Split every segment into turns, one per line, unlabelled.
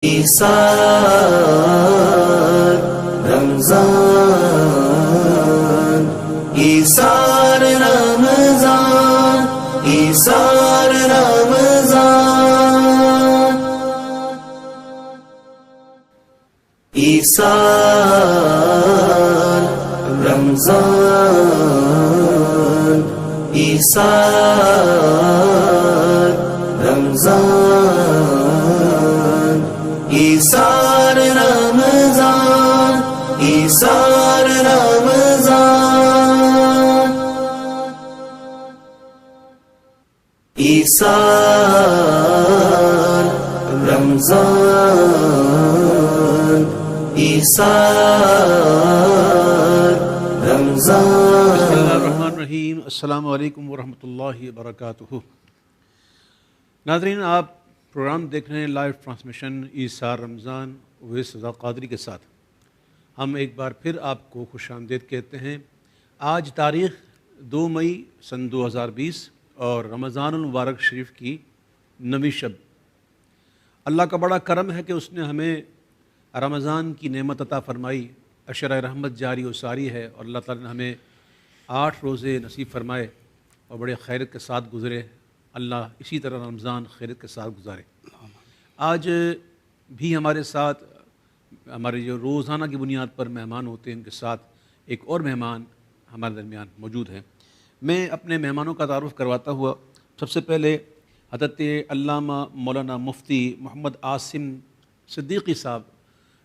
ایثار رمضان، ایثار رمضان، ایثار رمضان، ایثار رمضان، ایثار رمضان، ایثار رمضان، ایثار رمضان، ایثار رمضان، ایثار رمضان۔
بسم اللہ الرحمن الرحیم۔ السلام علیکم ورحمۃ اللہ وبرکاتہ۔ ناظرین، آپ پروگرام دیکھ رہے ہیں لائیو ٹرانسمیشن ایثار رمضان اویس رضا قادری کے ساتھ۔ ہم ایک بار پھر آپ کو خوش آمدید کہتے ہیں۔ آج تاریخ 2 مئی سن 2020 اور رمضان المبارک شریف کی 9ویں شب۔ اللہ کا بڑا کرم ہے کہ اس نے ہمیں رمضان کی نعمت عطا فرمائی، عشرہ رحمت جاری و ساری ہے، اور اللہ تعالیٰ نے ہمیں 8 روزے نصیب فرمائے اور بڑے خیرت کے ساتھ گزرے۔ اللہ اسی طرح رمضان خیرت کے ساتھ گزارے۔ آج بھی ہمارے ساتھ ہمارے جو روزانہ کی بنیاد پر مہمان ہوتے ہیں، ان کے ساتھ ایک اور مہمان ہمارے درمیان موجود ہیں۔ میں اپنے مہمانوں کا تعارف کرواتا ہوا سب سے پہلے حضرت علامہ مولانا مفتی محمد عاصم صدیقی صاحب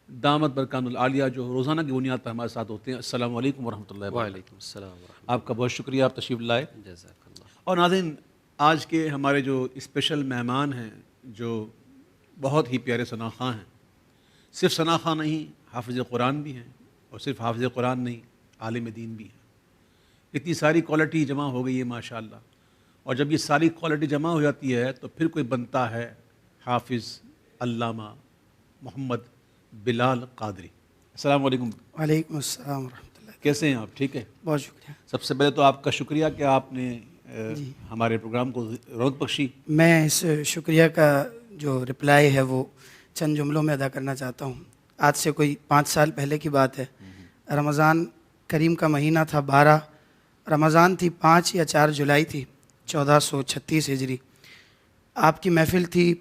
دامت برکان العالیہ، جو روزانہ کی بنیاد پر ہمارے ساتھ ہوتے ہیں۔ السلام علیکم ورحمۃ اللہ وبرکاتہ۔
وعلیکم السلام ورحمۃ
آپ کا بہت شکریہ، آپ تشریف لائے۔
اللہ، جزاک اللہ۔
اور ناظرین، آج کے ہمارے جو اسپیشل مہمان ہیں، جو بہت ہی پیارے ثناءخواں ہیں، صرف ثناءخواں نہیں، حافظ قرآن بھی ہیں، اور صرف حافظ قرآن نہیں، عالم دین بھی ہیں۔ اتنی ساری کوالٹی جمع ہو گئی ہے ماشاءاللہ، اور جب یہ ساری کوالٹی جمع ہو جاتی ہے تو پھر کوئی بنتا ہے حافظ علامہ محمد بلال قادری۔ السلام علیکم۔
وعلیکم السلام ورحمۃ اللہ۔
کیسے ہیں آپ؟ ٹھیک ہے؟
بہت شکریہ۔
سب سے پہلے تو آپ کا شکریہ کہ آپ نے ہمارے پروگرام کو رونق بخشی۔
میں اس شکریہ کا جو رپلائی ہے وہ چند جملوں میں ادا کرنا چاہتا ہوں۔ آج سے کوئی 5 سال پہلے کی بات ہے۔ رمضان کریم کا مہینہ تھا، 12 رمضان تھی، 5 یا 4 جولائی تھی 1436 ہجری۔ آپ کی محفل تھی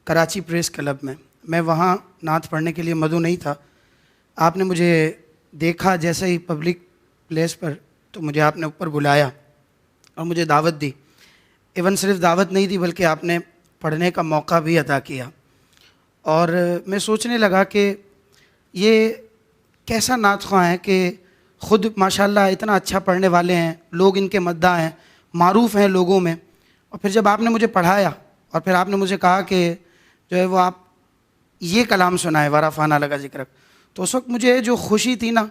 کراچی پریس کلب میں۔ میں وہاں نعت پڑھنے کے لیے مدعو نہیں تھا۔ آپ نے مجھے دیکھا جیسے ہی پبلک پلیس پر، تو مجھے آپ نے اوپر بلایا اور مجھے دعوت دی۔ ایون صرف دعوت نہیں دی بلکہ آپ نے پڑھنے کا موقع بھی عطا کیا۔ اور میں سوچنے لگا کہ یہ کیسا نعت خواں ہے کہ خود ماشاءاللہ اتنا اچھا پڑھنے والے ہیں، لوگ ان کے مداح ہیں، معروف ہیں لوگوں میں، اور پھر جب آپ نے مجھے پڑھایا اور پھر آپ نے مجھے کہا کہ جو ہے وہ آپ یہ کلام سنائے ورافانہ لگا ذکرک، تو اس وقت مجھے جو خوشی تھی نا،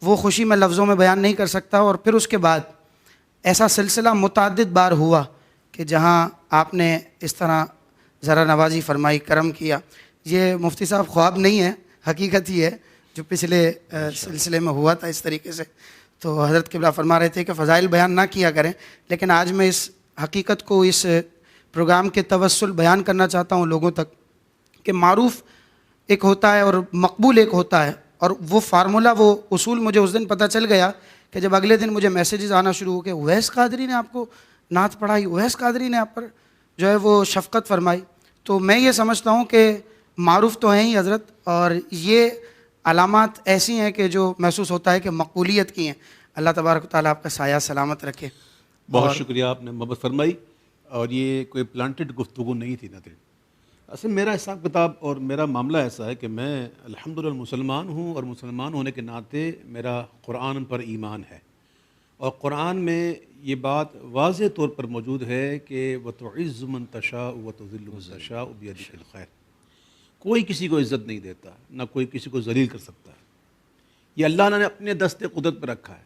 وہ خوشی میں لفظوں میں بیان نہیں کر سکتا۔ اور پھر اس کے بعد ایسا سلسلہ متعدد بار ہوا کہ جہاں آپ نے اس طرح ذرا نوازی فرمائی، کرم کیا۔ یہ مفتی صاحب خواب نہیں ہے، حقیقت ہی ہے جو پچھلے سلسلے میں ہوا تھا اس طریقے سے۔ تو حضرت قبلہ فرما رہے تھے کہ فضائل بیان نہ کیا کریں، لیکن آج میں اس حقیقت کو اس پروگرام کے توسل بیان کرنا چاہتا ہوں لوگوں تک کہ معروف ایک ہوتا ہے اور مقبول ایک ہوتا ہے، اور وہ فارمولہ، وہ اصول مجھے اس دن پتہ چل گیا کہ جب اگلے دن مجھے میسیجز آنا شروع ہو کہ اویس قادری نے آپ کو نعت پڑھائی، اویس قادری نے آپ پر جو ہے وہ شفقت فرمائی۔ تو میں یہ سمجھتا ہوں کہ معروف تو ہیں ہی حضرت، اور یہ علامات ایسی ہیں کہ جو محسوس ہوتا ہے کہ مقبولیت کی ہیں۔ اللہ تبارک و تعالیٰ آپ کا سایہ سلامت رکھے۔
بہت شکریہ، آپ نے محبت فرمائی، اور یہ کوئی پلانٹڈ گفتگو نہیں تھی ناظرین۔ اصل میرا حساب کتاب اور میرا معاملہ ایسا ہے کہ میں الحمدللہ مسلمان ہوں، اور مسلمان ہونے کے ناطے میرا قرآن پر ایمان ہے، اور قرآن میں یہ بات واضح طور پر موجود ہے کہ وَتُعِزُّ مَن تَشَاءُ وَتُذِلُّ مَن تَشَاءُ بِيَدِكَ الْخَيْرُ۔ کوئی کسی کو عزت نہیں دیتا، نہ کوئی کسی کو ذلیل کر سکتا ہے۔ یہ اللہ نے اپنے دست قدرت پہ رکھا ہے۔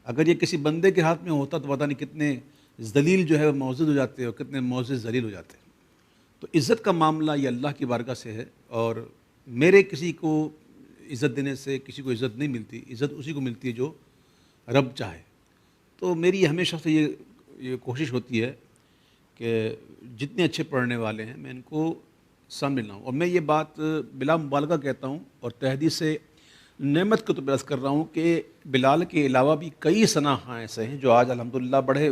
اگر یہ کسی بندے کے ہاتھ میں ہوتا تو پتہ نہیں کتنے ذلیل جو ہے وہ معزز ہو جاتے اور کتنے معزز ذلیل ہو جاتے۔ تو عزت کا معاملہ یہ اللہ کی بارگاہ سے ہے، اور میرے کسی کو عزت دینے سے کسی کو عزت نہیں ملتی، عزت اسی کو ملتی ہے جو رب چاہے۔ تو میری ہمیشہ سے یہ کوشش ہوتی ہے کہ جتنے اچھے پڑھنے والے ہیں میں ان کو سمجھ رہا ہوں، اور میں یہ بات بلا مبالغہ کہتا ہوں اور تہدید سے نعمت کو تو عرض کر رہا ہوں کہ بلال کے علاوہ بھی کئی صناعاں ایسے ہیں جو آج الحمدللہ بڑے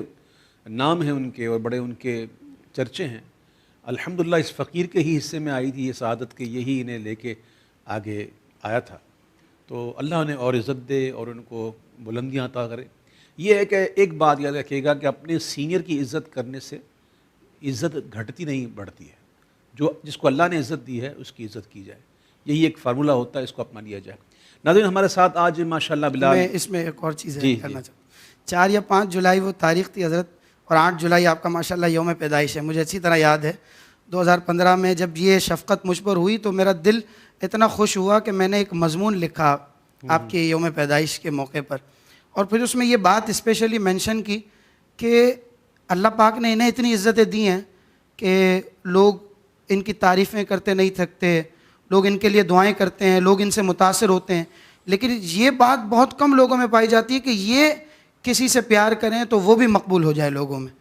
نام ہیں ان کے اور بڑے ان کے چرچے ہیں. الحمدللہ اس فقیر کے ہی حصے میں آئی تھی یہ سعادت کہ یہی انہیں لے کے آگے آیا تھا. تو اللہ انہیں اور عزت دے اور ان کو بلندیاں عطا کرے. یہ ہے کہ ایک بات یاد رکھیے گا کہ اپنے سینئر کی عزت کرنے سے عزت گھٹتی نہیں بڑھتی ہے. جس کو اللہ نے عزت دی ہے اس کی عزت کی جائے. یہی ایک فارمولہ ہوتا ہے، اس کو اپنا لیا جائے. ناظرین ہمارے ساتھ آج ماشاءاللہ بلال،
میں اس میں ایک اور چیز
جی
کرنا چاہتا ہوں. 4 یا 5 جولائی وہ تاریخ تھی حضرت، اور 8 جولائی آپ کا ماشاءاللہ یوم پیدائش ہے. مجھے اچھی طرح یاد ہے 2015 میں جب یہ شفقت مجھ پر ہوئی تو میرا دل اتنا خوش ہوا کہ میں نے ایک مضمون لکھا آپ کے یوم پیدائش کے موقع پر، اور پھر اس میں یہ بات اسپیشلی مینشن کی کہ اللہ پاک نے انہیں اتنی عزتیں دی ہیں کہ لوگ ان کی تعریفیں کرتے نہیں تھکتے، لوگ ان کے لیے دعائیں کرتے ہیں، لوگ ان سے متاثر ہوتے ہیں. لیکن یہ بات بہت کم لوگوں میں پائی جاتی ہے کہ یہ کسی سے پیار کریں تو وہ بھی مقبول ہو جائے لوگوں میں.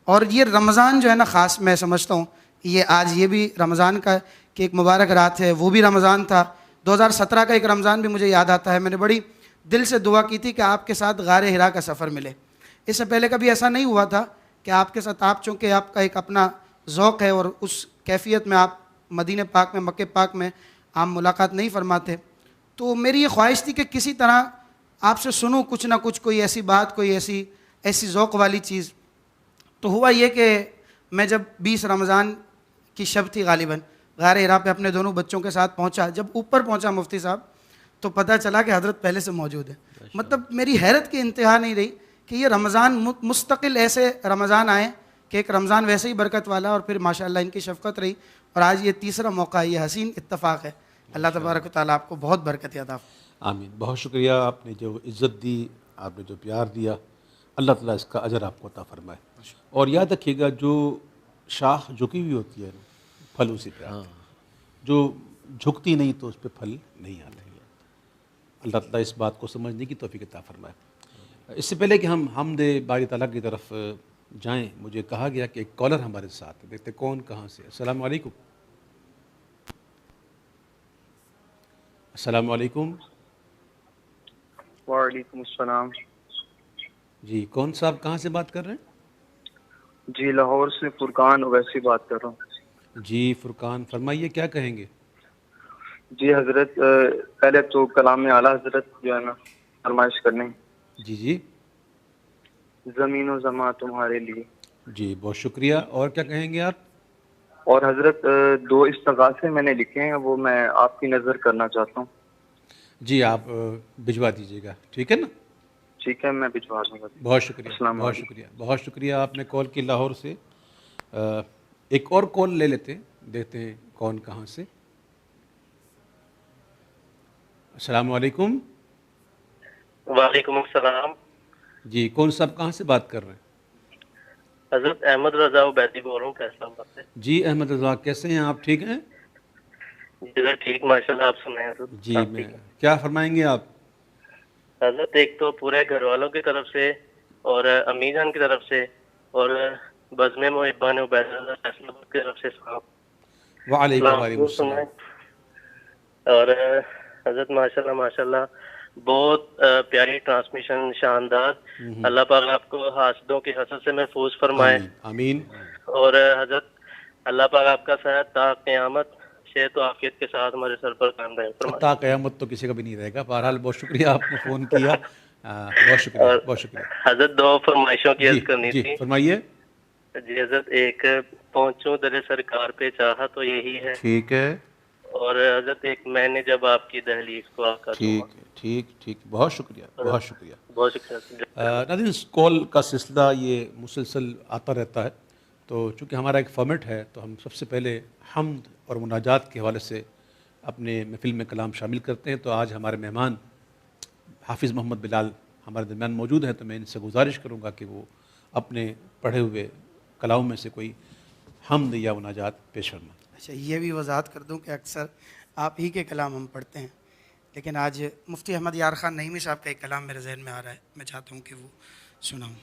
اور یہ رمضان جو ہے نا خاص میں سمجھتا ہوں، یہ آج یہ بھی رمضان کا کہ ایک مبارک رات ہے، وہ بھی رمضان تھا. 2017 کا ایک رمضان بھی مجھے یاد آتا ہے، میں نے بڑی دل سے دعا کی تھی کہ آپ کے ساتھ غار حرا کا سفر ملے. اس سے پہلے کبھی ایسا نہیں ہوا تھا کہ آپ کے ساتھ، آپ چونکہ آپ کا ایک اپنا ذوق ہے اور اس کیفیت میں آپ مدینہ پاک میں، مکہ پاک میں عام ملاقات نہیں فرماتے، تو میری یہ خواہش تھی کہ کسی طرح آپ سے سنوں کچھ نہ کچھ، کوئی ایسی بات، کوئی ایسی ذوق والی چیز. تو ہوا یہ کہ میں جب 20 رمضان کی شب تھی غالباً، غار حرا پہ اپنے دونوں بچوں کے ساتھ پہنچا. جب اوپر پہنچا مفتی صاحب تو پتہ چلا کہ حضرت پہلے سے موجود ہے. مطلب میری حیرت کی انتہا نہیں رہی کہ یہ رمضان مستقل ایسے رمضان آئے کہ ایک رمضان ویسے ہی برکت والا، اور پھر ماشاءاللہ ان کی شفقت رہی، اور آج یہ تیسرا موقع ہے. یہ حسین اتفاق ہے. اللہ تبارک و تعالیٰ آپ کو بہت برکت عطا فرمائے.
آمین. بہت شکریہ، آپ نے جو عزت دی، آپ نے جو پیار دیا، اللہ تعالیٰ اس کا اجر آپ کو عطا فرمائے. اور یاد رکھیے گا جو شاخ جھکی ہوئی ہوتی ہے پھل اسی پہ آتے ہیں، جو جھکتی نہیں تو اس پہ پھل نہیں آتے. اللہ تعالیٰ اس بات کو سمجھنے کی توفیق عطا فرمائے. اس سے پہلے کہ ہم حمد باری تعالیٰ کی طرف جائیں، مجھے کہا گیا کہ ایک کالر ہمارے ساتھ، دیکھتے کون کہاں سے. السلام علیکم. السلام علیکم.
وعلیکم السلام.
جی کون صاحب کہاں سے بات کر رہے ہیں؟
جی لاہور سے فرقان اویسی بات کر رہا ہوں.
جی فرقان، فرمائیے کیا کہیں گے؟
جی حضرت، پہلے تو کلام اعلیٰ حضرت جو ہے نا فرمائش کرنے.
جی جی.
زمین و زماں تمہارے لیے.
جی بہت شکریہ. اور کیا کہیں گے آپ؟
اور حضرت 2 استغاثے میں نے لکھے ہیں، وہ میں آپ کی نظر کرنا چاہتا ہوں.
جی آپ بھجوا دیجیے گا، ٹھیک ہے نا؟
ٹھیک ہے، میں بھجوا دوں گا.
بہت شکریہ،
السلام
بہت
علیکم.
شکریہ، بہت شکریہ. آپ نے کال کی لاہور سے. ایک اور کال لے لیتے ہیں، دیکھتے ہیں کون کہاں سے. السلام علیکم.
وعلیکم السلام.
جی کون صاحب کہاں سے بات کر رہے ہیں؟
حضرت احمد رضا عبیدی بول رہا ہوں، کیسا بات ہے؟
جی احمد رضا، کیسے ہیں آپ؟ ٹھیک ہیں؟
جی سر ٹھیک، ماشاء اللہ. آپ سنائیں حضرت؟
جی
آپ
میں
ٹھیک ہیں؟
کیا فرمائیں گے آپ؟
حضرت ایک تو پورے گھر والوں کی طرف سے اور امی جان کی طرف سے اور بزم محبان عبید اللہ فیصلہ کی طرف سے
وعلیکم
السلام
السلام.
سنائیں. اور حضرت ماشاء اللہ بہت پیاری ٹرانسمیشن، شاندار. اللہ پاک آپ کو حاسدوں کی حسد سے محفوظ فرمائے.
آمین آمین.
اور حضرت اللہ پاک آپ کا صحت تا قیامت صحت و عافیت کے ساتھ ہمارے سر پر قائم رہے فرمائے.
تا قیامت تو کسی کا بھی نہیں رہے گا. بہرحال بہت شکریہ، آپ نے فون کیا. بہت شکریہ،
اور
بہت شکریہ.
حضرت 2 فرمائشوں کی
جی
عرض کرنی
جی
تھی.
فرمائیے.
جی حضرت، ایک پہنچوں در سرکار پہ چاہا تو یہی ہے.
ٹھیک ہے،
اور حضرت ایک میں نے جب آپ کی دہلیز کو آقا
ٹھیک ہے، ٹھیک ٹھیک. بہت شکریہ، بہت شکریہ.
بہت شکریہ.
ناظرین اس کال کا سلسلہ یہ مسلسل آتا رہتا ہے، تو چونکہ ہمارا ایک فارمیٹ ہے تو ہم سب سے پہلے حمد اور مناجات کے حوالے سے اپنے محفل میں کلام شامل کرتے ہیں. تو آج ہمارے مہمان حافظ محمد بلال ہمارے درمیان موجود ہیں، تو میں ان سے گزارش کروں گا کہ وہ اپنے پڑھے ہوئے کلاموں میں سے کوئی حمد یا مناجات پیش فرمائیں.
اچھا، یہ بھی وضاحت کر دوں کہ اکثر آپ ہی کے کلام ہم پڑھتے ہیں، لیکن آج مفتی احمد یار خان نعیمی صاحب کا ایک کلام میرے ذہن میں آ رہا ہے، میں چاہتا ہوں کہ وہ سناؤں.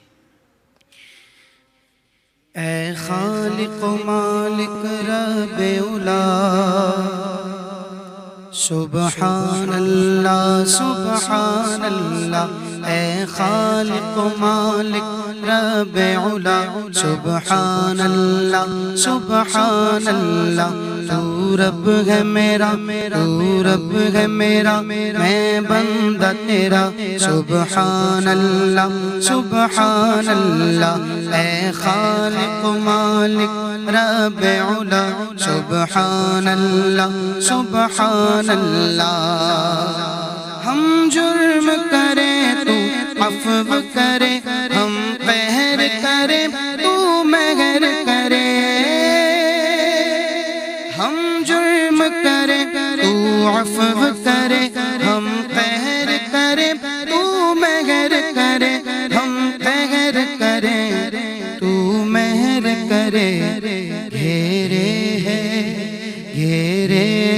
اے خالق و مالک رب اولا، سبحان اللہ سبحان اللہ، اے خالق و مالک رب اولا، سبحان اللہ سبحان اللہ، تو رب ہے میرا تو رب ہے میرا، میں بندہ تیرا، سبحان اللہ سبحان اللہ، اے خالق و مالک رب اولا، سبحان اللہ سبحان اللہ۔ ہم جرم کریں تو عفو کرے، ہم قہر کریں تو مہر کرے، ہم جرم کریں تو عفو کرے، ہم قہر کریں تو مہر کرے، ہم قہر کریں تو مہر کرے، گھیرے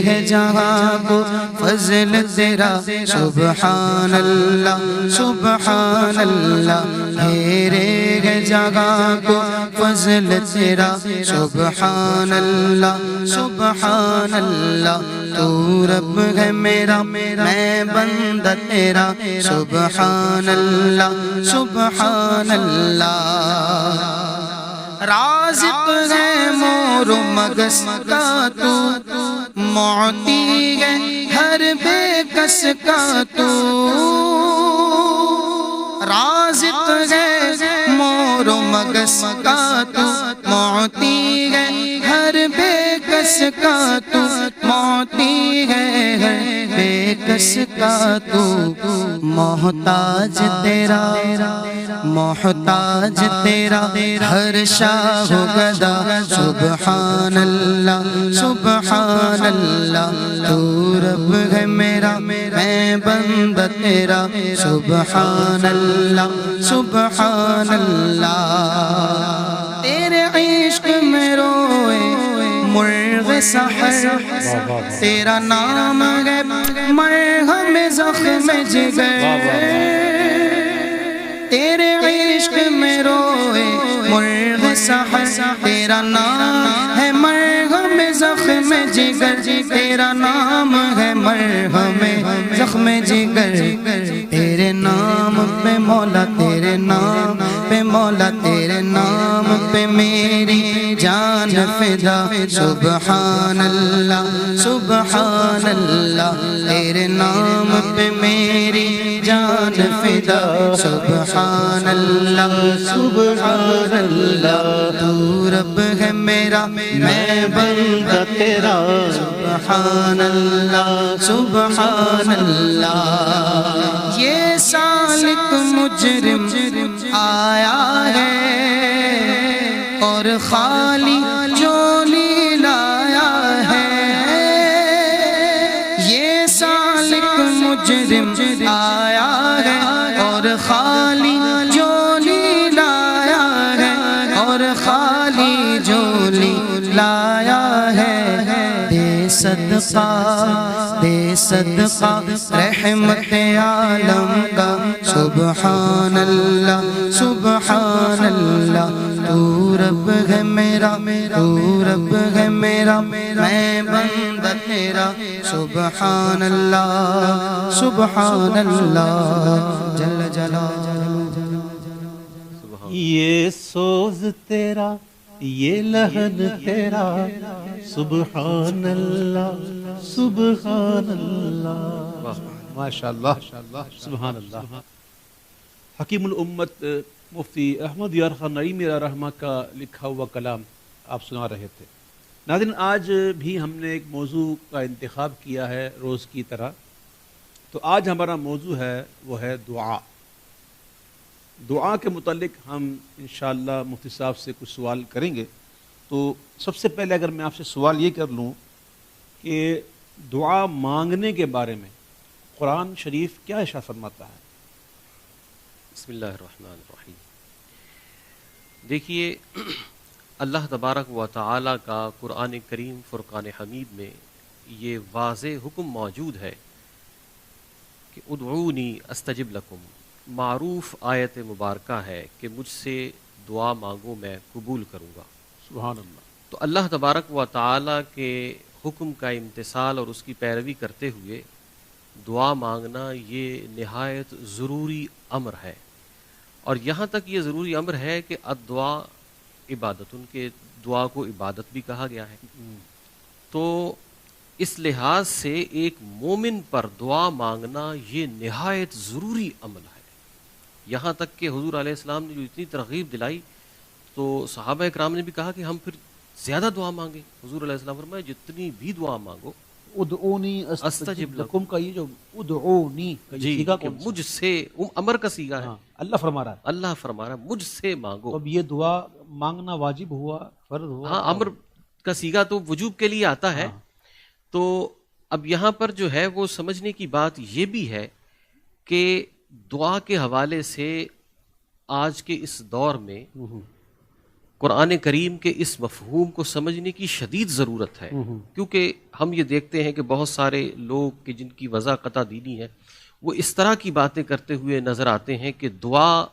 ہے جہاں کو فضل تیرا، سبحان اللہ سبحان اللہ، گھیرے ہے جہاں کو فضل تیرا، سبحان اللہ سبحان اللہ، تو رب ہے میرا میں بندہ تیرا، سبحان اللہ سبحان اللہ۔ رازق ہے مور و مگس کا تو، معطی ہے ہر بے کس کا تو، رازق ہے مور و مگس کا تو، معطی ہے ہر بے کس کا تو، معطی ہے ہر بے کس کا تو، محتاج تیرا محتاج تیرا ہر شاہ و گدا، سبحان اللہ سبحان اللہ، تو رب ہے میرا میں بندہ تیرا، سبحان اللہ سبحان اللہ۔ تیرے عشق میں روئے مرغ سحر، تیرا نام ہے مرہم زخم جگر، تیرے عشق میں روئے مرغ سحر، تیرا نام ہے مرہم زخم جگر، تیرا نام ہے مرہم زخم جگر، تیرے نام پہ مولا تیرے نام پہ مولا تیرے نام پہ میری جان فدا، سبحان اللہ سبحان اللہ، تیرے نام پہ میری جان فدا، سبحان اللہ سبحان اللہ، تو رب ہے میرا میں بندہ تیرا، سبحان اللہ سبحان اللہ۔ یہ سالک مجرم آیا ہے اور خالی جولی لایا ہے، یہ سالک مجرم آیا ہے اور خالی جولی لایا ہے، اور خالی جولی لایا ہے، دے صدقہ رحمت عالم کا، سبحان اللہ سبحان اللہ، تو رب ہے میرا تو رب ہے میرا میں بندہ تیرا، سبحان اللہ سبحان اللہ، جل جلالہ۔
یہ سوز تیرا یہ لہن تیرا، سبحان اللہ سبحان اللہ، ماشاء اللہ سبحان اللہ۔ حکیم الامت مفتی احمد یار خان نعیمی رحمہ کا لکھا ہوا کلام آپ سنا رہے تھے۔ ناظرین، آج بھی ہم نے ایک موضوع کا انتخاب کیا ہے روز کی طرح، تو آج ہمارا موضوع ہے وہ ہے دعا۔ دعا کے متعلق ہم انشاءاللہ مفتی صاحب سے کچھ سوال کریں گے۔ تو سب سے پہلے اگر میں آپ سے سوال یہ کر لوں کہ دعا مانگنے کے بارے میں قرآن شریف کیا ارشاد فرماتا ہے؟
بسم اللہ الرحمن الرحیم۔ دیکھیے، اللہ تبارک و تعالیٰ کا قرآن کریم فرقان حمید میں یہ واضح حکم موجود ہے کہ ادعونی استجب لکم، معروف آیت مبارکہ ہے کہ مجھ سے دعا مانگو میں قبول کروں گا۔
سبحان اللہ۔
تو اللہ تبارک و تعالیٰ کے حکم کا امتثال اور اس کی پیروی کرتے ہوئے دعا مانگنا یہ نہایت ضروری امر ہے، اور یہاں تک یہ ضروری امر ہے کہ الدعا عبادت، ان کے دعا کو عبادت بھی کہا گیا ہے۔ تو اس لحاظ سے ایک مومن پر دعا مانگنا یہ نہایت ضروری عمل ہے، یہاں تک کہ حضور علیہ السلام نے جو اتنی ترغیب دلائی تو صحابہ اکرام نے بھی کہا کہ ہم پھر زیادہ دعا مانگیں۔ حضور علیہ السلام فرمایا جتنی بھی دعا مانگو
ادعونی استجب لکم کا یہ جو ادعونی کا یہ صیغہ
کہ
کون سا؟
مجھ سے امر کا صیغہ ہے،
ہاں، اللہ فرما رہا ہے۔
اللہ فرما رہا ہے مجھ سے مانگو۔
اب یہ دعا مانگنا واجب ہوا، فرض ہوا؟
ہاں، امر کا صیغہ تو وجوب کے لیے آتا ہے۔ تو اب یہاں پر جو ہے وہ سمجھنے کی بات یہ بھی ہے کہ دعا کے حوالے سے آج کے اس دور میں قرآن کریم کے اس مفہوم کو سمجھنے کی شدید ضرورت ہے، کیونکہ ہم یہ دیکھتے ہیں کہ بہت سارے لوگ کہ جن کی وضع قطع دینی ہے وہ اس طرح کی باتیں کرتے ہوئے نظر آتے ہیں کہ دعا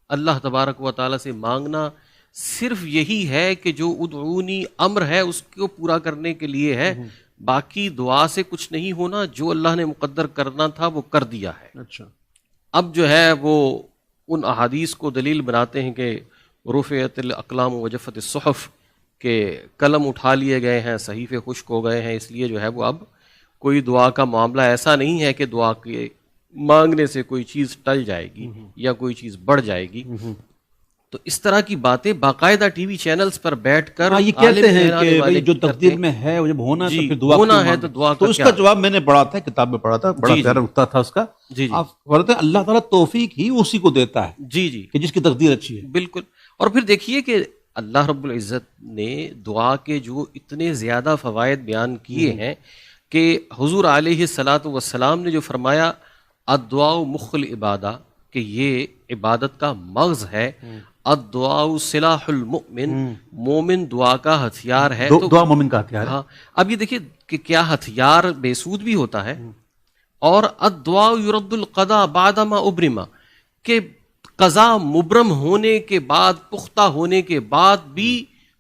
اللہ تبارک و تعالیٰ سے مانگنا صرف یہی ہے کہ جو ادعونی امر ہے اس کو پورا کرنے کے لیے ہے، باقی دعا سے کچھ نہیں ہونا، جو اللہ نے مقدر کرنا تھا وہ کر دیا ہے۔
اچھا،
اب جو ہے وہ ان احادیث کو دلیل بناتے ہیں کہ رفعت الاقلام وجفت الصحف، کہ قلم اٹھا لیے گئے ہیں، صحیفے خشک ہو گئے ہیں، اس لیے جو ہے وہ اب کوئی دعا کا معاملہ ایسا نہیں ہے کہ دعا کے مانگنے سے کوئی چیز ٹل جائے گی یا کوئی چیز بڑھ جائے گی۔ تو اس طرح کی باتیں باقاعدہ ٹی وی چینلز پر بیٹھ کر
ہاں، یہ کہتے ہیں کہ بھائی جو تقدیر میں ہے وہ جب ہونا ہے تو پھر دعا
ہونا
کیوں
ہے
مانگیں؟
تو دعا
تو
کا
اس
کیا؟
کا جواب میں نے پڑھا تھا، کتاب میں پڑھا تھا، بڑا
جی،
پیارا نقطہ تھا اس کا۔
جی جی
آپ فرماتے ہیں اللہ تعالیٰ توفیق ہی اسی کو دیتا ہے
جی جی
کہ جس کی تقدیر اچھی ہے۔
بالکل۔ اور پھر دیکھیے کہ اللہ رب العزت نے دعا کے جو اتنے زیادہ فوائد بیان کیے ہیں کہ حضور علیہ الصلاۃ والسلام نے جو فرمایا الدعاء مخ العبادہ، کہ یہ عبادت کا مغز ہے، الدعاء سلاح المؤمن، مومن دعا کا ہتھیار ہے۔ تو
دعا مومن کا ہتھیار ہے۔
ہاں، اب یہ دیکھیے کہ کیا ہتھیار بے سود بھی ہوتا ہے، اور الدعاء یرد القضاء بعد ما ابرما، کہ قضا مبرم ہونے کے بعد، پختہ ہونے کے بعد بھی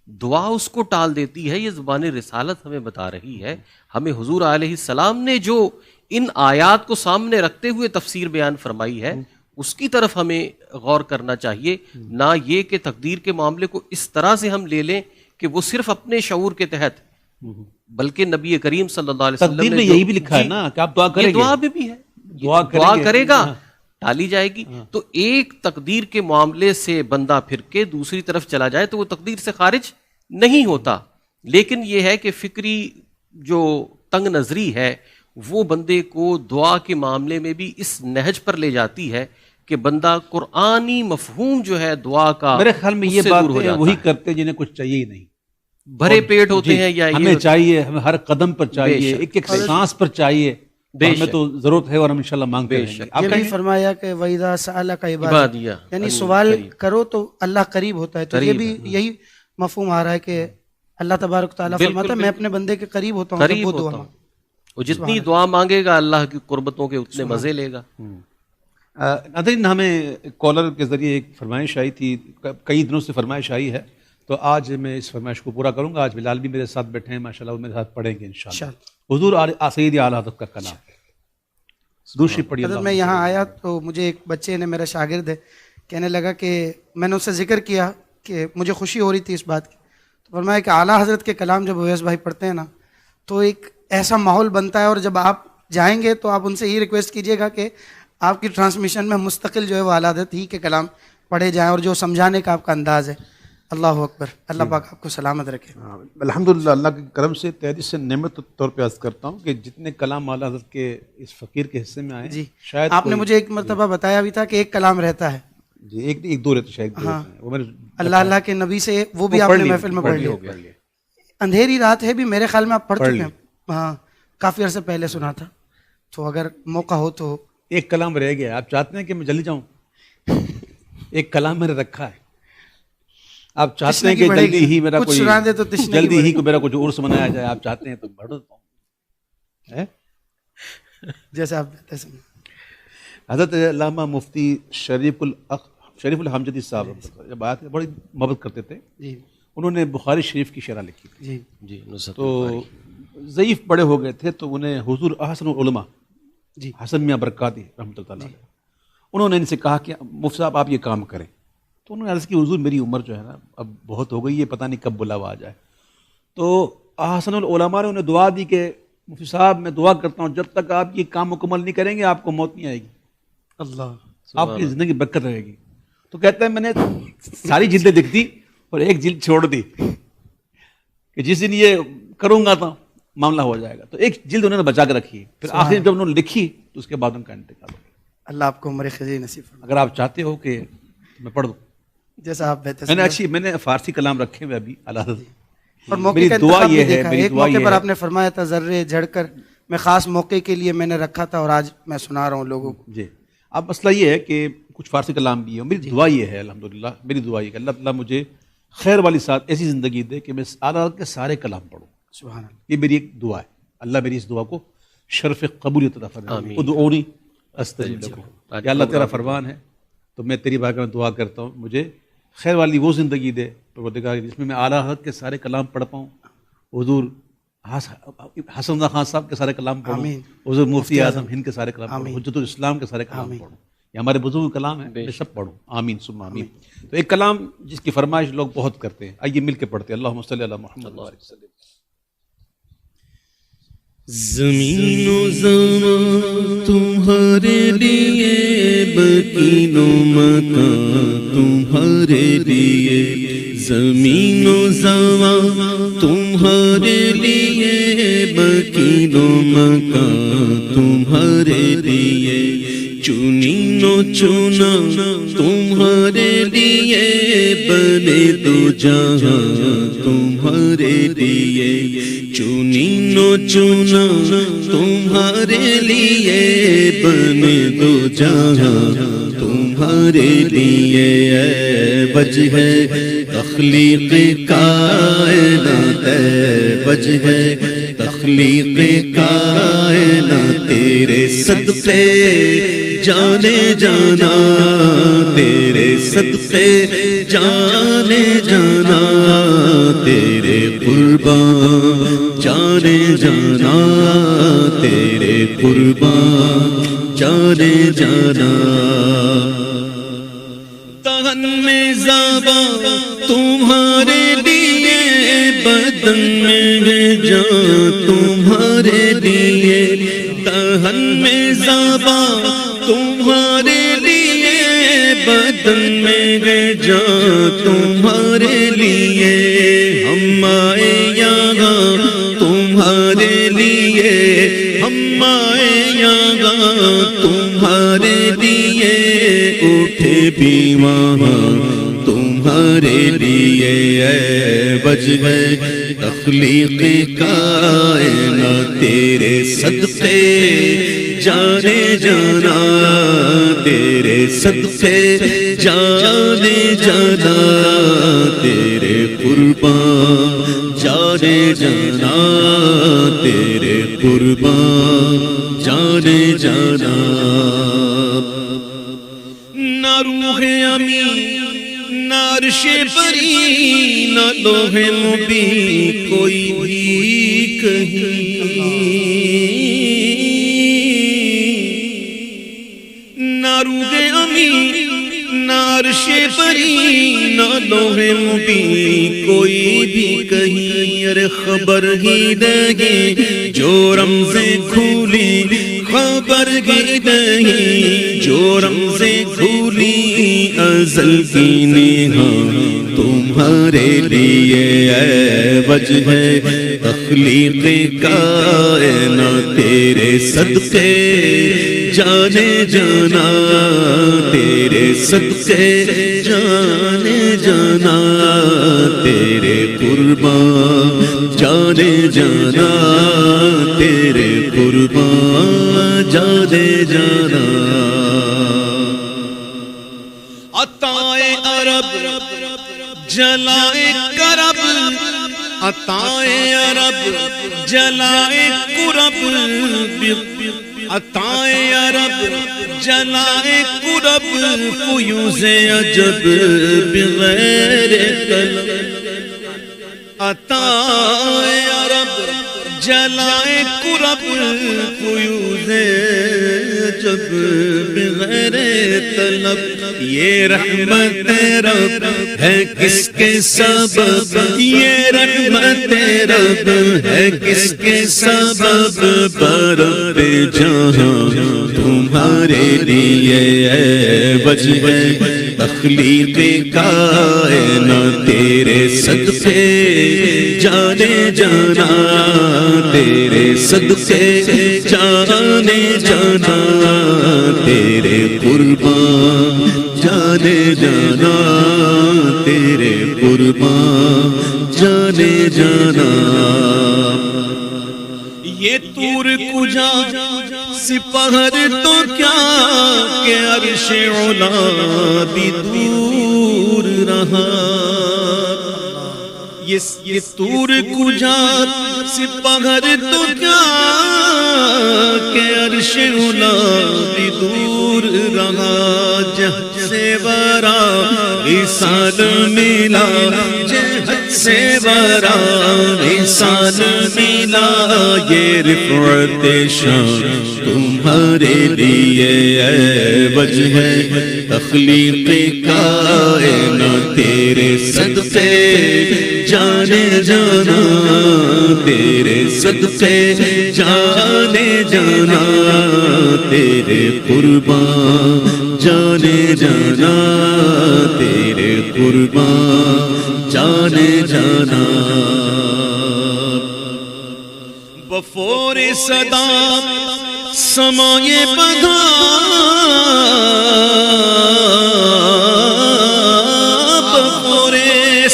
دعا اس کو ٹال دیتی ہے۔ یہ زبان رسالت ہمیں بتا رہی ہے، ہمیں حضور علیہ السلام نے جو ان آیات کو سامنے رکھتے ہوئے تفسیر بیان فرمائی ہے اس کی طرف ہمیں غور کرنا چاہیے، نہ یہ کہ تقدیر کے معاملے کو اس طرح سے ہم لے لیں کہ وہ صرف اپنے شعور کے تحت، بلکہ نبی کریم صلی اللہ علیہ وسلم
تقدیر
نے
میں یہی بھی لکھا ہے نا کہ آپ دعا کریں
یہ
گے،
دعا میں بھی ہے،
دعا
دعا
کریں گے،
کرے گا ٹالی جائے گی۔ تو ایک تقدیر کے معاملے سے بندہ پھر کے دوسری طرف چلا جائے تو وہ تقدیر سے خارج نہیں ہوتا، لیکن یہ ہے کہ فکری جو تنگ نظری ہے وہ بندے کو دعا کے معاملے میں بھی اس نہج پر لے جاتی ہے کہ بندہ قرآنی مفہوم جو ہے دعا کا
میرے خیال میں
اس
یہ
سے دور ہو
باتیں
جاتا
وہی
ہے۔
کرتے جنہیں کچھ چاہیے ہی نہیں،
بھرے پیٹ ہوتے
جی،
ہیں یا
ہمیں
یہ
چاہیے، ہمیں ہر قدم پر چاہیے،
شک،
ایک ایک سانس پر چاہیے،
بے
ہمیں
شک،
تو ضرورت ہے اور ہم انشاءاللہ مانگتے
بے
رہیں گے۔
شک۔
آپ
یہ بھی
کہیں
فرمایا کہ وَإِذَا سَأَلَكَ عِبَادِي،
عبادیہ
یعنی سوال کرو تو اللہ قریب ہوتا ہے، تو یہ
قریب
بھی یہی مفہوم آ رہا ہے کہ اللہ تبارک تعالیٰ
بالکل،
فرماتا ہے میں اپنے بندے کے قریب ہوتا ہوں جب
قریب
وہ
ہوتا
دعا
ہوں، وہ جتنی دعا مانگے گا اللہ کی قربتوں کے اتنے مزے لے گا۔
ناظرین، ہمیں کالر کے ذریعے ایک فرمائش آئی تھی، کئی دنوں سے فرمائش آئی ہے، تو آج میں اس فرمائش کو پورا کروں گا۔ آج بلال بھی میرے ساتھ بیٹھے ہیں ماشاءاللہ، وہ میرے ساتھ پڑھیں گے انشاءاللہ۔ حضور سید اعلیٰ حضرت کا کلام دوسری پڑھی۔
حضرت میں یہاں آیا تو مجھے ایک بچے نے، میرا شاگرد ہے، کہنے لگا کہ میں نے اس سے ذکر کیا کہ مجھے خوشی ہو رہی تھی اس بات کی، تو فرمایا کہ اعلیٰ حضرت کے کلام جب اویس بھائی پڑھتے ہیں نا تو ایک ایسا ماحول بنتا ہے، اور جب آپ جائیں گے تو آپ ان سے یہ ریکویسٹ کیجیے گا کہ آپ کی ٹرانسمیشن میں مستقل جو ہے وہ اعلیٰ حضرت ہی کے کلام پڑھے جائیں، اور جو سمجھانے کا آپ کا انداز ہے۔ اللہ اکبر، اللہ پاک آپ کو سلامت رکھے۔
الحمدللہ، اللہ کے کرم سے تحریر سے نعمت کے طور پہ عرض کرتا ہوں کہ جتنے کلام اعلیٰ حضرت کے اس فقیر کے حصے میں آئے
جی،
شاید
آپ نے مجھے ایک مرتبہ بتایا بھی تھا کہ ایک کلام رہتا ہے،
جی ایک دو رہتے شاید، وہ میں نے
اللہ اللہ کے نبی سے، وہ بھی آپ نے محفل میں پڑھ لیا۔ اندھیری رات ہے بھی میرے خیال میں آپ پڑھ چکے ہیں، ہاں کافی عرصے پہلے سنا تھا، تو اگر موقع ہو تو۔
ایک کلام رہ گیا، آپ چاہتے ہیں کہ میں جلدی جاؤں؟ ایک کلام میں نے رکھا ہے، آپ چاہتے ہیں کہ جلدی ہی میرا کوئی جلدی ہی کو میرا کچھ عرس منایا جائے، آپ چاہتے ہیں تو بڑھ دیتا ہوں،
جیسے آپ کہتے ہیں۔
حضرت علامہ مفتی شریف شریف الحمجدی صاحب جب آئے تھے بڑی محبت کرتے تھے،
جی
انہوں نے بخاری شریف کی شرح لکھی تھی،
جی
جی نصرت
تو
الباری۔
ضعیف بڑے ہو گئے تھے، تو انہیں حضور احسن العلماء
جی
حسن میاں برکاتی رحمۃ اللہ علیہ انہوں نے ان سے کہا کہ مفتی صاحب آپ یہ کام کریں، تو انہوں نے عرض کی حضور میری عمر جو ہے نا اب بہت ہو گئی ہے، پتہ نہیں کب بلاوا آ جائے۔ تو احسن العلماء نے انہیں دعا دی کہ مفتی صاحب میں دعا کرتا ہوں جب تک آپ یہ کام مکمل نہیں کریں گے آپ کو موت نہیں آئے گی،
اللہ
آپ کی زندگی برکت رہے گی۔ تو کہتے ہیں میں نے ساری جلدیں لکھ دی اور ایک جلد چھوڑ دی کہ جس دن یہ کروں گا تو معاملہ ہو جائے گا، تو ایک جلد انہوں نے بچا کے رکھی، پھر آخر جب انہوں نے لکھی تو اس کے بعد ان کا انتقال ہو گیا۔
اللہ آپ کو عمر خزیر نصیب فرمائے۔
اگر آپ چاہتے ہو کہ میں پڑھ دوں،
جیسا آپ بہتر
میں نے فارسی کلام رکھے ہوئے ابھی علیحدہ،
اور موقع
میری
کا
دعا
انتخاب
یہ
بھی
ہے،
دیکھا،
میری
ایک
دعا
موقع
یہ
پر
ہے،
آپ نے فرمایا تھا ذرے جھڑ کر میں خاص موقع کے لیے میں نے رکھا تھا اور آج میں سنا رہا ہوں لوگوں کو۔
جی اب مسئلہ یہ ہے کہ کچھ فارسی کلام بھی ہے، میری دعا یہ ہے الحمدللہ، میری دعا یہ ہے کہ اللہ تعالیٰ مجھے خیر والی ساتھ ایسی زندگی دے کہ میں اعلیٰ حضرت کے سارے کلام پڑھوں،
سبحان اللہ۔
یہ میری ایک دعا ہے، اللہ میری اس دعا کو شرف قبولیت عطا فرمائے۔ ادعونی استجب لکم، یا اللہ تیرا فرمان ہے تو میں تیری بارگاہ میں دعا کرتا ہوں مجھے خیر والی وہ زندگی دے پروردگار جس میں اعلیٰ حضرت کے سارے کلام پڑھ پاؤں، حضور حسن اللہ خان صاحب کے سارے کلام پڑھوں،
آمین۔
حضور مفتی اعظم ہند کے سارے کلام پڑھوں،
آمین۔
حجت الاسلام کے سارے کلام
آمین۔
پڑھوں، یہ ہمارے بزرگ کلام ہیں میں سب پڑھوں، آمین ثم آمین۔ تو ایک کلام جس کی فرمائش لوگ بہت کرتے ہیں، آئیے مل کے پڑھتے ہیں، اللہم صلی علی محمد وعلی وسلم۔
زمین و زمان تمہارے لیے، مکین و مکان تمہارے لیے، زمین و زمان تمہارے لیے، مکین و مکان تمہارے لیے، چنین و چنا تمہارے لیے، بنے دو جہاں تمہارے لیے، چنین و چنا تمہارے لیے، بنے دو جہاں تمہارے لیے، اے وجہ تخلیق کائنات، اے وجہ تخلیق کائنات، تیرے صدقے جانے جانا، تیرے صدقے جانے جانا، تیرے قربان جانے جانا، تیرے قربان جانے جانا، تن میں زباں تمہارے لیے، بدن میں جان تمہارے لیے، تن میں زباں تمہارے لیے، بدن میں جان تمہارے لیے، ہم آئے یہاں تمہارے لیے، ہم آئے یہاں تمہارے لیے، اٹھے بھی وہاں تمہارے لیے، اے وجہ تخلیق کائنات، تیرے صدقے جانے جانا، تیرے صدقے جانے جانا، تیرے قربان جانے جانا، تیرے قربان جانے جانا، نہ روح امین نہ عرش بری نہ لوح مبین کوئی بھی کہیں، نہ روح امین نہ عرش بری نہ لوح مبین کوئی بھی کہیں، ارے خبر ہی نہیں جو رمزیں کھولی، خبر ہی نہیں جو رمزیں کھولی، ازل کی نہاں تمہارے لیے، اے وجہ تخلیق کائنات، تیرے صدقے جانے جانا، تیرے صدقے جانے جانا، تیرے قربان جانے جانا، تیرے قربان جانے جانا، عطائے عرب جلائے کرب، عطائے عرب جلائے کرب، عطائے عرب جلائے کرب، کرب فیوز عجب بغیر قلم عطائے عرب جلائے کرب فیوز عجب بغیر طلب یہ رحمت رب ہے کس کے سبب یہ رحمت رب ہے کس کے سبب برب جہاں تمہارے لیے وجہ تخلیق کائنات تیرے صدقے جانے جانا تیرے صدقے جانے جانا تیرے قربان جانے جانا تیرے قربان جانے جانا یہ طور کجا سپہر تو کیا کہ عرش علا بھی دور رہا یہ طور کجا سپہر تو کیا کہ عرش علا بھی دور رہا جہد سے برا وصال ملا جہد سے برا وصال ملا یہ رفعت شان تمہارے لیے وجہ تخلیق کائنات تیرے صدقے جانے جانا تیرے صدقے جانے جانا تیرے قربان جانے جانا تیرے قربان جانے جانا بفور صدا سمائے بدھا بفور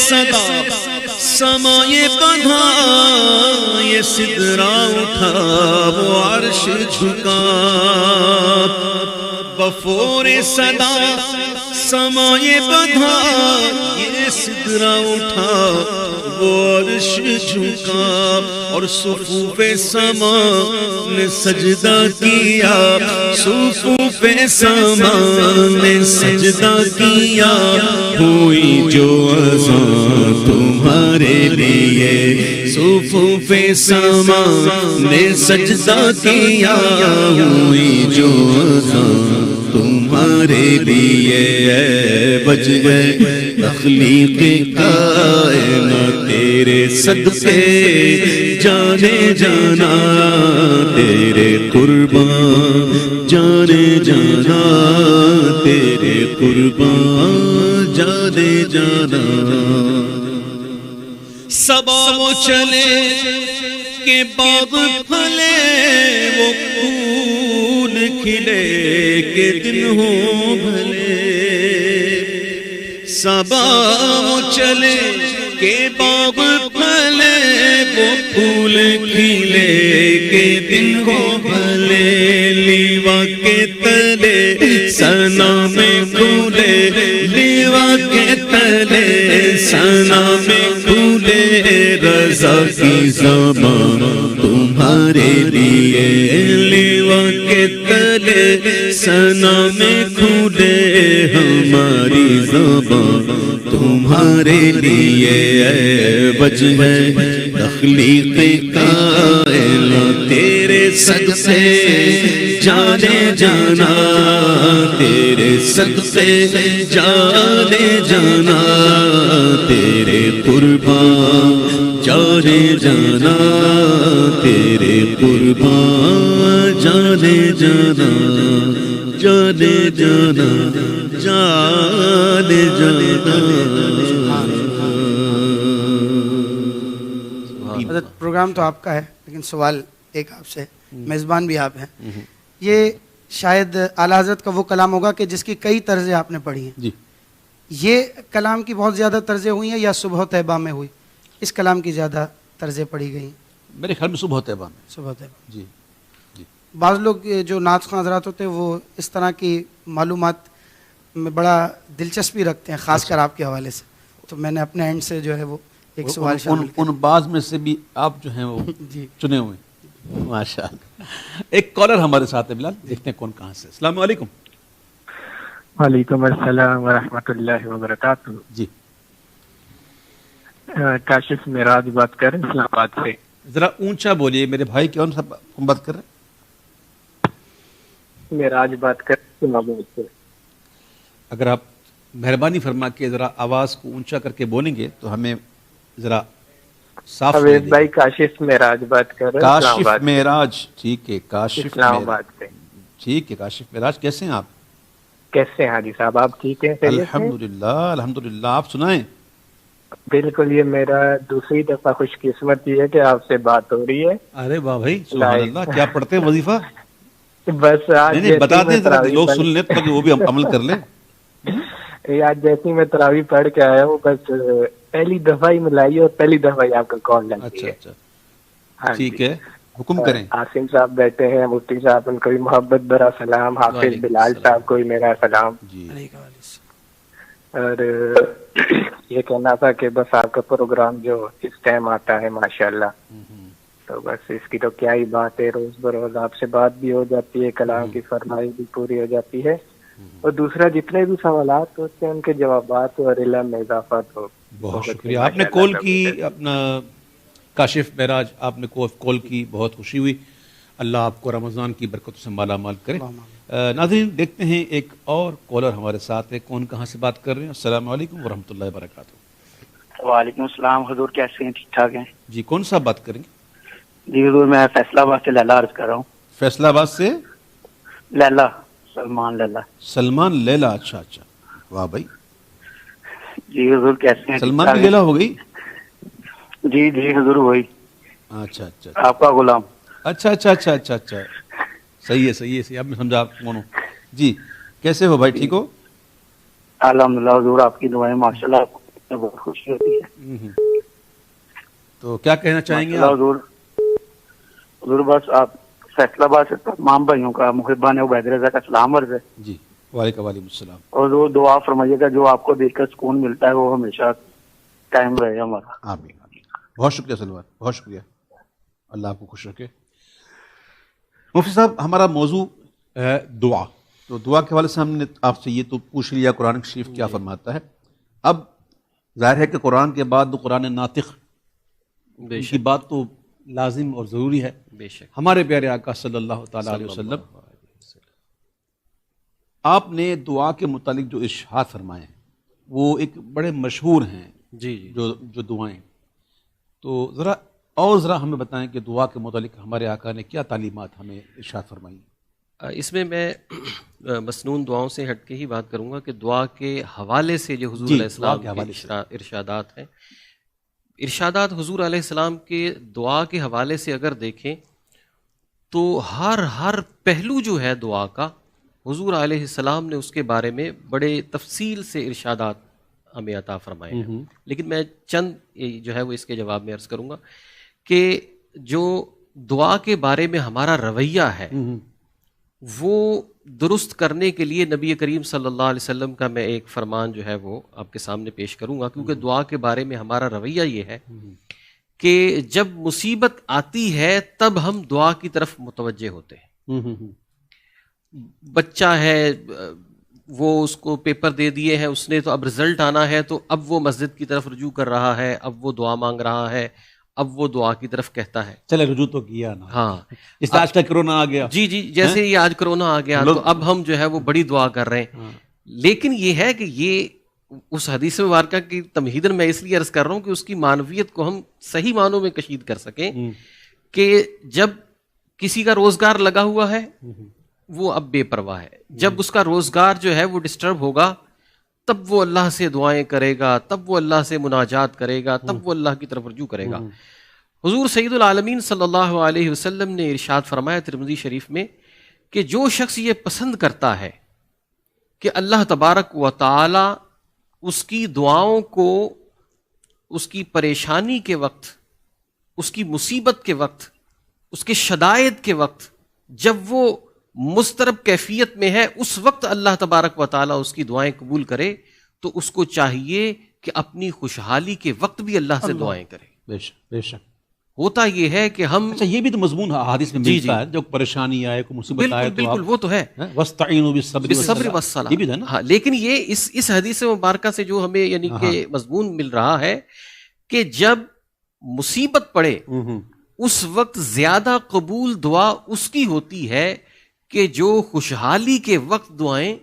صدا سمائے بدھا یہ سدرا اٹھا وہ عرش جھکا بفور صدا سمائے بدھا یہ سدرا اٹھا وہ عرش جھکا اور صفوف سما نے سجدہ کیا صفوف سما نے سجدہ کیا ہوئی جو اذان تمہارے لیے صفوف سما نے سجدہ کیا ہوئی جو اذان تمہارے لیے وجہ تخلیق کائنات تیرے صدقے جانے جانا تیرے قربان جانے جانا تیرے قربان جانے جانا صبا وہ چلے کہ باغ پھلے وہ پھول کھلے کہ دن ہو بھلے صبا وہ چلے کہ باغ پھلے وہ پھول کھلے کہ دن ہو بھلے لیوا کے تلے سنا میں کھولے لیوا کے تلے سنا میں کھولے رضا کی زبان تمہارے لیے لیوا کے تلے سنا میں کھولے ہماری زبان تمہارے لیے وجہ تخلیق کائنات تیرے صدقے جانے جانا تیرے صدقے جانے جانا تیرے قربان جانے جانا تیرے قربان جانے جانا جانے جانا جانے جانا
حضرت پروگرام تو آپ کا ہے لیکن سوال ایک آپ سے میزبان بھی آپ ہیں یہ شاید اعلیٰ حضرت کا وہ کلام ہوگا کہ جس کی کئی طرزیں آپ نے پڑھی ہیں
جی
یہ کلام کی بہت زیادہ طرزیں ہوئی ہیں یا صبح طیبہ میں ہوئی اس کلام کی زیادہ طرزیں پڑھی گئی ہیں
میرے خیال میں صبح طیبہ میں
صبح طیبہ
جی
بعض لوگ جو نعت خواں حضرات ہوتے ہیں وہ اس طرح کی معلومات میں بڑا دلچسپی رکھتے ہیں خاص کر آپ کے حوالے سے تو میں نے اپنے اینڈ سے جو ہے وہ ایک سوال شامل
ان بعض میں سے بھی آپ جو ہیں وہ
جی
چنے ہوئے ماشاء اللہ. ایک کالر ہمارے ساتھ ہے بلال، دیکھتے ہیں کون کہاں سے. السلام علیکم.
وعلیکم السلام ورحمۃ اللہ وبرکاتہ.
جی
کاشف معراج بات کر رہے ہیں اسلام آباد سے.
ذرا اونچا بولیے میرے بھائی. کون سا بات کر رہے ہیں؟
معراج بات کر رہے ہیں اسلام آباد سے.
اگر آپ مہربانی فرما کے ذرا آواز کو اونچا کر کے بولیں گے تو ہمیں ذرا صاف
حویز بھائی کاشف معراج بات کر رہے ہیں اسلام
کاشف
آباد سے.
معراج. ٹھیک ہے کاشف
اسلام آباد سے.
ٹھیک ہے کاشف معراج. کیسے ہیں آپ؟
کیسے ہیں حاجی صاحب؟ آپ ٹھیک ہیں؟
الحمدللہ الحمدللہ. آپ سنائیں.
بالکل. یہ میرا دوسری دفعہ خوش قسمت یہ ہے کہ آپ سے بات ہو رہی ہے.
ارے واہ بھائی سبحان اللہ. کیا پڑھتے ہیں وظیفہ؟
بس آج
نہیں بتا دیں ذرا لوگ سن لیں تاکہ وہ بھی عمل کر لیں.
آج جیسی میں تراویح پڑھ کے آیا ہوں بس پہلی دفعہ ہی ملائی اور پہلی دفعہ ہی آپ کا کال لگی
اچھا
ہے.
اچھا
ہاں
ٹھیک
جی.
ہے حکم کریں.
عاصم صاحب بیٹھے ہیں مفتی صاحب ان کو بھی محبت بھرا سلام. حافظ بلال صاحب کو بھی میرا سلام.
جی
اور یہ کہنا تھا کہ بس آپ کا پروگرام جو اس ٹائم آتا ہے ماشاءاللہ تو بس اس کی تو کیا ہی بات ہے. روز بروز آپ سے بات بھی ہو جاتی ہے, کلام کی فرمائی بھی پوری ہو جاتی ہے, اور دوسرا جتنے بھی سوالات ہوتے ہیں ان کے جوابات اور علم میں اضافہ تو
بہت شکریہ. آپ نے کال کی اپنا کاشف معراج, آپ نے کال کی, بہت خوشی ہوئی. اللہ آپ کو رمضان کی برکتوں سے مالا مال کرے. ناظرین دیکھتے ہیں ایک اور کالر ہمارے ساتھ ہے. کون کہاں سے بات کر رہے ہیں؟ السلام علیکم ورحمۃ اللہ وبرکاتہ.
وعلیکم السلام. حضور کیسے ہیں؟ ٹھیک ٹھاک ہیں
جی. کون سا بات کریں گے؟
جی حضور میں فیصلہ آباد سے لیلا عرض کر رہا ہوں.
فیصلہ آباد سے
لیلا سلمان لیلا.
سلمان لیلا. اچھا اچھا واہ بھائی.
جی حضور کیسے ہیں؟
سلمان کی لیلا ہو گئی؟
جی جی حضور وہی
اچھا اچھا
آپ کا غلام.
اچھا اچھا اچھا اچھا اچھا صحیح ہے صحیح ہے. اب میں سمجھا آپ کون ہو. جی کیسے ہو بھائی؟ ٹھیک ہو؟
الحمدللہ حضور آپ کی دعائیں ماشاءاللہ بہت خوشی ہوتی ہے.
تو کیا کہنا چاہیں گے آپ؟
حضور بس آپ فیصلہ آباد سے تمام بھائیوں کا محبان عبید رضا کا سلام عرض ہے.
جی وعلیکم السلام.
اور وہ دعا فرمائیے گا جو آپ کو دیکھ کر سکون ملتا ہے وہ ہمیشہ قائم رہے ہمارا.
آمین. بہت شکریہ سلمان, بہت شکریہ. اللہ آپ کو خوش رکھے. مفتی صاحب ہمارا موضوع ہے دعا. تو دعا کے حوالے سے ہم نے آپ سے یہ تو پوچھ لیا قرآن شریف کیا فرماتا ہے. اب ظاہر ہے کہ قرآن کے بعد قرآن ناطق کی بات تو لازم اور ضروری ہے.
بے شک.
ہمارے پیارے آقا صلی اللہ تعالیٰ علیہ وسلم آپ نے دعا کے متعلق جو ارشاد فرمائے ہیں وہ ایک بڑے مشہور ہیں.
جی جی
جو دعائیں, تو ذرا ہمیں بتائیں کہ دعا کے متعلق ہمارے آقا نے کیا تعلیمات ہمیں ارشاد فرمائی.
اس میں مسنون دعاؤں سے ہٹ کے ہی بات کروں گا کہ دعا کے حوالے سے جو حضور علیہ السلام کے ارشادات ہیں. ارشادات حضور علیہ السلام کے دعا کے حوالے سے اگر دیکھیں تو ہر پہلو جو ہے دعا کا حضور علیہ السلام نے اس کے بارے میں بڑے تفصیل سے ارشادات ہمیں عطا فرمائے ہیں. لیکن میں چند جو ہے وہ اس کے جواب میں عرض کروں گا کہ جو دعا کے بارے میں ہمارا رویہ ہے وہ درست کرنے کے لیے نبی کریم صلی اللہ علیہ وسلم کا میں ایک فرمان جو ہے وہ آپ کے سامنے پیش کروں گا. کیونکہ دعا کے بارے میں ہمارا رویہ یہ ہے کہ جب مصیبت آتی ہے تب ہم دعا کی طرف متوجہ ہوتے ہیں. بچہ ہے وہ اس کو پیپر دے دیے ہیں اس نے, تو اب رزلٹ آنا ہے, تو اب وہ مسجد کی طرف رجوع کر رہا ہے, اب وہ دعا مانگ رہا ہے, اب وہ دعا کی طرف کہتا ہے.
چلے رجوع تو کیا نا.
ہاں
اس آج کا کرونا آ گیا.
جی جیسے یہ آج کرونا آ گیا تو اب ہم جو ہے وہ بڑی دعا کر رہے ہیں. لیکن یہ ہے کہ یہ اس حدیث مبارکہ کی تمہیدن میں اس لیے عرض کر رہا ہوں کہ اس کی معنویت کو ہم صحیح معنوں میں کشید کر سکیں کہ جب کسی کا روزگار لگا ہوا ہے وہ اب بے پرواہ ہے. جب اس کا روزگار جو ہے وہ ڈسٹرب ہوگا تب وہ اللہ سے دعائیں کرے گا, تب وہ اللہ سے مناجات کرے گا, تب وہ اللہ کی طرف رجوع کرے گا. حضور سید العالمین صلی اللہ علیہ وسلم نے ارشاد فرمایا ترمذی شریف میں کہ جو شخص یہ پسند کرتا ہے کہ اللہ تبارک و تعالی اس کی دعاؤں کو اس کی پریشانی کے وقت, اس کی مصیبت کے وقت, اس کے شدائد کے وقت, جب وہ مضطرب کیفیت میں ہے اس وقت اللہ تبارک و تعالی اس کی دعائیں قبول کرے, تو اس کو چاہیے کہ اپنی خوشحالی کے وقت بھی اللہ سے دعائیں کرے.
بے شک
ہوتا یہ ہے کہ ہم
اچھا یہ بھی تو مضمون حدیث میں ملتا ہے، جو پریشانی آئے کوئی مصیبت آئے تو
بالکل وہ تو ہے
وَاسْتَعِينُوا بِالصَّبْرِ
والصلاۃ،
یہ بھی ہے نا.
ہاں، لیکن یہ اس حدیث مبارکہ سے جو ہمیں یعنی کہ مضمون مل رہا ہے کہ جب مصیبت پڑے اس وقت زیادہ قبول دعا اس کی ہوتی ہے کہ جو خوشحالی کے وقت دعائیں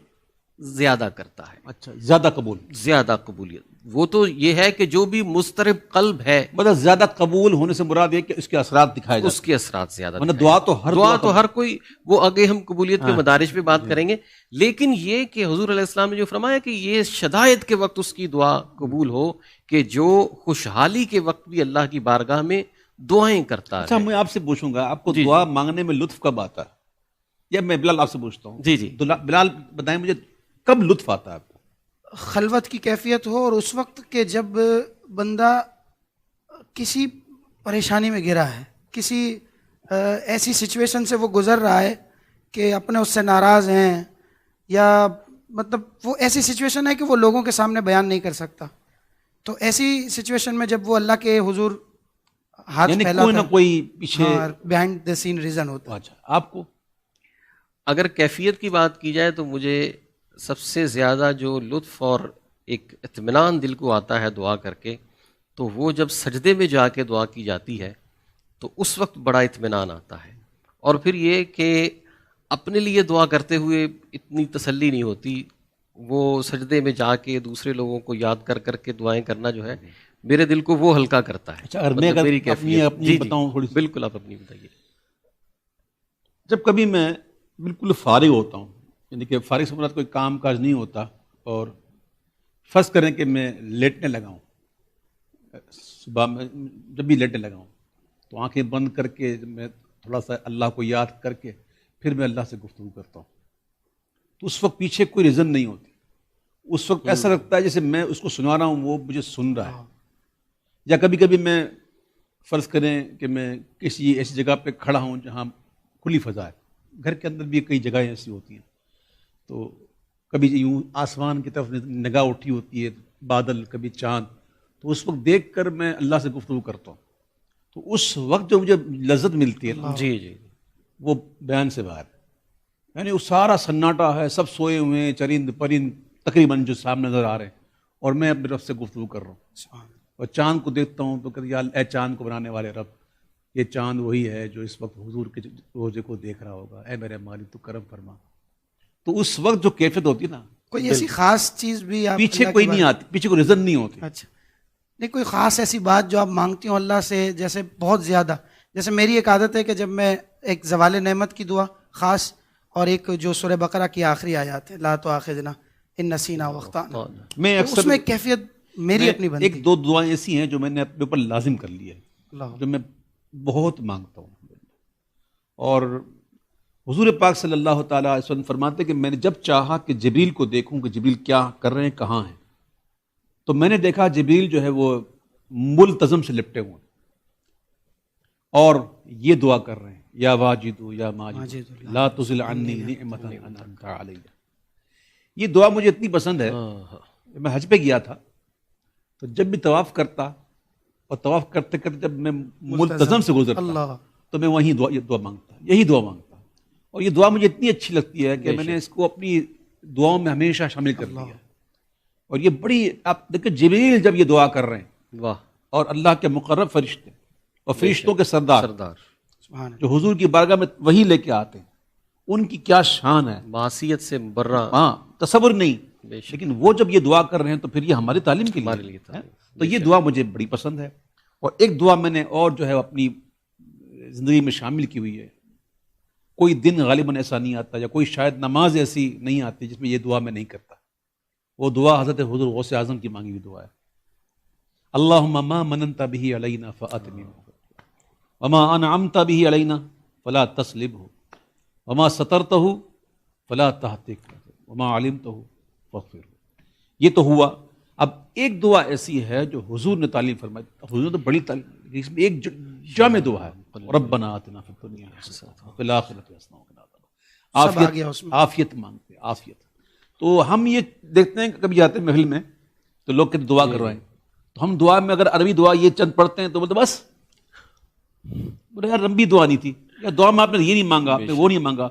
زیادہ کرتا ہے.
اچھا زیادہ قبول،
زیادہ قبولیت وہ تو یہ ہے کہ جو بھی مضطرب قلب ہے،
مطلب زیادہ قبول ہونے سے مراد یہ کہ اس کے اثرات دکھائے جاتے ہیں،
اس کے اثرات زیادہ
ورنہ دعا تو
ہر کوئی، وہ آگے ہم قبولیت کے مدارج پہ بات کریں گے. لیکن یہ کہ حضور علیہ السلام نے جو فرمایا کہ یہ شدائد کے وقت اس کی دعا قبول ہو کہ جو خوشحالی کے وقت بھی اللہ کی بارگاہ میں دعائیں کرتا ہے.
اچھا میں آپ سے پوچھوں گا، آپ کو دعا مانگنے میں لطف کب آتا ہے؟ یا میں بلال آپ سے پوچھتا ہوں.
جی جی
بلال بتائیں مجھے کب لطف آتا ہے آپ کو؟
خلوت کی کیفیت ہو اور اس وقت کہ جب بندہ کسی پریشانی میں گرا ہے، کسی ایسی سچویشن سے وہ گزر رہا ہے کہ اپنے اس سے ناراض ہیں، یا مطلب وہ ایسی سچویشن ہے کہ وہ لوگوں کے سامنے بیان نہیں کر سکتا، تو ایسی سچویشن میں جب وہ اللہ کے حضور ہاتھ پھیلاتا ہے،
کوئی نہ کوئی پیچھے
بیہائنڈ دا سین ریزن ہوتا ہے.
اچھا آپ کو
اگر کیفیت کی بات کی جائے تو مجھے سب سے زیادہ جو لطف اور ایک اطمینان دل کو آتا ہے دعا کر کے، تو وہ جب سجدے میں جا کے دعا کی جاتی ہے تو اس وقت بڑا اطمینان آتا ہے. اور پھر یہ کہ اپنے لیے دعا کرتے ہوئے اتنی تسلی نہیں ہوتی، وہ سجدے میں جا کے دوسرے لوگوں کو یاد کر کر کے دعائیں کرنا جو ہے میرے دل کو وہ ہلکا کرتا ہے.
اچھا اگر میں
میری
اپنی بتاؤں تھوڑی سی.
بالکل آپ اپنی بتائیے.
جب کبھی میں بالکل فارغ ہوتا ہوں، یعنی کہ فارغ سے مراد کوئی کام کاج نہیں ہوتا، اور فرض کریں کہ میں لیٹنے لگا ہوں، صبح میں جب بھی لیٹنے لگا ہوں تو آنکھیں بند کر کے میں تھوڑا سا اللہ کو یاد کر کے پھر میں اللہ سے گفتگو کرتا ہوں، تو اس وقت پیچھے کوئی ریزن نہیں ہوتی. اس وقت ایسا لگتا ہے جیسے میں اس کو سنا رہا ہوں، وہ مجھے سن رہا ہے. یا کبھی کبھی میں فرض کریں کہ میں کسی ایسی جگہ پہ کھڑا ہوں جہاں کھلی فضا ہے، گھر کے اندر بھی کئی جگہیں ایسی ہوتی ہیں، تو کبھی یوں آسمان کی طرف نگاہ اٹھی ہوتی ہے، بادل، کبھی چاند، تو اس وقت دیکھ کر میں اللہ سے گفتگو کرتا ہوں. تو اس وقت جو مجھے لذت ملتی ہے نا،
جی جی
وہ بیان سے باہر ہے. یعنی وہ سارا سناٹا ہے، سب سوئے ہوئے ہیں، چرند پرند تقریباً جو سامنے نظر آ رہے ہیں، اور میں اپنے رب سے گفتگو کر رہا ہوں. اور چاند کو دیکھتا ہوں تو کہتے یا اے چاند کو بنانے والے رب، یہ چاند وہی ہے جو اس وقت حضور کے روزے کو دیکھ رہا ہوگا، اے میرے مالک تو کرم فرما. تو اس وقت جو کیفیت ہوتی ہے نا،
کوئی ایسی خاص چیز بھی آپ
پیچھے کوئی نہیں آتی، پیچھے کوئی ریزن نہیں ہوتی.
اچھا نہیں، کوئی خاص ایسی بات جو آپ مانگتی ہوں اللہ سے، جیسے بہت زیادہ، جیسے میری ایک عادت ہے کہ جب میں ایک زوال نعمت کی دعا خاص، اور ایک جو سورہ بقرہ کی آخری آیات ہے لا تؤاخذنا ان نسینا واخطأنا،
میں
اس
اکثر
میں کیفیت میری اپنی بنتی
ایک دو دعائیں ایسی ہیں جو میں نے اپنے اوپر لازم کر لی ہے، جو میں بہت مانگتا ہوں. اور حضور پاک صلی اللہ تعالیٰ علیہ وسلم فرماتے کہ میں نے جب چاہا کہ جبریل کو دیکھوں کہ جبریل کیا کر رہے ہیں، کہاں ہیں، تو میں نے دیکھا جبریل جو ہے وہ ملتزم سے لپٹے ہوئے اور یہ دعا کر رہے ہیں یا واجد یا ماجد لا تزل عنی نعمتا انعمت علی. یہ دعا مجھے اتنی پسند ہے، میں حج پہ گیا تھا تو جب بھی طواف کرتا اور طواف کرتے کرتے جب میں ملتزم سے گزرتا تو میں وہیں یہ دعا مانگتا، یہی دعا مانگتا. اور یہ دعا مجھے اتنی اچھی لگتی ہے کہ میں نے اس کو اپنی دعاؤں میں ہمیشہ شامل کر لیا. اور یہ بڑی، آپ دیکھیں جبریل جب یہ دعا کر رہے ہیں، واہ، اور اللہ کے مقرب فرشتے اور فرشتوں کے سردار جو حضور کی بارگاہ میں وہی لے کے آتے ہیں، ان کی کیا شان ہے،
معصیت سے برا،
ہاں تصور نہیں. لیکن وہ جب یہ دعا کر رہے ہیں تو پھر یہ ہماری تعلیم کے لیے ہے. تو یہ دعا مجھے بڑی پسند ہے. اور ایک دعا میں نے اور جو ہے اپنی زندگی میں شامل کی ہوئی ہے. کوئی دن غالباً ایسا نہیں آتا یا کوئی شاید نماز ایسی نہیں آتی جس میں یہ دعا میں نہیں کرتا. وہ دعا حضرت حضور غوث اعظم کی مانگی ہوئی دعا ہے. اللہم ما مننت به علینا فاتممہ وما انعمت به علینا فلا تسلبہ وما سترتہ فلا تہتک وما علمتہ فاغفر. یہ تو ہوا. اب ایک دعا ایسی ہے جو حضور نے تعلیم فرمائی. حضور نے تو بڑی تعلیم، اس میں ایک جامع دعا ہے، ربنا آتنا فی الدنیا حسنۃ وفی الآخرۃ حسنۃ وقنا عذاب النار. عافیت مانگتے، عافیت. تو ہم یہ دیکھتے ہیں کہ کبھی جاتے ہیں محفل میں تو لوگ کہتے دعا کروائیں، تو ہم دعا میں اگر عربی دعا یہ چند پڑھتے ہیں تو بولتے بس بولے یار لمبی دعا نہیں تھی، یا دعا میں آپ نے یہ نہیں مانگا، آپ نے وہ نہیں مانگا.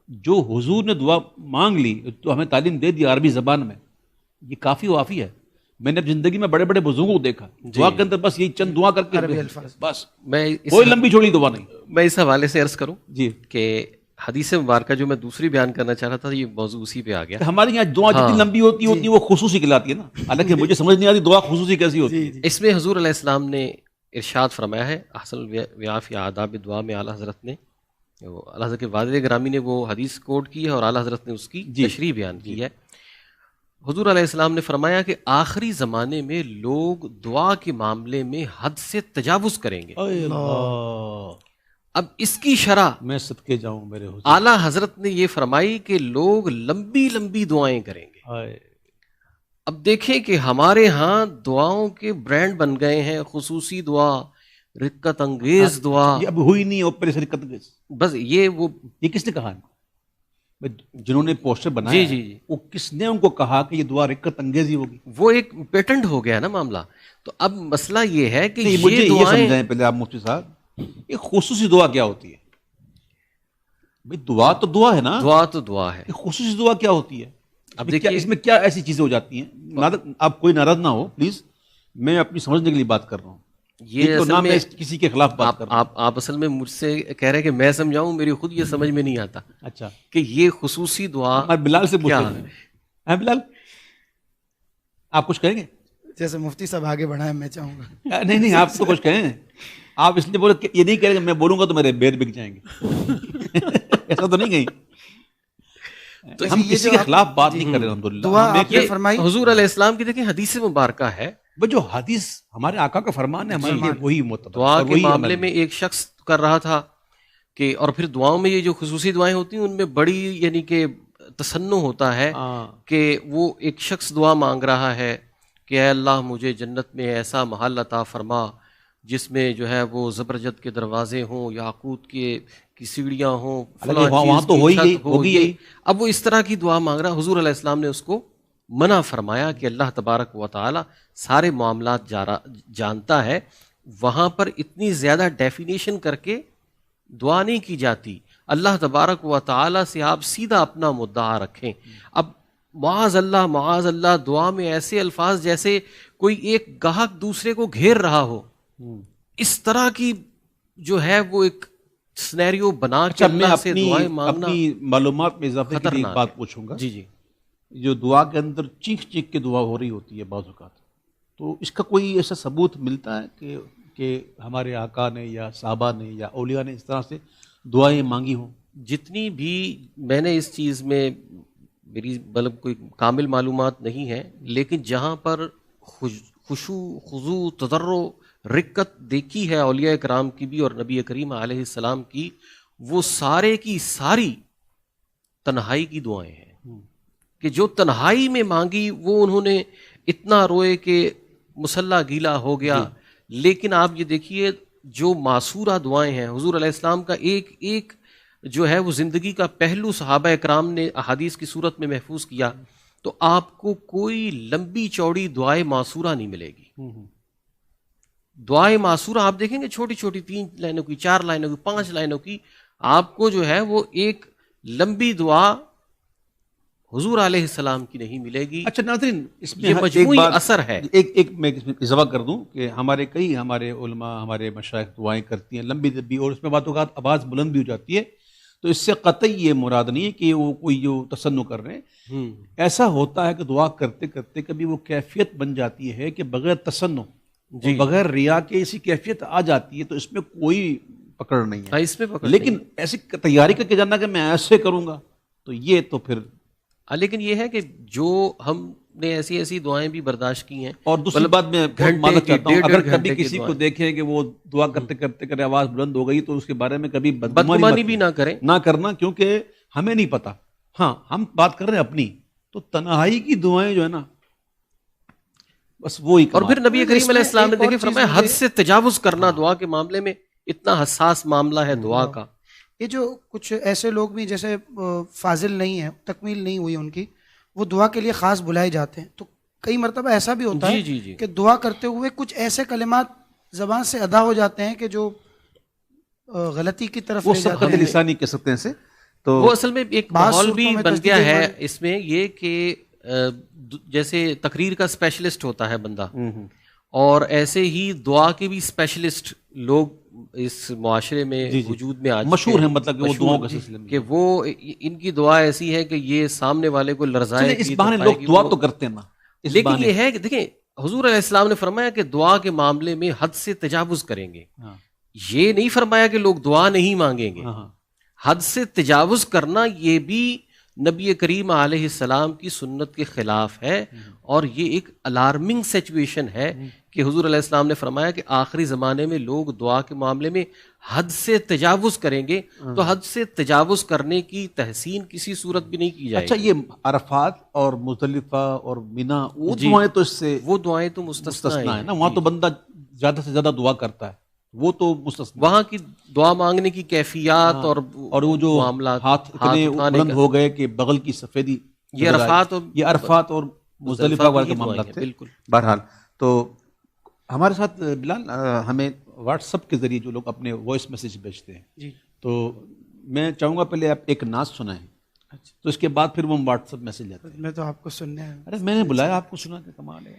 جو حضور نے دعا مانگ لی تو ہمیں تعلیم دے دی عربی زبان میں، یہ کافی وافی ہے. میں نے زندگی میں بڑے بڑے بزرگوں کو دیکھا دعا کے اندر بس یہی چند دعا کر کے بس،
میں
کوئی لمبی چوڑی دعا نہیں.
میں اس حوالے سے عرض کروں
جی
کہ حدیث مبارکہ جو میں دوسری بیان کرنا چاہ رہا تھا یہ موضوع اسی پہ آ گیا.
ہمارے یہاں دعا جتنی لمبی ہوتی ہے وہ خصوصی کہلاتی ہے نا، حالانکہ مجھے سمجھ نہیں آتی دعا خصوصی کیسی ہوتی ہے.
اس میں حضور علیہ السلام نے ارشاد فرمایا ہے، احسن الویاف یا آداب دعا میں اعلیٰ حضرت نے، اعلیٰ حضرت کے والد گرامی نے وہ حدیث کوٹ کی ہے اور اعلیٰ حضرت نے اس کی تشریح بیان کی ہے. حضور علیہ السلام نے فرمایا کہ آخری زمانے میں لوگ دعا کے معاملے میں حد سے تجاوز کریں گے. اب اس کی شرح
میں صدقے جاؤں میرے حضور،
اعلیٰ حضرت نے یہ فرمائی کہ لوگ لمبی لمبی دعائیں کریں گے. اب دیکھیں کہ ہمارے ہاں دعاؤں کے برانڈ بن گئے ہیں، خصوصی دعا، رکت انگیز دعا.
یہ اب ہوئی نہیں اوپر سے رکت انگیز،
بس یہ
کس نے کہا؟ جنہوں نے پوسٹر بنایا
جی
وہ کس نے ان کو کہا کہ یہ دعا رکت انگیز ہی ہوگی؟
وہ ایک پیٹنٹ ہو گیا نا معاملہ. تو اب مسئلہ یہ ہے کہ
مجھے یہ
دعائیں
سمجھائیں پہلے آپ مفتی صاحب، یہ خصوصی دعا کیا ہوتی ہے؟ بھئی دعا تو دعا ہے نا،
دعا تو دعا ہے.
یہ خصوصی دعا کیا ہوتی ہے؟
اب دیکھیے
اس میں کیا ایسی چیزیں ہو جاتی ہیں؟ آپ کوئی ناراض نہ ہو پلیز، میں اپنی سمجھنے کے لیے بات کر رہا ہوں،
یہ
تو نہ میں کسی کے خلاف بات کر رہا ہوں.
آپ اصل میں مجھ سے کہہ رہے ہیں کہ میں سمجھاؤں، میری خود یہ سمجھ میں نہیں آتا.
اچھا
کہ یہ خصوصی دعا
بلال سے
کیا
پوچھیں. ہاں بلال آپ کچھ کہیں گے؟
جیسے مفتی صاحب آگے بڑھائیں میں چاہوں گا.
نہیں آپ تو کچھ کہیں. آپ اس لیے بولے کہ یہ نہیں کہہ رہے کہ میں بولوں گا تو میرے بیر بک جائیں گے، ایسا تو نہیں کہیں. تو ہم کسی کے خلاف بات نہیں کر رہے الحمدللہ.
دعا آپ نے فرمائی
حضور علیہ السلام کی دیکھیں حدیث مبارکہ ہے،
وہ جو حدیث ہمارے آقا کا فرمان ہے ہمارے لیے وہی معتبر.
دعا کے معاملے میں ایک شخص کر رہا تھا کہ، اور پھر دعاؤں میں یہ جو خصوصی دعائیں ہوتی ہیں ان میں بڑی یعنی کہ تسنع ہوتا ہے کہ وہ ایک شخص دعا مانگ رہا ہے کہ اے اللہ مجھے جنت میں ایسا محل عطا فرما جس میں جو ہے وہ زبرجد کے دروازے ہوں، یاقوت کی سیڑھیاں ہوں،
وہاں تو ہوگی.
اب وہ اس طرح کی دعا مانگ رہا. حضور علیہ السلام نے اس کو منع فرمایا کہ اللہ تبارک و تعالی سارے معاملات جانتا ہے، وہاں پر اتنی زیادہ ڈیفینیشن کر کے دعا نہیں کی جاتی. اللہ تبارک و تعالی سے آپ سیدھا اپنا مدعا رکھیں. اب معاذ اللہ دعا میں ایسے الفاظ جیسے کوئی ایک گاہک دوسرے کو گھیر رہا ہو، اس طرح کی جو ہے وہ ایک سنیریو بنا کے اللہ سے دعائیں مانگنا.
اپنی معلومات میں اضافے کے لیے ایک بات پوچھوں گا.
جی
جو دعا کے اندر چیخ کے دعا ہو رہی ہوتی ہے بعض اوقات، تو اس کا کوئی ایسا ثبوت ملتا ہے کہ ہمارے آقا نے یا صحابہ نے یا اولیاء نے اس طرح سے دعائیں مانگی ہوں؟
جتنی بھی میں نے اس چیز میں میری مطلب کوئی کامل معلومات نہیں ہے، لیکن جہاں پر خشوع خضوع تضرع رکت دیکھی ہے اولیاء کرام کی بھی اور نبی کریم علیہ السلام کی، وہ سارے کی ساری تنہائی کی دعائیں ہیں کہ جو تنہائی میں مانگی وہ انہوں نے اتنا روئے کہ مصلی گیلا ہو گیا. لیکن آپ یہ دیکھیے جو معصورہ دعائیں ہیں، حضور علیہ السلام کا ایک جو ہے وہ زندگی کا پہلو صحابہ اکرام نے احادیث کی صورت میں محفوظ کیا، تو آپ کو کوئی لمبی چوڑی دعائیں معصورہ نہیں ملے گی. دعائیں معصورہ آپ دیکھیں گے چھوٹی چھوٹی 3 لائنوں کی، 4 لائنوں کی، 5 لائنوں کی، آپ کو جو ہے وہ ایک لمبی دعا حضور علیہ السلام کی نہیں ملے گی.
اچھا ناظرین، اس میں
یہ مجموعی اثر ہے.
ایک میں اضافہ کر دوں کہ ہمارے علماء، ہمارے مشائخ دعائیں کرتی ہیں لمبی لمبی، اور اس میں بعض اوقات آواز بلند بھی ہو جاتی ہے، تو اس سے قطعی یہ مراد نہیں ہے کہ وہ کوئی جو تسنع کر رہے ہیں. ایسا ہوتا ہے کہ دعا کرتے کرتے کبھی وہ کیفیت بن جاتی ہے کہ بغیر تسنع، بغیر ریا کے ایسی کیفیت آ جاتی ہے، تو اس میں کوئی پکڑ نہیں ہے.
اس میں پکڑ
لیکن ایسی تیاری کر کے جانا کہ میں ایسے کروں گا، تو یہ تو پھر
لیکن یہ ہے کہ جو ہم نے ایسی دعائیں بھی برداشت کی ہیں. اور
دوسری بات میں معذرت چاہتا ہوں، اگر کبھی کسی کو دیکھیں کہ وہ دعا کرتے کرتے آواز بلند ہو گئی تو اس کے بارے میں کبھی
بدگمانی بھی نہ
کرنا، کیونکہ ہمیں نہیں پتا. ہاں ہم بات کر رہے ہیں اپنی، تو تنہائی کی دعائیں جو ہے نا بس وہی.
اور پھر نبی کریم علیہ السلام نے دیکھیں فرمایا حد سے تجاوز کرنا دعا کے معاملے میں اتنا حساس معاملہ ہے دعا کا.
یہ جو کچھ ایسے لوگ بھی جیسے فاضل نہیں ہیں، تکمیل نہیں ہوئی ان کی، وہ دعا کے لیے خاص بلائے جاتے ہیں، تو کئی مرتبہ ایسا بھی ہوتا ہے کہ دعا کرتے ہوئے کچھ ایسے کلمات زبان سے ادا ہو جاتے ہیں کہ جو غلطی کی طرف
وہ
لے
سب
جاتے
خط
ہیں.
لسانی کہہ سکتے ہیں اسے. تو
وہ اصل میں ایک
بعض
ماحول
صورتوں
بھی
میں
بن
تصدیق
گیا ہے
والی-
اس میں یہ کہ جیسے تقریر کا اسپیشلسٹ ہوتا ہے بندہ، اور ایسے ہی دعا کے بھی اسپیشلسٹ لوگ اس معاشرے میں وجود میں آ چکے
مشہور ہیں، مطلب کہ وہ
مشہور
دعاؤں کے سلسلے میں
کہ وہ ان کی دعا ایسی ہے کہ یہ سامنے والے کو لرزائے
چلیں، اس
گی،
بہانے
دفائے
لوگ
گی،
دعا
وہ-
تو کرتے ہیں نا. اس
لیکن
بہانے
یہ ہے کہ دیکھیں حضور علیہ السلام نے فرمایا کہ دعا کے معاملے میں حد سے تجاوز کریں گے. یہ نہیں فرمایا کہ لوگ دعا نہیں مانگیں گے. حد سے تجاوز کرنا یہ بھی نبی کریم علیہ السلام کی سنت کے خلاف ہے، اور یہ ایک الارمنگ سچویشن ہے کہ حضور علیہ السلام نے فرمایا کہ آخری زمانے میں لوگ دعا کے معاملے میں حد سے تجاوز کریں گے. تو حد سے تجاوز کرنے کی تحسین کسی صورت بھی نہیں کی جائے.
اچھا، یہ عرفات اور مزدلفہ اور مینا وہ دعائیں تو اس سے
وہ دعائیں تو
مستثنا ہے نا. وہاں تو بندہ زیادہ سے زیادہ دعا کرتا ہے، وہ تو مستثنا.
وہاں کی دعا مانگنے کی کیفیات اور
وہ جو
معاملات،
ہاتھ اتنے بلند ہو گئے کہ بغل کی سفیدی،
یہ
عرفات اور مزدلفہ والے کے معاملات تھے.
بالکل.
بہرحال تو ہمارے ساتھ بلال ہمیں واٹس ایپ کے ذریعے جو لوگ اپنے وائس میسیج بھیجتے ہیں
جی،
تو میں چاہوں گا پہلے آپ ایک نعت سنائیں، تو اس کے بعد پھر وہ واٹس ایپ میسیج آتے ہیں.
میں تو آپ کو سننے آیا ہوں.
ارے میں نے بلایا آپ کو، سنا کے کمال ہے.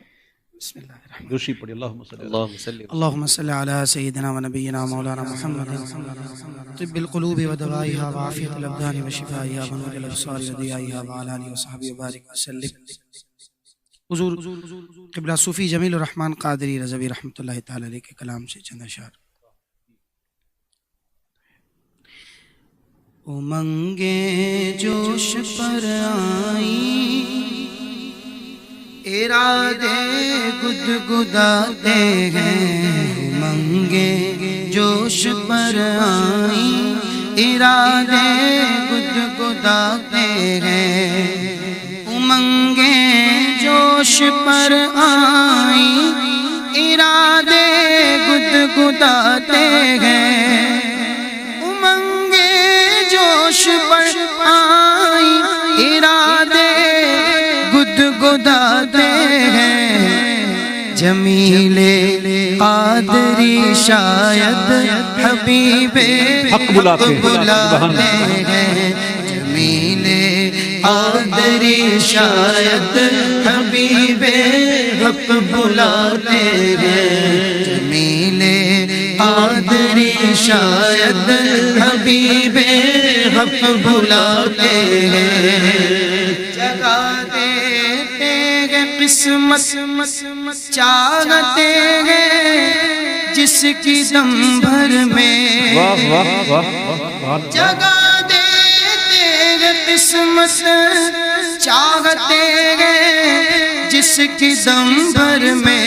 بسم اللہ الرحمن الرحیم.
دوشی پڑھی اللہم صلی اللہ
اللہم صلی
اللهم صل على سيدنا ونبينا مولانا محمد طب القلوب ودوائها وعافية الأبدان وشفائها ونور الأبصار وضيائها وعلى آله وصحبه وبارك وسلم. حضور قبلہ صوفی جمیل الرحمن قادری رضوی رحمۃ اللہ تعالی علیہ کے کلام سے چند اشعار. امنگیں جوش پر آئیں، ارادے گدگداتے ہیں. امنگیں جوش پر آئیں، ارادے گدگداتے ہیں. امنگیں جوش پر آئیں، ارادے گدگداتے ہیں. امنگیں جوش پر آئیں، ارادے گدگداتے ہیں. جمیل قادری شاید حبیب حق بلاتے ہیں. جمیل قادری شاید حبیب حق بلاتے ہیں. جمیل قادری شاید حبیب حق بلاتے ہیں. جگہ دیتے ہیں قسمت چاہتے ہیں جس کی دم بھر میں. جگہ دیتے ہیں قسمت چاہتے ہیں جس کی دم بھر میں.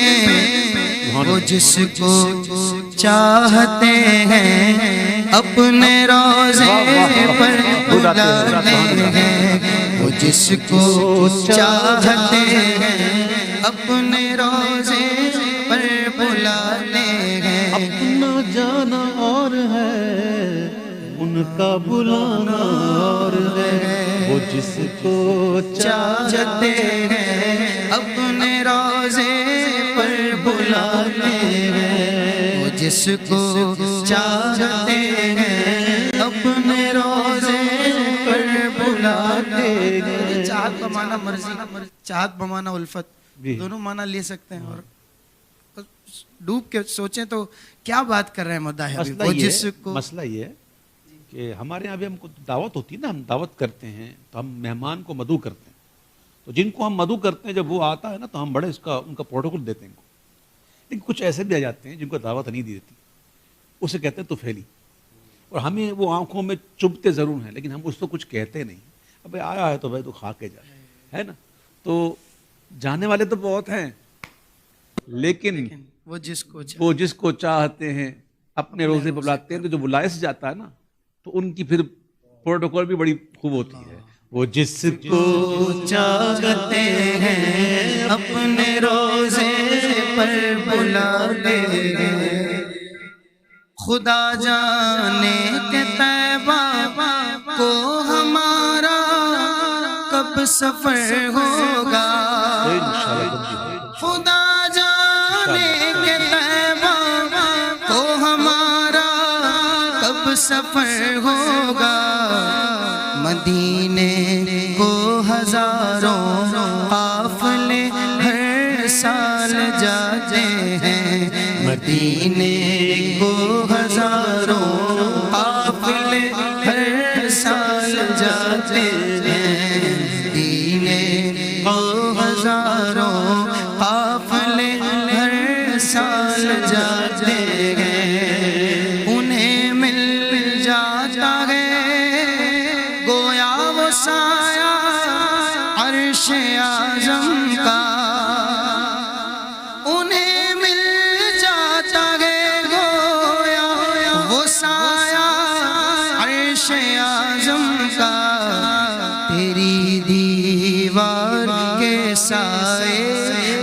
وہ جس کو چاہتے ہیں اپنے روضے پر بلاتے ہیں. وہ جس کو چاہتے ہیں اپنے روضے پر بلاتے ہیں.
اپنا جانا اور ہے ان کا بلانا اور ہے. وہ جس کو
چاہتے ہیں اپنے روضے پر بلاتے ہیں. وہ جس کو چاہتے ہیں اپنے روضے پر بلاتے ہیں. چاہت بمانا مرضی، چاہت بمانا الفت، دونوں معنی لے سکتے ہیں. اور ڈوب کے سوچیں تو کیا بات کر رہے ہیں مداح حبیب. وہ جس کو
مسئلہ یہ ہے کہ ہمارے یہاں بھی ہم کو دعوت ہوتی ہے نا، ہم دعوت کرتے ہیں تو ہم مہمان کو مدعو کرتے ہیں. تو جن کو ہم مدعو کرتے ہیں جب وہ آتا ہے نا تو ہم بڑے ان کا پروٹوکول دیتے ہیں. لیکن کچھ ایسے بھی آ جاتے ہیں جن کو دعوت نہیں دی دیتی، اسے کہتے ہیں تو پھیلی، اور ہمیں وہ آنکھوں میں چبھتے ضرور ہیں لیکن ہم اس کو کچھ کہتے نہیں. اب آیا ہے تو بھائی تو کھا کے جا، ہے نا. تو جانے والے تو بہت ہیں لیکن
وہ جس کو
چاہتے ہیں اپنے روزے پہ بلاتے ہیں. تو جو بلائے سے جاتا ہے نا تو ان کی پھر پروٹوکول بھی بڑی خوب ہوتی ہے. وہ جس کو
چاہتے ہیں اپنے روزے پر بلاتے ہیں. خدا جانے کہ طیبہ کو ہمارا کب سفر ہوگا. خدا جانے کہ طیبہ کو ہمارا کب سفر ہوگا، مدینے کو ہزاروں قافلے ہر سال جاتے ہیں، مدینے کو ہزاروں قافلے ہر سال جاتے ہیں، مدینے کو ہزاروں قافلے ہر سال جاتے ہیں، انہیں مل جاتا ہے گویا وہ سایہ عرش اعظم کا، انہیں مل جاتا ہے گویا وہ سایہ عرش اعظم کا، تیری دیوار کے سائے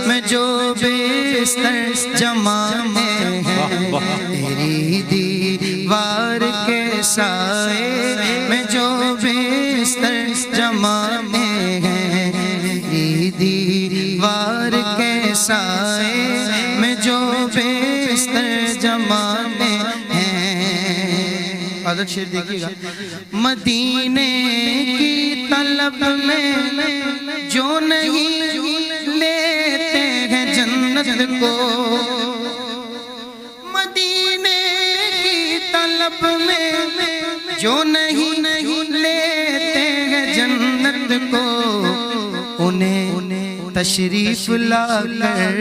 میں جو بستر جمانے ہیں، تیری دیوار کے سائے میں جو بستر جمانے ہیں، تیری دیوار کے سائے میں جو بستر جمانے ہیں۔ حضرت شیر دیکھیے گا، مدینے کی طلب میں جو نہیں لیتے ہیں جنت کو، مدینے کی طلب میں جو نہیں لیتے ہیں جنت کو، انہیں تشریف لا کر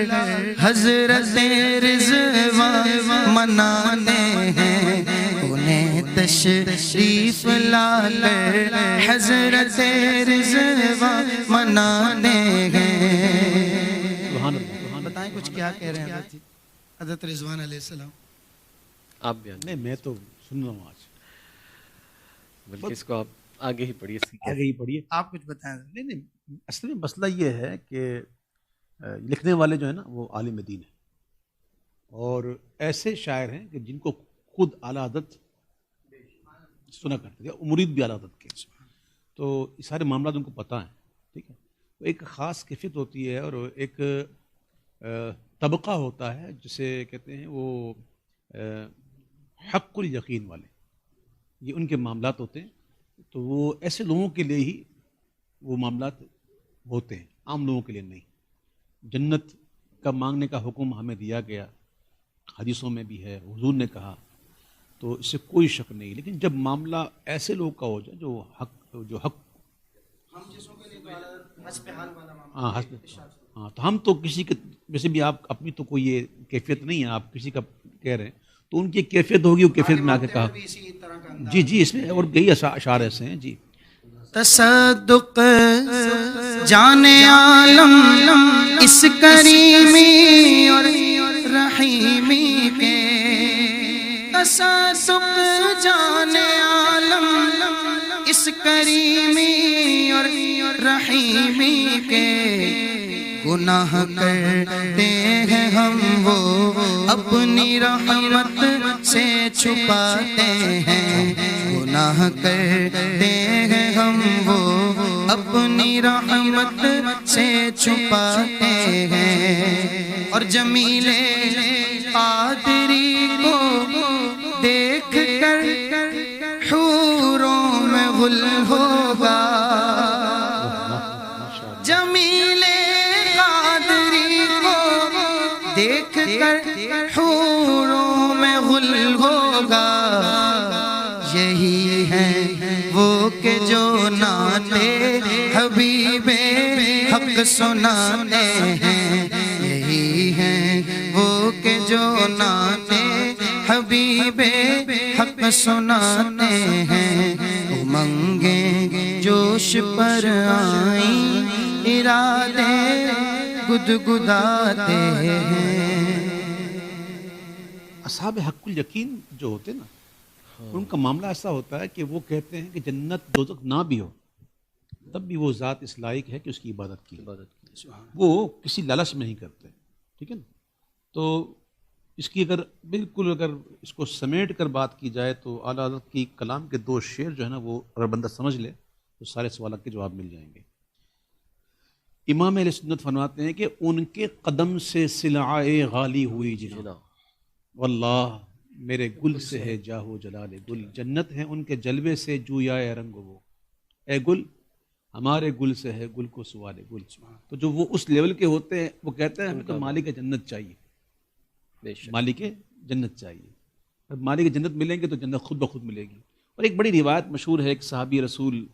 حضرت رضوان منانے ہیں، انہیں تشریف لا کر حضرت رضوان منانے ہیں۔ بتائیں کچھ کیا کہہ رہے ہیں حضرت رضوان علیہ السلام؟
آپ بیان
نہیں میں تو سن رہا ہوں آج،
بلکہ اس کو آپ آگے ہی پڑھیے،
آگے ہی پڑھیے۔
آپ کچھ بتائیں۔
نہیں اصل میں مسئلہ یہ ہے کہ لکھنے والے جو ہیں نا وہ عالم دین ہیں، اور ایسے شاعر ہیں کہ جن کو خود اعلیٰ حضرت سنا کرتے تھے، مرید بھی اعلیٰ حضرت کے، تو یہ سارے معاملات ان کو پتہ ہیں، ٹھیک ہے۔ ایک خاص کیفیت ہوتی ہے اور ایک طبقہ ہوتا ہے جسے کہتے ہیں وہ حق الیقین والے، یہ ان کے معاملات ہوتے ہیں، تو وہ ایسے لوگوں کے لیے ہی وہ معاملات ہوتے ہیں، عام لوگوں کے لیے نہیں۔ جنت کا مانگنے کا حکم ہمیں دیا گیا، حدیثوں میں بھی ہے، حضور نے کہا، تو اس سے کوئی شک نہیں، لیکن جب معاملہ ایسے لوگ کا ہو جائے جو حق ہاں تو ہم تو کسی کے ویسے بھی آپ اپنی تو کوئی یہ کیفیت نہیں ہے، آپ کسی کا کہہ رہے ہیں تو ان کی کیفیت ہوگی، وہ کیفیت میں آ کے کہا جی اس میں اور کئی اشعار ایسے ہیں جی۔
تصدق جانے عالم اس کریمی اور رحیمی کے، تصدق جانے عالم اس کریمی اور رحیمی کے، گناہ کرتے ہیں ہم وہ اپنی رحمت سے چھپاتے ہیں، گناہ کرتے ہیں ہم وہ اپنی رحمت سے چھپاتے ہیں، اور جمیل قادری کو دیکھ کر حوروں میں غل ہوگا، جمیل قادری کو دیکھ کر حوروں میں غل ہوگا، یہی ہے وہ کہ جو ناتے حبیب حق سناتے ہیں، یہی ہے وہ کہ جو ناتے حبیب حق سناتے ہیں، امنگیں جوش پر آئیں ارادے گدگداتے ہیں۔
اصحاب حق الیقین جو ہوتے نا ان کا معاملہ ایسا ہوتا ہے کہ وہ کہتے ہیں کہ جنت دوزخ نہ بھی ہو تب بھی وہ ذات اس لائق ہے کہ اس کی عبادت کی، وہ کسی لالچ میں نہیں کرتے، ٹھیک ہے نا۔ تو اس کی اگر اس کو سمیٹ کر بات کی جائے تو اعلیٰ حضرت کی کلام کے دو شعر جو ہے نا وہ اگر بندہ سمجھ لے تو سارے سوالات کے جواب مل جائیں گے۔ امام اہل سنت فرماتے ہیں کہ ان کے قدم سے سلعائے غالی ہوئی جنا، واللہ میرے گل سے ہے جاہو جلال گل، جنت ہے ان کے جلوے سے جویا رنگ وہ، اے گل ہمارے گل سے ہے گل کو سوال گل۔ تو جو وہ اس لیول کے ہوتے ہیں وہ کہتے ہیں ہمیں تو مالک جنت چاہیے، مالک جنت چاہیے، اب مالک جنت ملیں گے تو جنت خود بخود ملے گی۔ اور ایک بڑی روایت مشہور ہے، ایک صحابی رسول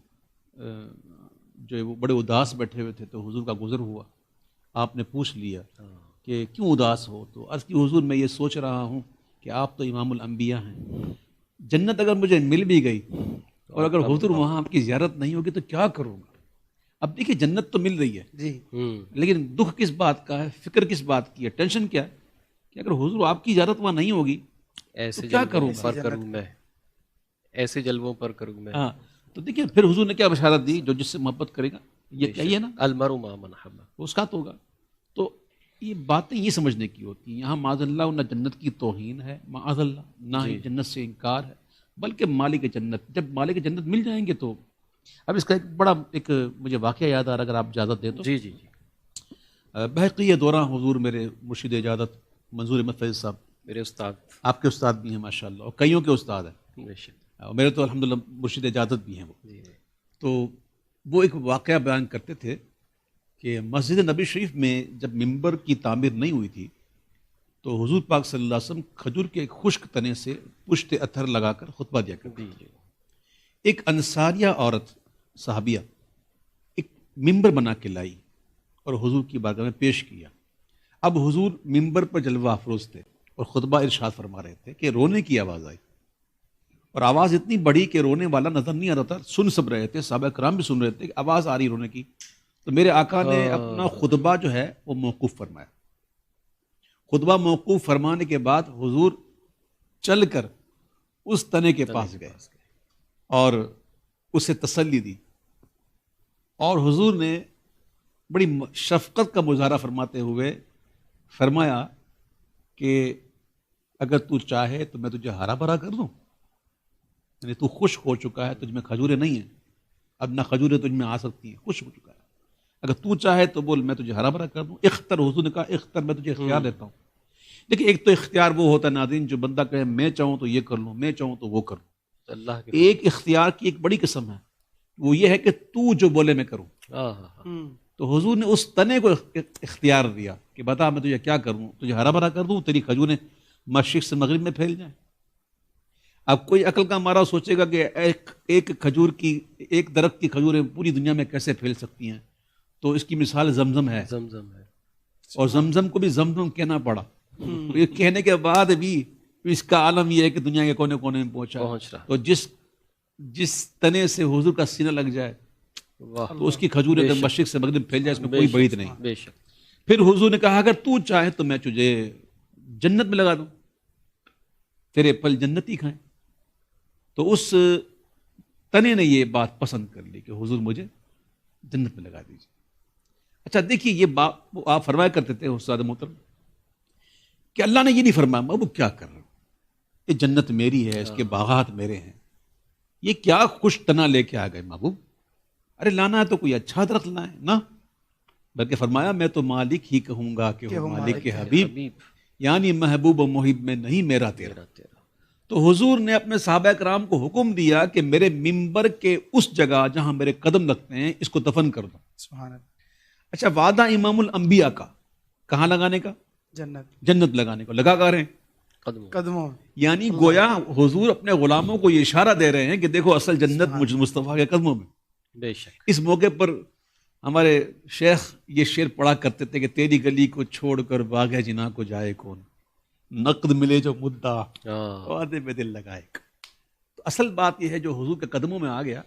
جو ہے وہ بڑے اداس بیٹھے ہوئے تھے، تو حضور کا گزر ہوا، آپ نے پوچھ لیا کہ کیوں اداس ہو؟ تو عرض کی حضور میں یہ سوچ رہا ہوں کہ آپ تو امام الانبیاء ہیں، جنت اگر مجھے مل بھی گئی اور اگر حضور وہاں آپ کی زیارت نہیں ہوگی تو کیا کروں گا؟ اب دیکھیے جنت تو مل رہی ہے
جی،
لیکن دکھ کس بات کا ہے، فکر کس بات کی ہے، ٹینشن کیا ہے کہ اگر حضور آپ کی زیارت وہاں نہیں ہوگی
ایسے
تو کیا کروں
پر کروں میں، ایسے جلووں پر کروں میں۔
ہاں تو دیکھیے پھر حضور نے کیا بشارت دی، جو جس سے محبت کرے گا یہ کہیے نا
المرء مع من احب،
وہ اس کا تو ہوگا۔ تو یہ باتیں یہ سمجھنے کی ہوتی ہیں، یہاں معاذ اللہ نہ جنت کی توہین ہے، معاذ اللہ نہ ہی جنت سے انکار ہے، بلکہ مالک جنت، جب مالک جنت مل جائیں گے تو۔ اب اس کا ایک بڑا مجھے واقعہ یاد آ رہا، اگر آپ اجازت دیں تو۔
جی جی جی،
بحقی دوران حضور میرے مرشد اجازت منظور احمد فیض صاحب،
میرے استاد،
آپ کے استاد بھی ہیں ماشاءاللہ، اور کئیوں کے استاد ہیں،
بے شک،
اور میرے تو الحمدللہ مرشد اجازت بھی ہیں وہ۔ تو وہ ایک واقعہ بیان کرتے تھے کہ مسجد نبی شریف میں جب ممبر کی تعمیر نہیں ہوئی تھی تو حضور پاک صلی اللہ علیہ وسلم کھجور کے ایک خشک تنے سے پشت اتھر لگا کر خطبہ دیا کرتے تھے۔ ایک انصاریہ عورت صحابیہ ایک ممبر بنا کے لائی اور حضور کی بارگاہ میں پیش کیا۔ اب حضور ممبر پر جلوہ افروز تھے اور خطبہ ارشاد فرما رہے تھے کہ رونے کی آواز آئی، اور آواز اتنی بڑی کہ رونے والا نظر نہیں آ رہا تھا، سن سب رہے تھے، صحابہ کرام بھی سن رہے تھے کہ آواز آ رہی رونے کی۔ تو میرے آقا نے اپنا خطبہ جو ہے وہ موقوف فرمایا۔ خطبہ موقوف فرمانے کے بعد حضور چل کر اس تنے کے پاس گئے اور اسے تسلی دی، اور حضور نے بڑی شفقت کا مظاہرہ فرماتے ہوئے فرمایا کہ اگر تو چاہے تو میں تجھے ہرا بھرا کر دوں، یعنی تو خشک ہو چکا ہے، تجھ میں کھجوریں نہیں ہیں، اب نہ کھجوریں تجھ میں آ سکتی ہیں، خشک ہو چکا ہے، اگر تو چاہے تو بول میں تجھے ہرا بھرا کر دوں۔ اختر، حضور نے کہا اختر، میں تجھے اختیار دیتا ہوں۔ لیکن ایک تو اختیار وہ ہوتا ہے ناظرین جو بندہ کہے میں چاہوں تو یہ کر لوں، میں چاہوں تو وہ کر لوں۔
اللہ کے
ایک اختیار کی ایک بڑی قسم ہے، وہ یہ ہے کہ تو جو بولے میں کروں۔ تو حضور نے اس تنے کو اختیار دیا کہ بتا میں تجھے کیا کروں، تجھے ہرا بھرا کر دوں، تیری کھجوریں مشرق سے مغرب میں پھیل جائیں۔ اب کوئی عقل کا مارا سوچے گا کہ ایک کھجور کی، ایک درخت کی کھجوریں پوری دنیا میں کیسے پھیل سکتی ہیں؟ تو اس کی مثال زمزم ہے،
زمزم ہے،
اور زمزم کو بھی زمزم کہنا پڑا۔ یہ کہنے کے بعد بھی اس کا عالم یہ ہے کہ دنیا کے کونے کونے میں پہنچ رہا۔ تو جس تنے سے حضور کا سینہ لگ جائے تو اس کی کھجوریں اگر مشرق سے مغرب پھیل جائے، اس میں کوئی بعید نہیں۔
بے شک۔
پھر حضور نے کہا اگر تو چاہے تو میں تجھے جنت میں لگا دوں، تیرے پھل جنتی کھائیں۔ تو اس تنے نے یہ بات پسند کر لی کہ حضور مجھے جنت میں لگا دیجیے۔ اچھا دیکھیے یہ بات آپ فرمایا کرتے تھے استاد محترم کہ اللہ نے یہ نہیں فرمایا محبوب کیا کر رہا ہوں، یہ جنت میری ہے، اس کے باغات میرے ہیں، یہ کیا خوش تنا لے کے آ گئے محبوب، ارے لانا ہے تو کوئی اچھا درخت لائیں نا، بلکہ فرمایا میں تو مالک ہی کہوں گا کہ وہ مالک کے حبیب، یعنی محبوب و محب میں نہیں میرا تیرا۔ تو حضور نے اپنے صحابہ کرام کو حکم دیا کہ میرے ممبر کے اس جگہ جہاں میرے قدم لگتے ہیں اس کو دفن کر دو۔
سبحان اللہ۔
اچھا وعدہ امام الانبیاء کا کہاں لگانے کا؟ جنت لگانے کو لگا کر رہے ہیں
قدموں،
یعنی گویا حضور اپنے غلاموں کو یہ اشارہ دے رہے ہیں کہ دیکھو اصل جنت مجھ مصطفیٰ کے قدموں میں۔
بے شک۔
اس موقع پر ہمارے شیخ یہ شعر پڑھا کرتے تھے کہ تیری گلی کو چھوڑ کر باغ جناح کو جائے کون، نقد ملے جو مدعا وعدے میں دل لگائے۔ تو اصل بات یہ ہے جو حضور کے قدموں میں آ گیا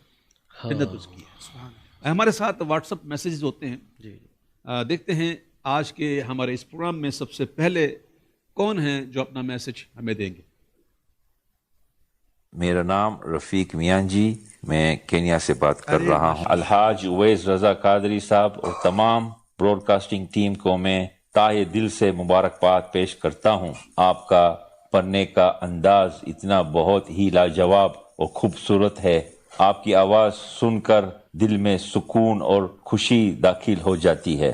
جنت اس کی ہے۔ ہمارے ساتھ واٹس اپ میسیجز ہوتے ہیں، دیکھتے ہیں آج کے ہمارے اس پروگرام میں سب سے پہلے کون ہیں جو اپنا میسج ہمیں دیں گے؟
میرا نام رفیق میاں جی، میں کینیا سے بات کر رہا ہوں۔ الحاج اویس رضا قادری صاحب اور تمام براڈ کاسٹنگ ٹیم کو میں تہہ دل سے مبارکباد پیش کرتا ہوں۔ آپ کا پڑھنے کا انداز اتنا بہت ہی لاجواب اور خوبصورت ہے، آپ کی آواز سن کر دل میں سکون اور خوشی داخل ہو جاتی ہے۔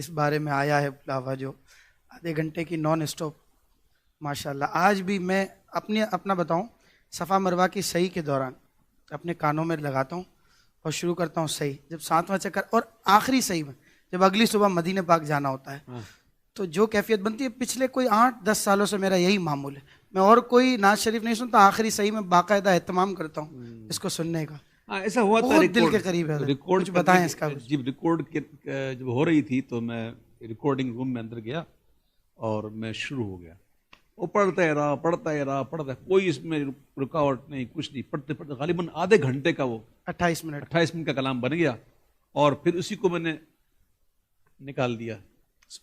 اس بارے میں آیا ہے بلاوا جو آدھے گھنٹے کی نان اسٹاپ ماشاءاللہ. آج بھی میں اپنا بتاؤں, صفا مروہ کی صحیح کے دوران اپنے کانوں میں لگاتا ہوں اور شروع کرتا ہوں صحیح, جب 7واں چکر اور آخری صحیح میں جب اگلی صبح مدینہ پاک جانا ہوتا ہے تو جو کیفیت بنتی ہے, پچھلے کوئی 8-10 سالوں سے میرا یہی معمول ہے. میں اور کوئی نعت شریف نہیں سنتا, آخری صحیح میں باقاعدہ اہتمام کرتا ہوں اس کو سننے کا.
ایسا ہوا تھا
دل کے قریب ہے.
ریکارڈ
کچھ بتائیں اس کا.
جب ریکارڈ جب ہو رہی تھی تو میں ریکارڈنگ روم میں اندر گیا اور میں شروع ہو گیا, وہ پڑھتا رہا, کوئی اس میں رکاوٹ نہیں, کچھ نہیں, پڑھتے غالباً آدھے گھنٹے کا وہ 28 منٹ کا کلام بن گیا اور پھر اسی کو میں نے نکال دیا.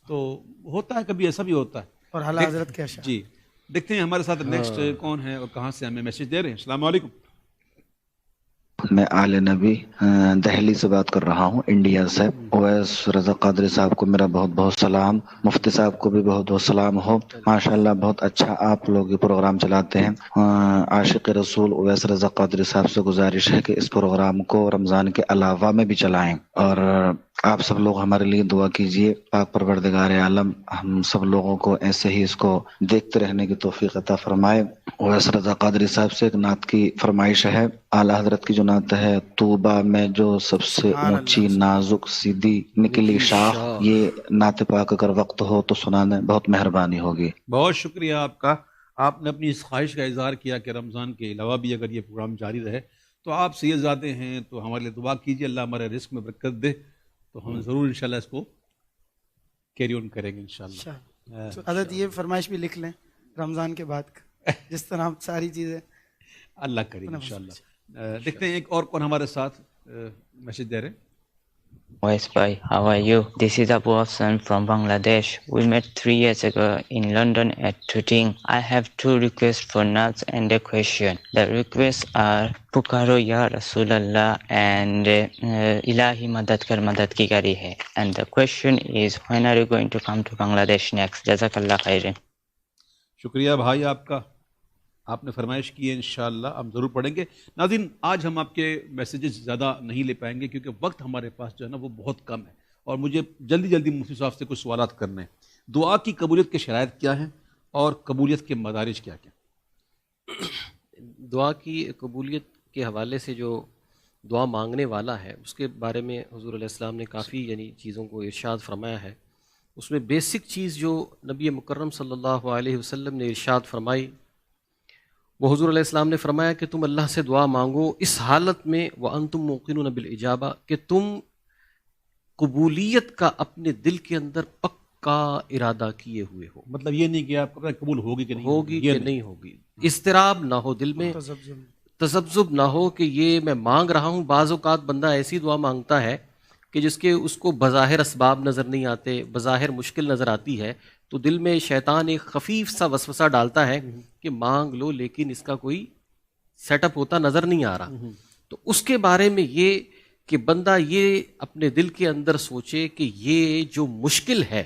تو ہوتا ہے, کبھی ایسا بھی ہوتا ہے.
اور اعلیٰ حضرت کے اشعار.
جی دیکھتے ہیں ہمارے ساتھ نیکسٹ کون ہے اور کہاں سے ہمیں میسج دے رہے ہیں. السلام علیکم.
میں آل نبی دہلی سے بات کر رہا ہوں, انڈیا سے. اویس رضا قادری صاحب کو میرا بہت بہت سلام, مفتی صاحب کو بھی بہت بہت سلام ہو. ماشاءاللہ بہت اچھا آپ لوگ یہ پروگرام چلاتے ہیں. عاشق رسول اویس رضا قادری صاحب سے گزارش ہے کہ اس پروگرام کو رمضان کے علاوہ میں بھی چلائیں, اور آپ سب لوگ ہمارے لیے دعا کیجیے. پاک پروردگار عالم ہم سب لوگوں کو ایسے ہی اس کو دیکھتے رہنے کی توفیق عطا فرمائے. اویس رضا قادری صاحب سے ایک نعت کی فرمائش ہے. اعلیٰ حضرت کی جو نعت ہے, طوبہ میں جو سب سے اونچی نازک سیدھی نکلی شاخ, یہ نعت پاک اگر وقت ہو تو سنانے بہت مہربانی ہوگی.
بہت شکریہ آپ کا. آپ نے اپنی اس خواہش کا اظہار کیا کہ رمضان کے علاوہ بھی اگر یہ پروگرام جاری رہے تو آپ سیدزادے ہیں تو ہمارے لیے دعا کیجیے, اللہ ہمارے رزق میں برکت دے, تو ہم ضرور انشاءاللہ اس کو کیری آن کریں گے انشاءاللہ.
حضرت یہ فرمائش بھی لکھ لیں رمضان کے بعد جس طرح ساری چیزیں
اللہ کرے انشاءاللہ. دیکھتے ہیں ایک اور کون ہمارے ساتھ میسج دے رہے ہیں.
Wais bhai, how are you? This is Abu Hassan from Bangladesh. We met 3 years ago in London at Tooting. I have 2 requests for Nats and a question. The requests are Pukaro Ya Rasulallah and Ilahi Madad Kar Madad Ki Gari Hai. And the question is, when are you going to come to Bangladesh next? Jazakallah khairan.
شکریہ بھائی آپ کا, آپ نے فرمائش کی ہے, انشاءاللہ ہم ضرور پڑھیں گے. ناظرین آج ہم آپ کے میسیجز زیادہ نہیں لے پائیں گے کیونکہ وقت ہمارے پاس جو ہے نا وہ بہت کم ہے, اور مجھے جلدی مفتی صاحب سے کچھ سوالات کرنے ہیں. دعا کی قبولیت کے شرائط کیا ہیں اور قبولیت کے مدارج کیا کیا؟
دعا کی قبولیت کے حوالے سے جو دعا مانگنے والا ہے اس کے بارے میں حضور علیہ السلام نے کافی چیزوں کو ارشاد فرمایا ہے. اس میں بیسک چیز جو نبی مکرم صلی اللہ علیہ وسلم نے ارشاد فرمائی, وہ حضور علیہ السلام نے فرمایا کہ تم اللہ سے دعا مانگو اس حالت میں وَأَنْتُمْ مُوقِنُونَ بِالْإِجَابَةِ, کہ تم قبولیت کا اپنے دل کے اندر پکا ارادہ کیے ہوئے ہو.
مطلب یہ نہیں کہ آپ کو قبول ہوگی کہ نہیں
ہوگی, اضطراب نہ ہو دل میں, تذبذب نہ ہو کہ یہ میں مانگ رہا ہوں. بعض اوقات بندہ ایسی دعا مانگتا ہے کہ جس کے اس کو بظاہر اسباب نظر نہیں آتے, بظاہر مشکل نظر آتی ہے, تو دل میں شیطان ایک خفیف سا وسوسہ ڈالتا ہے کہ مانگ لو لیکن اس کا کوئی سیٹ اپ ہوتا نظر نہیں آ رہا. تو اس کے بارے میں یہ کہ بندہ یہ اپنے دل کے اندر سوچے کہ یہ جو مشکل ہے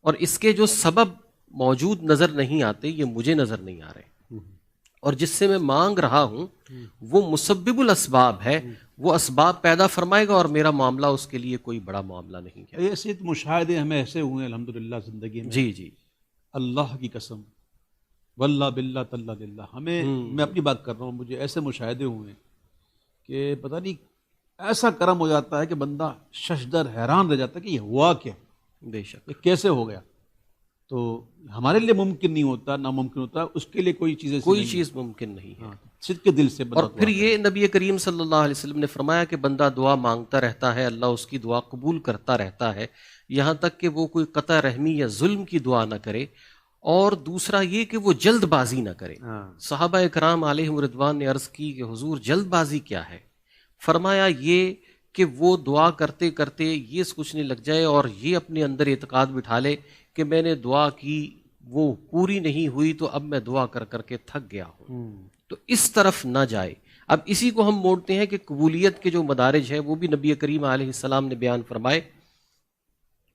اور اس کے جو سبب موجود نظر نہیں آتے, یہ مجھے نظر نہیں آ رہے, اور جس سے میں مانگ رہا ہوں وہ مسبب الاسباب ہے, وہ اسباب پیدا فرمائے گا اور میرا معاملہ اس کے لیے کوئی بڑا معاملہ نہیں ہے.
ایسے مشاہدے ہمیں ایسے ہوئے ہیں الحمدللہ زندگی میں.
جی
اللہ کی قسم واللہ باللہ تاللہ للہ, میں اپنی بات کر رہا ہوں, مجھے ایسے مشاہدے ہوئے ہیں کہ پتہ نہیں ایسا کرم ہو جاتا ہے کہ بندہ ششدر حیران رہ جاتا ہے کہ یہ ہوا کیا,
بے شک
یہ کیسے ہو گیا. تو ہمارے لیے ممکن نہیں ہوتا, ناممکن ہوتا, اس کے لیے کوئی چیز
ممکن نہیں ہے
صدق دل سے.
اور پھر یہ نبی کریم صلی اللہ علیہ وسلم نے فرمایا کہ بندہ دعا مانگتا رہتا ہے, اللہ اس کی دعا قبول کرتا رہتا ہے یہاں تک کہ وہ کوئی قطع رحمی یا ظلم کی دعا نہ کرے, اور دوسرا یہ کہ وہ جلد بازی نہ کرے. صحابہ اکرام علیہم رضوان نے عرض کی کہ حضور جلد بازی کیا ہے؟ فرمایا یہ کہ وہ دعا کرتے کرتے یہ سوچنے لگ جائے اور یہ اپنے اندر اعتقاد بٹھا لے کہ میں نے دعا کی, وہ پوری نہیں ہوئی تو اب میں دعا کر کر کے تھک گیا ہوں. تو اس طرف نہ جائے. اب اسی کو ہم موڑتے ہیں کہ قبولیت کے جو مدارج ہے وہ بھی نبی کریم علیہ السلام نے بیان فرمائے,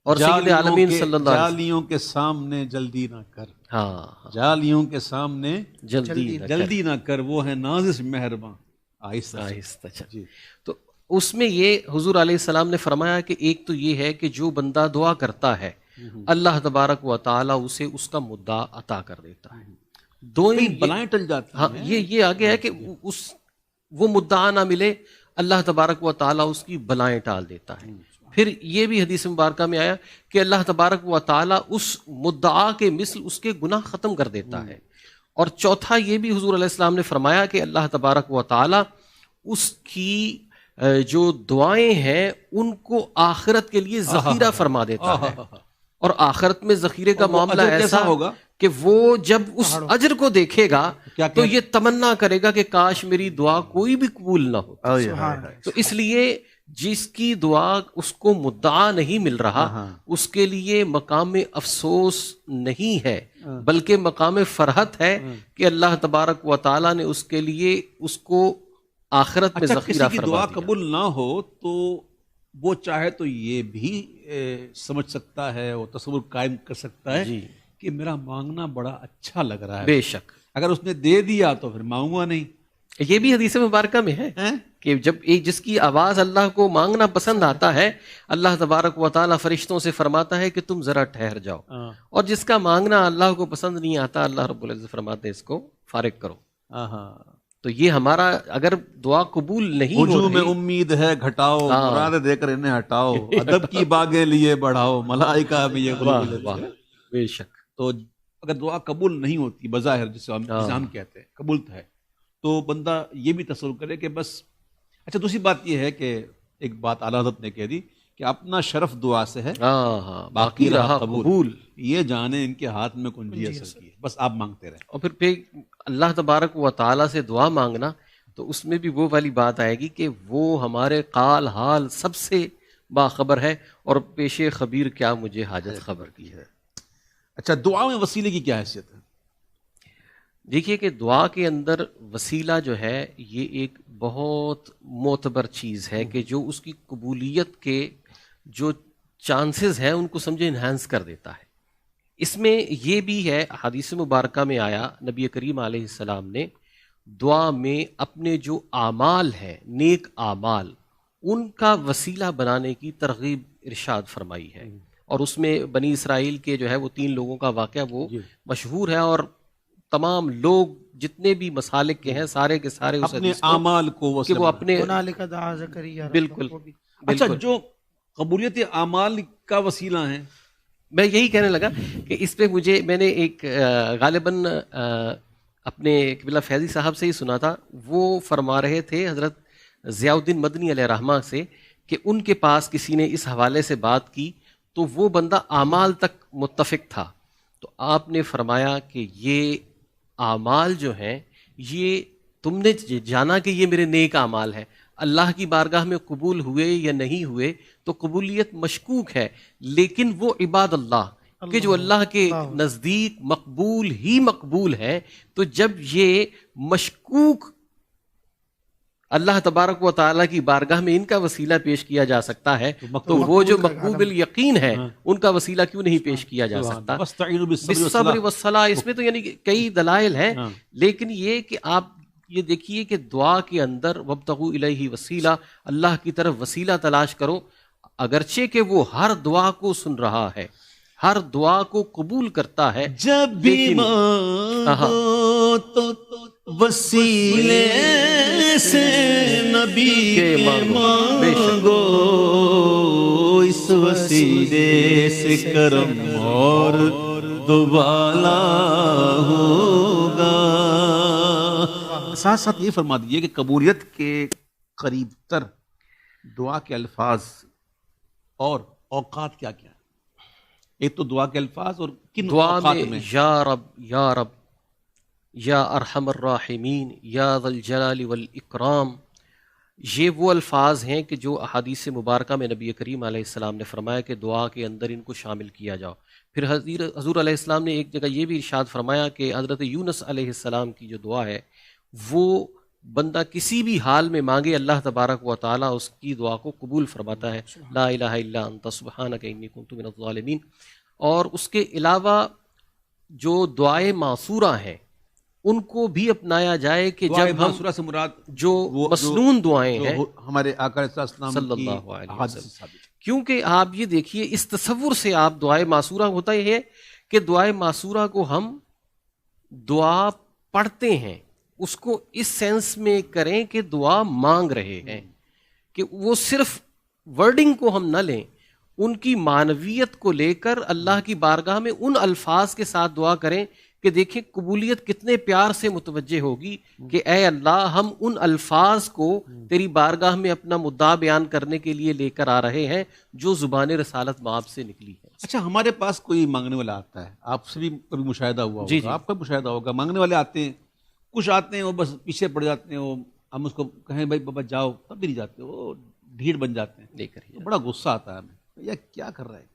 اور سید عالمین صلی اللہ علیہ وسلم
جالیوں کے سامنے جلدی نہ کر, جالیوں کے سامنے
جلدی
نہ کر, وہ ہے نازش مہرباں آہستہ.
تو اس میں یہ حضور علیہ السلام نے فرمایا کہ ایک تو یہ ہے کہ جو بندہ دعا کرتا ہے اللہ تبارک و تعالی اسے اس کا مدعا عطا کر دیتا ہے. دو
بلائیں ٹل جاتی ہیں.
ہاں یہ آگے ہے کہ وہ مدعا نہ ملے اللہ تبارک و تعالی اس کی بلائیں ٹال دیتا ہے. پھر یہ بھی حدیث مبارکہ میں آیا کہ اللہ تبارک و تعالی اس مدعا کے مثل اس کے گناہ ختم کر دیتا ہے. اور چوتھا یہ بھی حضور علیہ السلام نے فرمایا کہ اللہ تبارک و تعالی اس کی جو دعائیں ہیں ان کو آخرت کے لیے ذخیرہ فرما دیتا ہے. اور آخرت میں ذخیرے کا معاملہ ایسا ہوگا کہ وہ جب اس اجر کو دیکھے گا تو یہ تمنا کرے گا کہ کاش میری دعا کوئی بھی قبول نہ ہو. تو اس لیے جس کی دعا اس کو مدعا نہیں مل رہا اس کے لیے مقام افسوس نہیں ہے بلکہ مقام فرحت ہے کہ اللہ تبارک و تعالی نے اس کے لیے اس کو آخرت میں ذخیرہ فرما دیا.
دعا قبول نہ ہو تو وہ چاہے تو یہ بھی سمجھ سکتا ہے اور تصور قائم کر سکتا ہے کہ میرا مانگنا بڑا اچھا لگ رہا ہے.
بے شک
اگر اس نے دے دیا تو پھر مانگوں گا نہیں.
یہ بھی حدیث مبارکہ میں ہے کہ جب ایک جس کی آواز اللہ کو مانگنا پسند آتا ہے اللہ تبارک و تعالی فرشتوں سے فرماتا ہے کہ تم ذرا ٹھہر جاؤ. اور جس کا مانگنا اللہ کو پسند نہیں آتا اللہ رب العزت فرماتے ہیں اس کو فارغ کرو. تو یہ ہمارا اگر دعا قبول نہیں ہو رہی
میں امید ہے گھٹاؤ مراد دے کر انہیں ہٹاؤ ادب کی باغیں لیے بڑھاؤ ملائکہ میں یہ
بے شک.
تو اگر دعا قبول نہیں ہوتی بظاہر جسے ہم کہتے ہیں قبول ہے تو بندہ یہ بھی تصور کرے کہ بس. اچھا دوسری بات یہ ہے کہ ایک بات اعلیٰ حضرت نے کہہ دی کہ اپنا شرف دعا سے ہے باقی رہا قبول. یہ جانے ان کے ہاتھ میں کنجی اصل کی ہے بس آپ مانگتے رہیں.
اور پھر اللہ تبارک و تعالیٰ سے دعا مانگنا تو اس میں بھی وہ والی بات آئے گی کہ وہ ہمارے قال حال سب سے باخبر ہے اور پیش خبیر کیا مجھے حاجت خبر کی ہے.
اچھا دعا میں وسیلے کی کیا حیثیت ہے؟
دیکھیے کہ دعا کے اندر وسیلہ جو ہے یہ ایک بہت معتبر چیز ہے کہ جو اس کی قبولیت کے جو چانسز ہیں ان کو سمجھے انہانس کر دیتا ہے. اس میں یہ بھی ہے حدیث مبارکہ میں آیا نبی کریم علیہ السلام نے دعا میں اپنے جو اعمال ہیں نیک اعمال ان کا وسیلہ بنانے کی ترغیب ارشاد فرمائی ہے. اور اس میں بنی اسرائیل کے جو ہے وہ 3 لوگوں کا واقعہ وہ مشہور ہے اور تمام لوگ جتنے بھی مسالک کے ہیں سارے کے سارے اس
اپنے اعمال کو
وہ اپنے بالکل.
اچھا جو قبولیت اعمال کا وسیلہ ہیں
میں یہی کہنے لگا کہ اس پہ میں نے ایک غالباً اپنے قبلہ فیضی صاحب سے ہی سنا تھا. وہ فرما رہے تھے حضرت ضیاء الدین مدنی علیہ رحمہ سے کہ ان کے پاس کسی نے اس حوالے سے بات کی تو وہ بندہ اعمال تک متفق تھا. تو آپ نے فرمایا کہ یہ اعمال جو ہیں یہ تم نے جانا کہ یہ میرے نیک اعمال ہیں اللہ کی بارگاہ میں قبول ہوئے یا نہیں ہوئے تو قبولیت مشکوک ہے لیکن وہ عباد اللہ کہ جو اللہ کے نزدیک مقبول ہی مقبول ہے. تو جب یہ مشکوک اللہ تبارک و تعالیٰ کی بارگاہ میں ان کا وسیلہ پیش کیا جا سکتا ہے تو وہ جو مقبول الیقین ہے ان کا وسیلہ کیوں نہیں پیش کیا جا سکتا؟ بالصبر والصلاۃ. اس میں تو یعنی کئی دلائل ہیں لیکن یہ کہ آپ یہ دیکھیے کہ دعا کے اندر وابتغوا الیہ وسیلہ اللہ کی طرف وسیلہ تلاش کرو اگرچہ کہ وہ ہر دعا کو سن رہا ہے ہر دعا کو قبول کرتا ہے.
جب بھی مانگو تو وسیلے سے نبی کے مانگو اس وسیلے سے کرم اور دوبالا ہوگا.
ساتھ ساتھ یہ فرما دیجیے کہ قبولیت کے قریب تر دعا کے الفاظ اور اوقات کیا کیا ہیں؟ ایک تو دعا کے الفاظ اور کن
دعا
اوقات
میں یا رب یا رب یا ارحم الراحمین یا ذا الجلال والاکرام یہ وہ الفاظ ہیں کہ جو احادیث مبارکہ میں نبی کریم علیہ السلام نے فرمایا کہ دعا کے اندر ان کو شامل کیا جاؤ. پھر حضور علیہ السلام نے ایک جگہ یہ بھی ارشاد فرمایا کہ حضرت یونس علیہ السلام کی جو دعا ہے وہ بندہ کسی بھی حال میں مانگے اللہ تبارک و تعالیٰ اس کی دعا کو قبول فرماتا ہے. لا الہ الا انت سبحانک انی کنت من الظالمین. اور اس کے علاوہ جو دعائے معصورہ ہیں ان کو بھی اپنایا جائے کہ
دعائے
جب ہم
معصورہ سے مراد
جو مسنون دعائیں ہیں
ہمارے آقا صلی
اللہ علیہ وسلم، کیونکہ آپ یہ دیکھیے اس تصور سے آپ دعائے معصورہ ہوتا یہ ہے کہ دعائے معصورہ کو ہم دعا پڑھتے ہیں، اس کو اس سینس میں کریں کہ دعا مانگ رہے ہیں، کہ وہ صرف ورڈنگ کو ہم نہ لیں، ان کی معنویت کو لے کر اللہ کی بارگاہ میں ان الفاظ کے ساتھ دعا کریں کہ دیکھیں قبولیت کتنے پیار سے متوجہ ہوگی کہ اے اللہ ہم ان الفاظ کو تیری بارگاہ میں اپنا مدعا بیان کرنے کے لیے لے کر آ رہے ہیں جو زبان رسالت مآب سے نکلی ہے۔
اچھا، ہمارے پاس کوئی مانگنے والا آتا ہے، آپ سے بھی کبھی مشاہدہ ہوا ہوگا، آپ کا مشاہدہ ہوگا، مانگنے والے آتے ہیں، کچھ آتے ہیں وہ بس پیچھے پڑ جاتے ہیں، وہ ہم اس کو کہیں بھائی بابا جاؤ تب بھی نہیں جاتے، وہ ڈھیڑ بن جاتے ہیں، تو بڑا غصہ آتا ہے ہمیں، یا کیا کر رہا ہے۔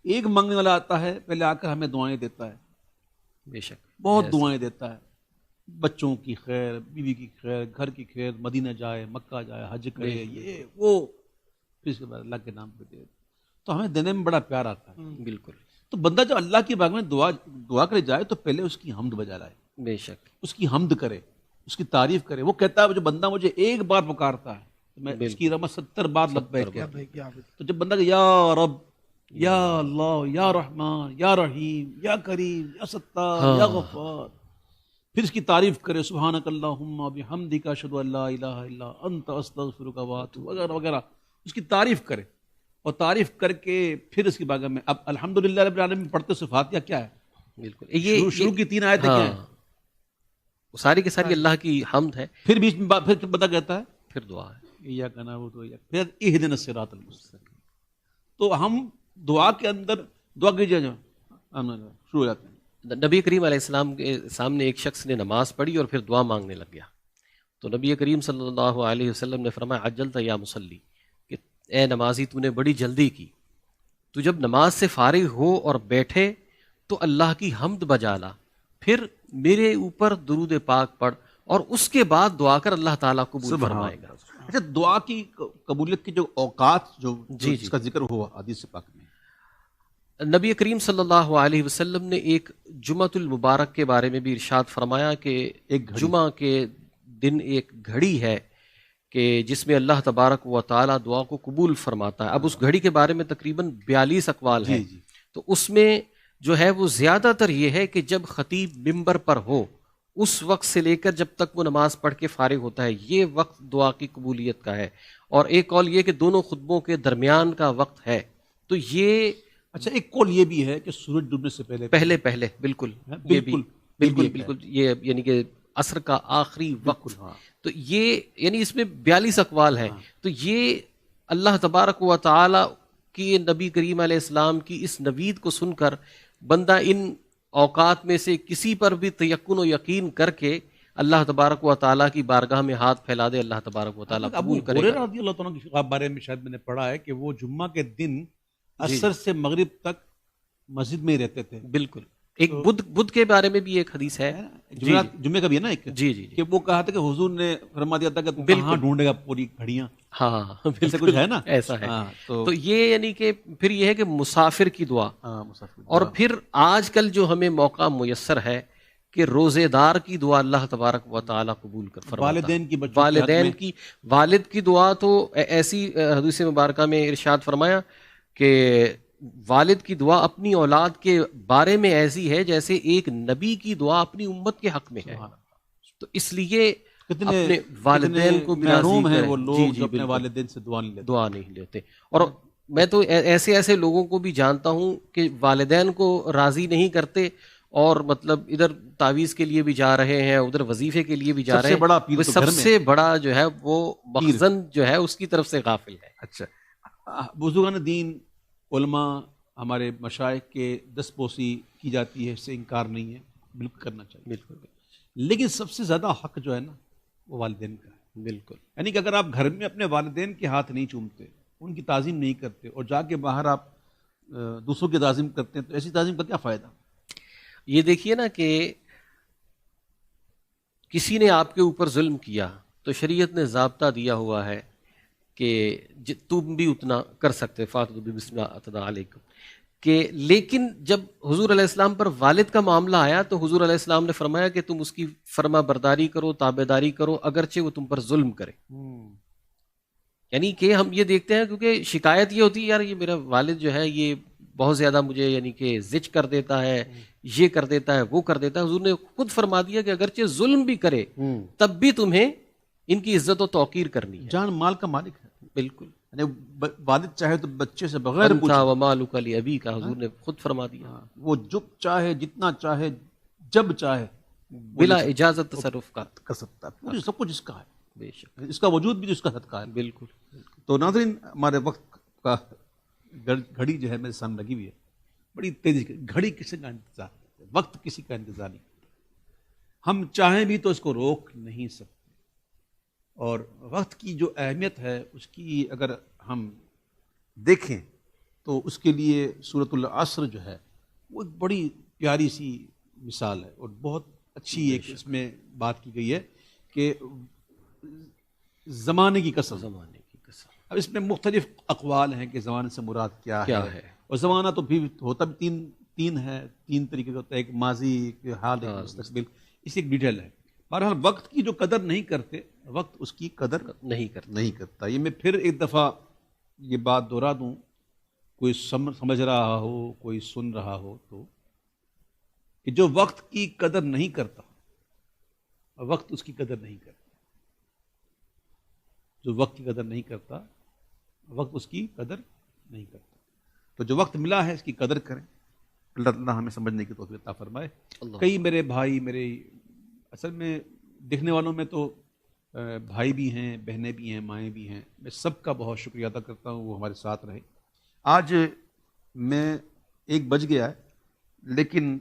ایک مانگنے والا آتا ہے، پہلے آ کر ہمیں دعائیں دیتا ہے،
بے شک
بہت دعائیں دیتا ہے، بچوں کی خیر، بیوی کی خیر، گھر کی خیر، مدینہ جائے، مکہ جائے، حج کرے، یہ وہ، پھر اس کے بعد اللہ کے نام پہ دے، تو ہمیں دینے میں بڑا پیار آتا ہے۔
بالکل،
تو بندہ جب اللہ کی بارگاہ میں دعا کرے جائے تو پہلے اس کی حمد بجا لائے،
بے شک
اس کی حمد کرے، اس کی تعریف کرے۔ وہ کہتا ہے جو بندہ مجھے ایک بار پکارتا ہے تو میں اس کی رحمت 70 بار لبیک کہتا ہوں۔ تو جب بندہ کہ یا رب، یا اللہ، یا رحمان، یا رحیم، یا کریم، یا ستار، یا غفار، پھر اس کی تعریف کرے، سبحانک اللہم بحمدک اشہد ان لا الہ الا انت استغفرک واتوب وغیرہ وغیرہ، اس کی تعریف کرے، اور تعریف کر کے پھر اس کی بارگاہ میں اب الحمدللہ رب العالمین پڑھتے سے فاتحہ کیا ہے؟
بالکل،
شروع کی 3 آیتیں کیا ہیں؟
ساری کی ساری اللہ کی حمد ہے،
پھر بیچ میں پھر بندہ کہتا ہے
پھر دعا ہے،
ایاک نعبد و ایاک، پھر اہدنا الصراط المستقیم۔ تو ہم دعا کے اندر دعا کیجیے، شروع ہو جاتے ہیں۔
نبی کریم علیہ السلام کے سامنے ایک شخص نے نماز پڑھی اور پھر دعا مانگنے لگ گیا، تو نبی کریم صلی اللہ علیہ وسلم نے فرمایا عجلت یا مصلی، کہ اے نمازی تو نے بڑی جلدی کی، تو جب نماز سے فارغ ہو اور بیٹھے تو اللہ کی حمد بجا لا، پھر میرے اوپر درود پاک پڑھ، اور اس کے بعد دعا کر اللہ تعالیٰ قبول فرمائے گا۔
اچھا، دعا کی قبولیت کے جو اوقات جو اس کا ذکر ہوا حدیث پاک میں،
نبی کریم صلی اللہ علیہ وسلم نے ایک جمعۃ المبارک کے بارے میں بھی ارشاد فرمایا کہ ایک جمعہ کے دن ایک گھڑی ہے کہ جس میں اللہ تبارک و تعالیٰ دعا کو قبول فرماتا ہے۔ اب اس گھڑی کے بارے میں تقریباً 42 اقوال ہیں، تو اس میں جو ہے وہ زیادہ تر یہ ہے کہ جب خطیب ممبر پر ہو اس وقت سے لے کر جب تک وہ نماز پڑھ کے فارغ ہوتا ہے، یہ وقت دعا کی قبولیت کا ہے، اور ایک قول یہ کہ دونوں خطبوں کے درمیان کا وقت ہے۔ تو یہ
اچھا، ایک قول یہ بھی ہے کہ سورج ڈوبنے سے پہلے
بالکل بالکل یہ یعنی کہ عصر کا آخری وقت، تو یہ یعنی اس میں 42 اقوال ہیں، تو یہ اللہ تبارک و تعالی کی نبی کریم علیہ السلام کی اس نوید کو سن کر بندہ ان اوقات میں سے کسی پر بھی تیقن و یقین کر کے اللہ تبارک و تعالیٰ کی بارگاہ میں ہاتھ پھیلا دے، اللہ تبارک و تعالیٰ قبول کرے گا۔
رضی اللہ تعالیٰ کے بارے میں شاید میں نے پڑھا ہے کہ وہ جمعہ کے دن عصر سے مغرب تک مسجد میں ہی رہتے تھے۔
بالکل، ایک بدھ کے بارے میں بھی ایک حدیث ہے،
جمعے کا بھی ہے نا ایک، کہ وہ کہا تھا کہ حضور نے فرما دیا تھا کہ کہاں ڈھونڈے گا پوری گھڑیاں،
ہاں
ایسا کچھ ہے نا،
ایسا ہے۔ تو یہ یعنی کہ پھر یہ ہے کہ مسافر کی دعا، اور پھر آج کل جو ہمیں موقع میسر ہے کہ روزے دار کی دعا اللہ تبارک و تعالیٰ قبول کر فرماتا ہے۔ والد کی دعا تو ایسی حدیث مبارکہ میں ارشاد فرمایا کہ والد کی دعا اپنی اولاد کے بارے میں ایسی ہے جیسے ایک نبی کی دعا اپنی امت کے حق میں ہے، تو اس لیے اپنے والدین کو
محروم ہیں وہ لوگ جو اپنے والدین سے
دعا نہیں لیتے۔ اور میں تو ایسے لوگوں کو بھی جانتا ہوں کہ والدین کو راضی نہیں کرتے، اور مطلب ادھر تعویذ کے لیے بھی جا رہے ہیں، ادھر وظیفے کے لیے بھی جا رہے ہیں، سب سے بڑا جو ہے وہ مخزن جو ہے اس کی طرف سے غافل ہے۔
اچھا، بزرگان دین، علماء، ہمارے مشائخ کے دستبوسی کی جاتی ہے، اس سے انکار نہیں ہے، بالکل کرنا چاہیے، بالکل، لیکن سب سے زیادہ حق جو ہے نا وہ والدین کا ہے۔
بالکل،
یعنی کہ اگر آپ گھر میں اپنے والدین کے ہاتھ نہیں چومتے، ان کی تعظیم نہیں کرتے، اور جا کے باہر آپ دوسروں کی تعظیم کرتے ہیں، تو ایسی تعظیم کا کیا فائدہ؟
یہ دیکھیے نا کہ کسی نے آپ کے اوپر ظلم کیا تو شریعت نے ضابطہ دیا ہوا ہے کہ تم بھی اتنا کر سکتے، فاتحوا بسم اللہ اعتداء علیکم، کہ لیکن جب حضور علیہ السلام پر والد کا معاملہ آیا تو حضور علیہ السلام نے فرمایا کہ تم اس کی فرما برداری کرو، تابعداری کرو، اگرچہ وہ تم پر ظلم کرے. یعنی کہ ہم یہ دیکھتے ہیں کیونکہ شکایت یہ ہوتی ہے یار یہ میرا والد جو ہے یہ بہت زیادہ مجھے یعنی کہ زج کر دیتا ہے، یہ کر دیتا ہے، وہ کر دیتا ہے. حضور نے خود فرما دیا کہ اگرچہ ظلم بھی کرے تب بھی تمہیں ان کی عزت و توقیر کرنی ہے.
جان مال کا مالک ہے.
بالکل.
یعنی والد چاہے تو بچے سے بغیر
انت ومالک لابیک کا حضور نے خود فرما دیا.
وہ جب چاہے جتنا چاہے جب چاہے
بلا اجازت تصرف
کر سکتا ہے. پوری سب کچھ اس کا ہے.
بے شک
اس کا وجود بھی اس کا صدقہ ہے.
بالکل.
تو ناظرین ہمارے وقت کا گھڑی جو ہے میرے سامنے لگی ہوئی ہے بڑی تیزی. گھڑی کسی کا انتظار نہیں، وقت کسی کا انتظار نہیں. ہم چاہیں بھی تو اس کو روک نہیں سکتے. اور وقت کی جو اہمیت ہے اس کی اگر ہم دیکھیں تو اس کے لیے سورۃ العصر جو ہے وہ ایک بڑی پیاری سی مثال ہے اور بہت اچھی ایک اس میں بات کی گئی ہے کہ زمانے کی قسم. اب اس میں مختلف اقوال ہیں کہ زمانے سے مراد کیا ہے. اور زمانہ تو بھی ہوتا بھی تین ہے، تین طریقے کا ہوتا ہے. ایک ماضی، ایک حال، ایک مستقبل. اس ایک ڈیٹیل ہے. بہرحال وقت کی جو قدر نہیں کرتے، وقت اس کی قدر نہیں کرتا. یہ میں پھر ایک دفعہ یہ بات دہرا دوں، کوئی سمجھ رہا ہو، کوئی سن رہا ہو تو، کہ جو وقت کی قدر نہیں کرتا، وقت اس کی قدر نہیں کرتا. جو وقت کی قدر نہیں کرتا، وقت اس کی قدر نہیں کرتا. تو جو وقت ملا ہے اس کی قدر کریں. اللہ تعالیٰ ہمیں سمجھنے کی توفیق عطا فرمائے. کئی میرے بھائی، میرے اصل میں دیکھنے والوں میں تو بھائی بھی ہیں، بہنیں بھی ہیں، مائیں بھی ہیں. میں سب کا بہت شکریہ ادا کرتا ہوں وہ ہمارے ساتھ رہے. آج میں 1 بج گیا ہے لیکن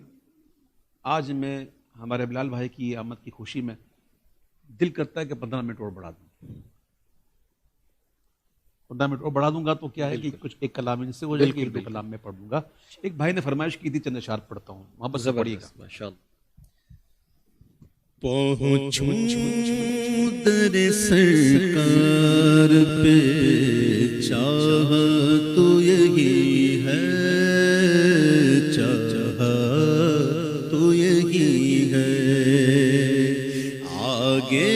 آج میں ہمارے بلال بھائی کی آمد کی خوشی میں دل کرتا ہے کہ 15 منٹ اور بڑھا دوں. 15 منٹ اور بڑھا دوں گا تو کیا ہے کہ کچھ ایک کلام ان سے ہو جائے گا، 1-2 کلام میں پڑھ دوں گا. ایک بھائی نے فرمائش کی تھی، چند اشعار پڑھتا ہوں، محبت سے پڑھیے گا.
ماشاءاللہ.
پہنچوں در سرکار پہ چاہ تو یہی ہے، چاہ تو یہی ہے. آگے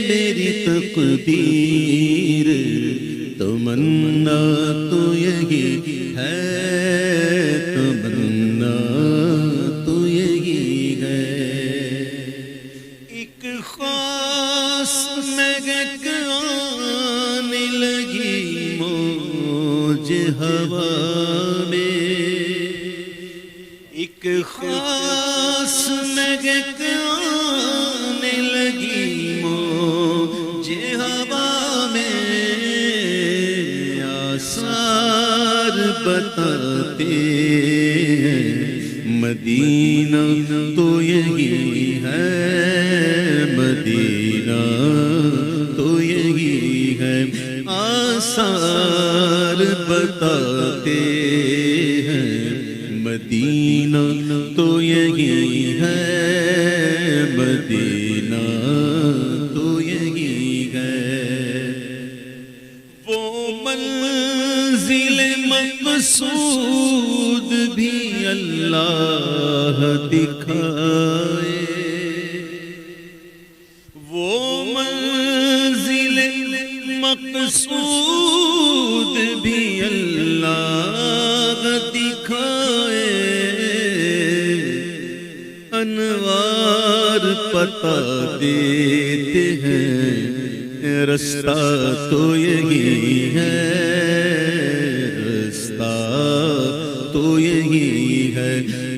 میری تقدیر تمنا تو یہی ہے، تمنا تو یہی ہے. ایک خاص مہک آنے لگی موج ہوا میں، ایک خاص مہک آنے لگی موج ہوا میں. آثار بتاتے ہیں مدینہ تو یہی ہے، مدینہ تو یہی ہے. آثار بتاتے ہیں مدینہ تو یہی ہے، مدینہ تو یہی ہے. وہ منزل مقصود بھی اللہ دکھائے، وہ منزل مقصود بھی اللہ دکھائے. انوار پتا دیتے ہیں رستہ تو یہی ہے، رستہ تو یہی ہے.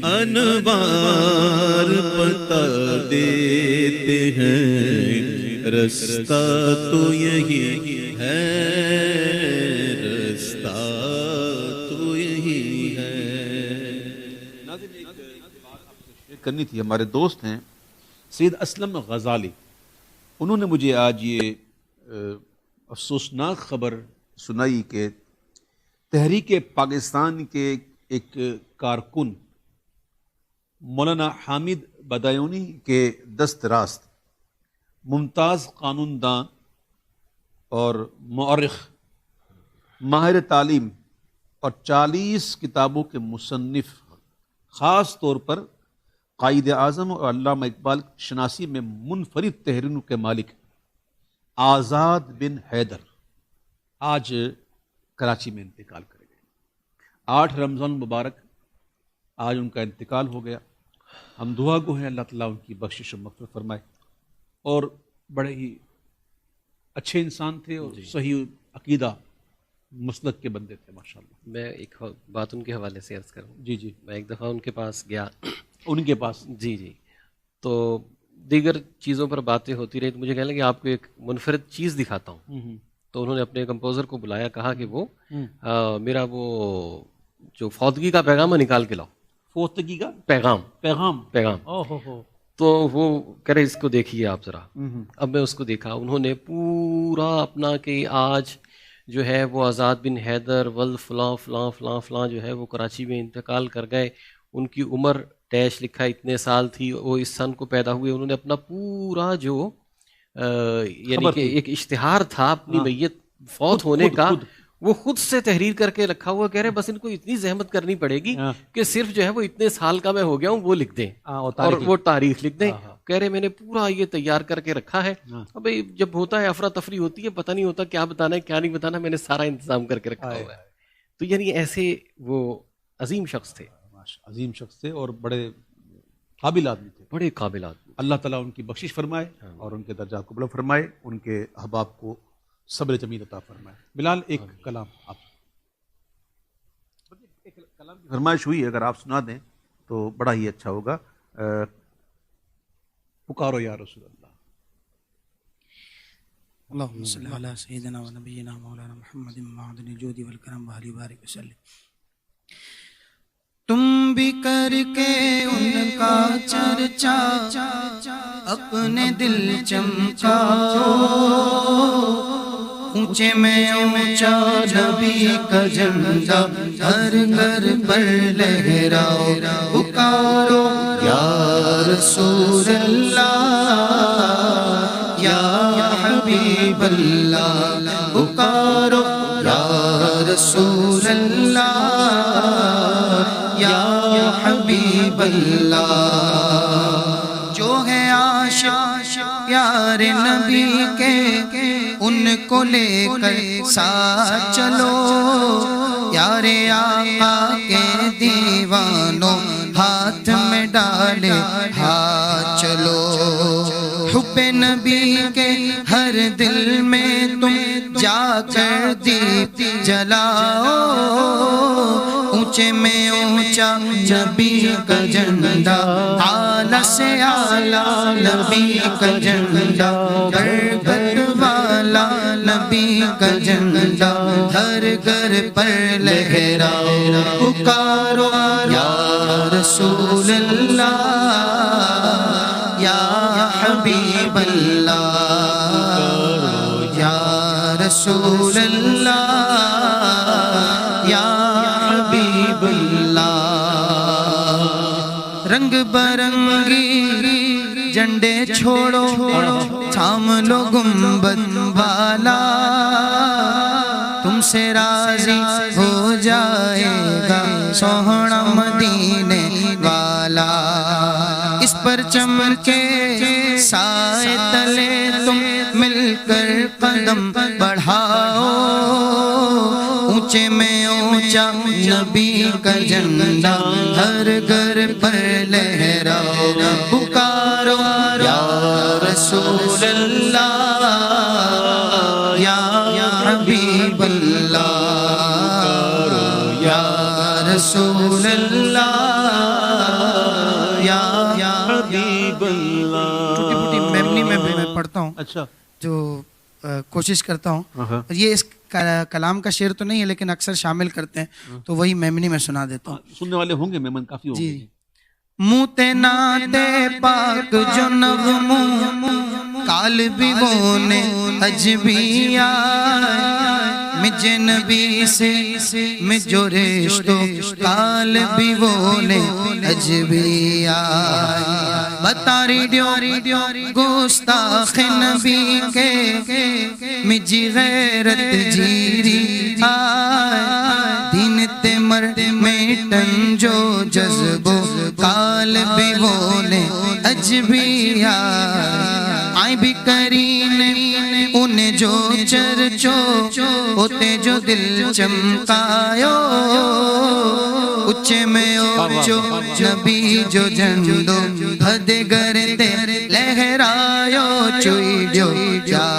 انوار پتا دیتے ہیں رستہ تو یہی ہے، رستہ تو یہی ہے.
کرنی تھی. ہمارے دوست ہیں سید اسلم غزالی، انہوں نے مجھے آج یہ افسوسناک خبر سنائی کہ تحریک پاکستان کے ایک کارکن مولانا حامد بدایونی کے دست راست ممتاز قانون دان اور مورخ، ماہر تعلیم اور 40 کتابوں کے مصنف، خاص طور پر قائد اعظم اور علامہ اقبال شناسی میں منفرد تحریروں کے مالک آزاد بن حیدر آج کراچی میں انتقال کر گئے۔ 8 رمضان مبارک آج ان کا انتقال ہو گیا۔ ہم دعا گو ہیں اللہ تعالیٰ ان کی بخشش و مغفرت فرمائے، اور بڑے ہی اچھے انسان تھے اور صحیح عقیدہ مسلک کے بندے تھے ماشاءاللہ۔
میں ایک بات ان کے حوالے سے عرض کروں۔
جی جی،
میں ایک دفعہ ان کے پاس گیا،
ان کے پاس
جی جی، تو دیگر چیزوں پر باتیں ہوتی رہی، تو مجھے کہنے لگے آپ کو ایک منفرد چیز دکھاتا ہوں۔ تو انہوں نے اپنے کمپوزر کو بلایا، کہا کہ وہ میرا وہ جو فوتگی کا پیغام ہے نکال کے لاؤ۔
فوتگی کا
پیغام
پیغام
تو وہ کہہ رہے اس کو دیکھیے آپ ذرا۔ اب میں اس کو دیکھا، انہوں نے پورا اپنا کہ آج جو ہے وہ آزاد بن حیدر ول فلاں فلاں فلاں فلاں جو ہے وہ کراچی میں انتقال کر گئے، ان کی عمر ڈیش لکھا اتنے سال تھی، وہ اس سن کو پیدا ہوئے۔ انہوں نے اپنا پورا جو یعنی کہ ایک اشتہار تھا اپنی میت فوت ہونے کا، وہ خود سے تحریر کر کے رکھا ہوا، کہہ رہے بس ان کو اتنی زحمت کرنی پڑے گی کہ صرف جو ہے وہ اتنے سال کا میں ہو گیا ہوں وہ لکھ دیں اور وہ تاریخ لکھ دیں۔ کہہ رہے میں نے پورا یہ تیار کر کے رکھا ہے، اب جب ہوتا ہے افراتفری ہوتی ہے، پتہ نہیں ہوتا کیا بتانا ہے کیا نہیں بتانا، میں نے سارا انتظام کر کے رکھا ہوا ہے۔ تو یعنی ایسے وہ عظیم شخص تھے،
عظیم شخص تھے اور بڑے قابل آدمی تھے،
بڑے قابل آدمی۔ اللہ
تعالیٰ ان کی بخشش فرمائے اور ان کے درجات کو بلند فرمائے، ان کے احباب کو صبر جمیل عطا فرمائے۔ بلال ایک کلام آپ کلام کی فرمائش ہوئی ہے، اگر آپ سنا دیں تو بڑا ہی اچھا ہوگا۔ پکارو یا رسول اللہ۔
اللہم صلی علی سیدنا و نبینا مولانا محمد معدن الجود والکرم وآلہ بارک وسلم۔ تم بھی کر کے ان کا چرچا اپنے دل چمکاؤ، اونچے میں اونچا نبی کا جھنڈا ہر گھر پر لہراؤ، پکارو یا رسول اللہ یا حبیب اللہ، پکارو یا رسول اللہ یا حبیب اللہ۔ جو ہے عاشق پیار نبی کے ان کو لے کر ساتھ چلو، یار آقا کے دیوانوں ہاتھ میں ڈالے ہاتھ چلو، حب نبی کے ہر دل میں تم جا کر دیپ جلاؤ، اونچے میں اونچا نبی کا جھنڈا، اعلیٰ سے اعلیٰ نبی کا جھنڈا، برکت والا نبی کا جھنڈا ہر گھر پر لہراؤ، پکارو یا رسول اللہ یا حبیب اللہ یا رسول اللہ یا حبیب اللہ۔ رنگ برنگی جھنڈے چھوڑو، تھام لو گنبد والا، تم سے راضی ہو جائے گا سوہنا مدینے والا، اس پر چمن کے سائے تلے تم مل کر قدم بڑھاؤ، اونچے میں اونچا نبی کا جھنڈا ہر گھر پر لہراؤ، پکارو یا رسول اللہ یا حبیب اللہ یا رسول اللہ یا حبیب اللہ۔ ٹوٹی پھوٹی میمنی میں بھی میں پڑھتا ہوں، اچھا جو کوشش کرتا ہوں، یہ اس کلام کا شعر تو نہیں ہے لیکن اکثر شامل کرتے ہیں، تو وہی میمنی میں سنا دیتا ہوں۔
سننے والے ہوں گے میمن کافی ہوں گے۔
موتے ناتے پاک جو نغموں کال بھی بونے عجبی آئے، مجھے نبی سے مجھو رشتو کال بھی بونے عجبی آئے، بتا ریڈیو گستاخ نبی کے مجھے غیرت جیری آئے، دین
بولے اجبیا آئی بھی کرین انہیں جو چرچو ہوتے جو دل چمکایو اچھے میں اوچو نبی جو جھنڈو بھدے گرتے لہرایو چوئیڈیو یا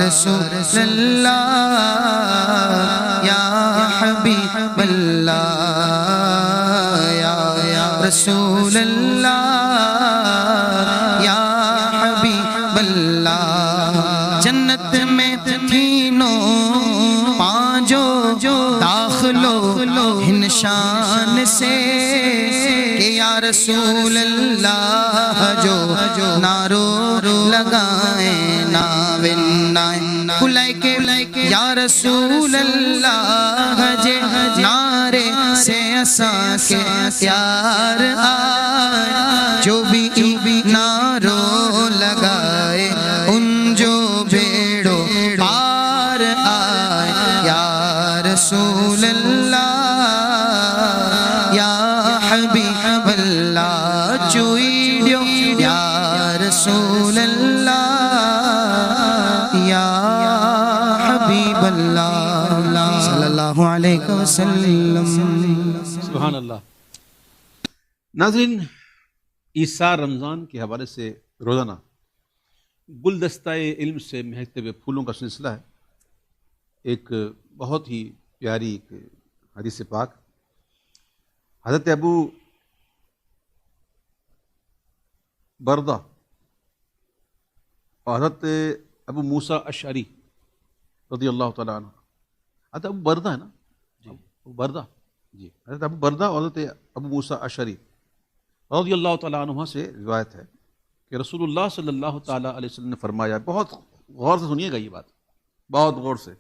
رسول اللہ یا حبیب اللہ یا رسول اللہ یا حبیب اللہ جنت میں تینوں پانچوں داخلو ہنشان سے کہ یا رسول اللہ جو نارو لگائیں ناوین کھلائے کے یا رسول اللہ جے نعرے سے اساں کے پیار آئے جو بھی نارو لگائے ان جو بھیڑو پار آئے یا رسول اللہ یا حبیب اللہ چوئیڈیو یا رسول اللہ یا حبیب اللہ صلی اللہ علیہ وسلم.
سبحان اللہ. ناظرین، عیسیٰ رمضان کے حوالے سے روزانہ گلدستہ علم سے مہکتے ہوئے پھولوں کا سلسلہ ہے. ایک بہت ہی پیاری ایک حدیث پاک حضرت ابو بردہ اور حضرت ابو موسیٰ اشعری رضی اللہ تعالیٰ عنہ. حضرت ابو بردہ ہے نا جی، ابو بردہ جی، حضرت ابو بردہ اور حضرت ابو موسیٰ اشعری رضی اللہ تعالیٰ عنہ سے روایت ہے کہ رسول اللہ صلی اللہ تعالیٰ علیہ وسلم نے فرمایا، بہت غور سے سنیے گا یہ بات، بہت غور سے،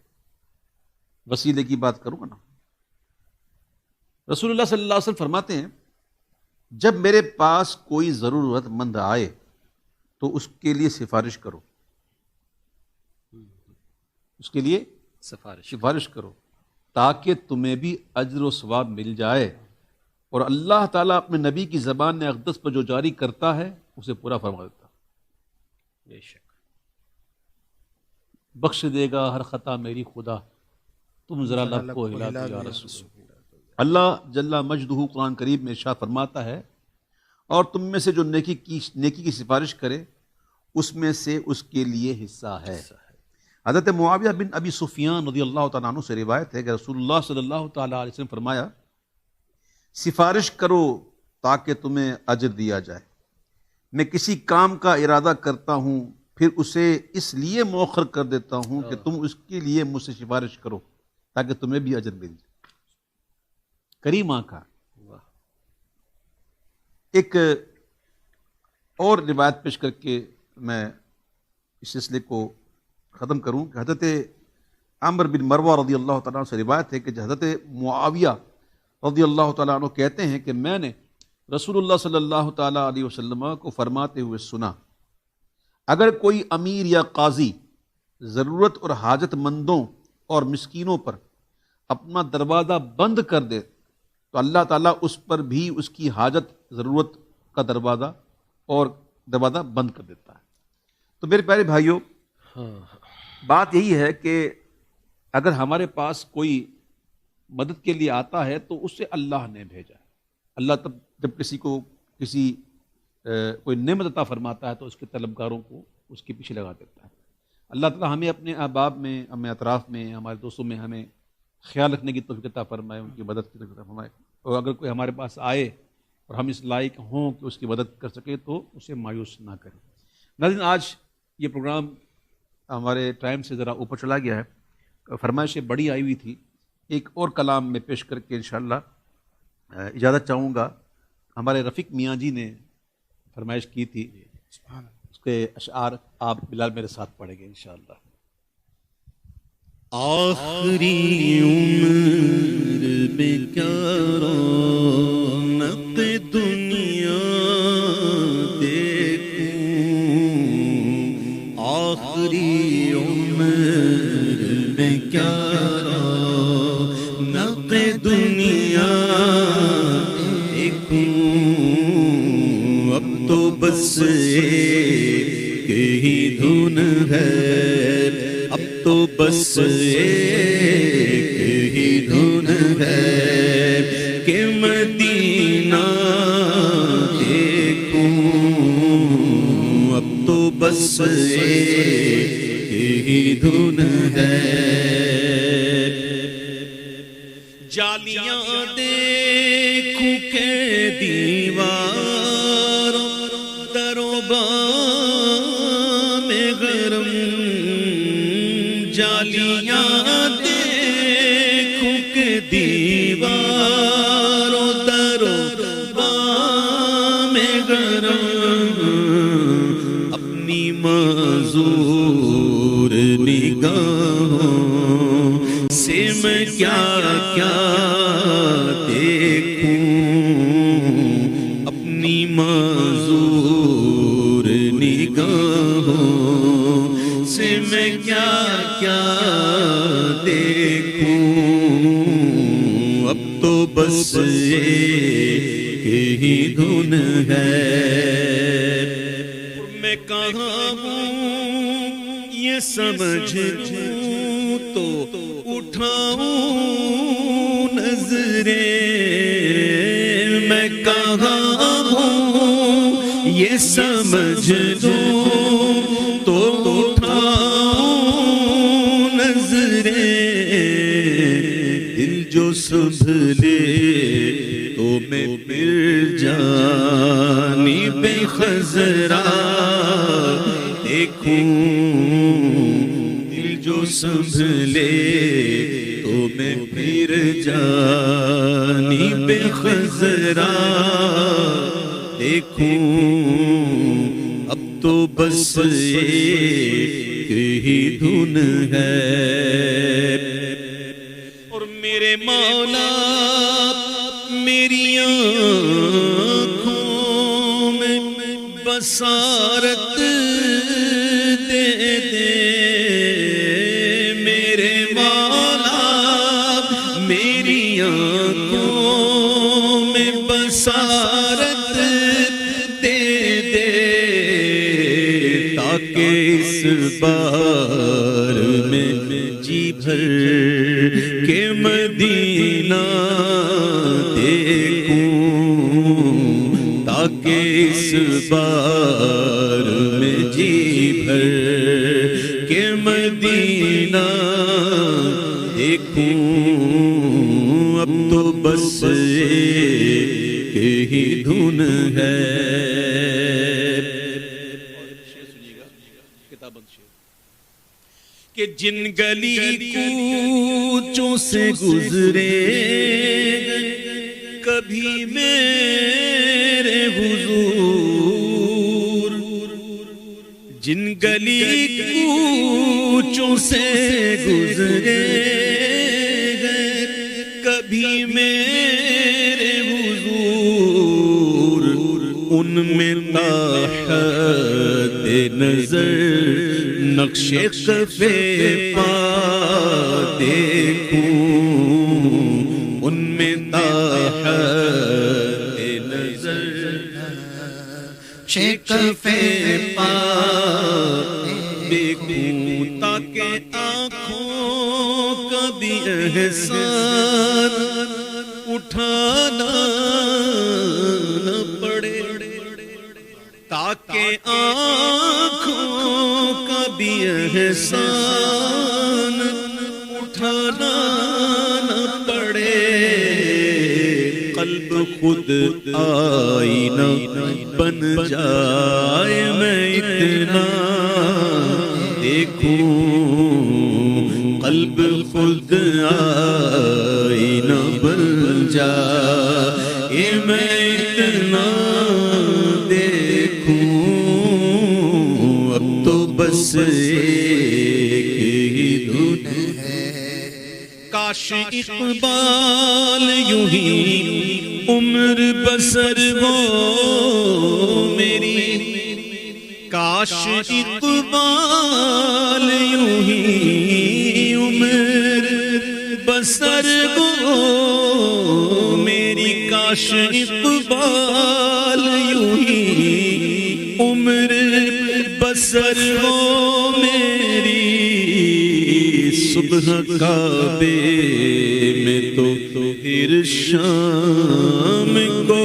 وسیلے کی بات کروں گا نا. رسول اللہ صلی اللہ علیہ وسلم فرماتے ہیں، جب میرے پاس کوئی ضرورت مند آئے تو اس کے لیے سفارش کرو، اس کے لیے سفارش کرو تاکہ تمہیں بھی اجر و ثواب مل جائے، اور اللہ تعالیٰ اپنے نبی کی زبان اقدس پر جو جاری کرتا ہے اسے پورا فرما دیتا. بے شک بخش دے گا ہر خطا میری خدا، تم ذرا لب کو ہلا دو یا رسول. اللہ جل مجدہ قرآن کریم میں ارشاد فرماتا ہے، اور تم میں سے جو نیکی کی سفارش کرے اس میں سے اس کے لیے حصہ ہے. حضرت معاویہ بن ابی سفیان رضی اللہ تعالیٰ عنہ سے روایت ہے کہ رسول اللہ صلی اللہ تعالیٰ علیہ وسلم فرمایا، سفارش کرو تاکہ تمہیں اجر دیا جائے. میں کسی کام کا ارادہ کرتا ہوں پھر اسے اس لیے مؤخر کر دیتا ہوں کہ تم اس کے لیے مجھ سے سفارش کرو تاکہ تمہیں بھی اجر مل جائے. کریم آقا. ایک اور روایت پیش کر کے میں اس سلسلے کو ختم کروں کہ حضرت عمر بن مروہ رضی اللہ تعالیٰ عنہ سے روایت ہے کہ حضرت معاویہ رضی اللہ تعالیٰ عنہ کہتے ہیں کہ میں نے رسول اللہ صلی اللہ تعالیٰ علیہ وسلم کو فرماتے ہوئے سنا، اگر کوئی امیر یا قاضی ضرورت اور حاجت مندوں اور مسکینوں پر اپنا دروازہ بند کر دے تو اللہ تعالیٰ اس پر بھی اس کی حاجت ضرورت کا دروازہ بند کر دیتا ہے. تو میرے پیارے بھائیوں، بات یہی ہے کہ اگر ہمارے پاس کوئی مدد کے لیے آتا ہے تو اسے اللہ نے بھیجا ہے. اللہ تب جب کسی کو کوئی نعمت عطا فرماتا ہے تو اس کے طلبگاروں کو اس کے پیچھے لگا دیتا ہے. اللہ تعالیٰ ہمیں اپنے احباب میں، ہمیں اطراف میں، ہمارے دوستوں میں ہمیں خیال رکھنے کی توفیق عطا فرمائے، ان کی مدد کی توفیق عطا فرمائے. اور اگر کوئی ہمارے پاس آئے اور ہم اس لائق ہوں کہ اس کی مدد کر سکے تو اسے مایوس نہ کریں. ناظرین، آج یہ پروگرام ہمارے ٹائم سے ذرا اوپر چلا گیا ہے، فرمائشیں بڑی آئی ہوئی تھی. ایک اور کلام میں پیش کر کے انشاءاللہ اجازت چاہوں گا. ہمارے رفیق میاں جی نے فرمائش کی تھی، اس کے اشعار آپ بلال میرے ساتھ پڑھیں گے انشاءاللہ.
آخری عمر میں کیا رونق دنیا دیکھوں، آخری عمر میں کیا رونق دنیا دیکھوں، بس ایک ہی دھن ہے، اب تو بس ایک ہی دھن ہے کہ مدینہ دیکھوں، اب تو بس ایک ہی دھن ہے۔ جالیاں دیکھوں کہ دیوار درو بام گرم، جالیاں دیکھوں کہ دیوار درو بام گرم، اپنی معذور نگاہوں سے میں کیا کیا دیکھوں، اپنی معذور نگاہوں سے میں کیا کیا دیکھوں، اب تو بس ایک ہی دھن ہے۔ میں کہاں ہوں یہ سمجھوں تو اٹھاؤں نظریں، میں کہاں ہوں یہ سمجھ دوں تو اٹھاؤں نظریں، دل جو سنبھلے تو میں پھر جانب خضرا دیکھوں، دل جو سنبھلے تو میں پھر جانب خضرا دیکھوں، اب تو بس ایک ہی دھن ہے۔ اور میرے مولا میری آنکھوں میں بصارت دے دے، میرے مولا میری آنکھوں میں بصارت دے دے، تاکہ اس بار میں جی بھر کے مدینہ دیکھوں، تاکہ اس بار میں جی بھر کے مدینہ دیکھوں، اب تو بس ایک ہی دھن ہے۔ کہ جن گلی کوچوں سے گزرے کبھی میرے حضور، جن گلی کوچوں سے گزرے کبھی میرے حضور، ان میں تاحت نظر نقش قفے پا دیکھوں، ان میں تاحت نظر نقش قفے پا دیکھوں، تاکہ آنکھوں کا بھی احسان اٹھانا نہ پڑے، تاکہ آنکھوں کا بھی احسان اٹھانا نہ پڑے، قلب خود آئینہ بن جائے میں اتنا دیکھوں، قلب خود آئینہ بن جائے میں اتنا دیکھوں، اب تو بس ایک ہی دھن ہے۔ کاش اقبال یوں ہی عمر بسر ہو میری، کاش اقبال یوں ہی عمر بسر ہو میری، کاش اقبال یوں ہی عمر بسر ہو میری صبح کعبے میں تو پھر شام کو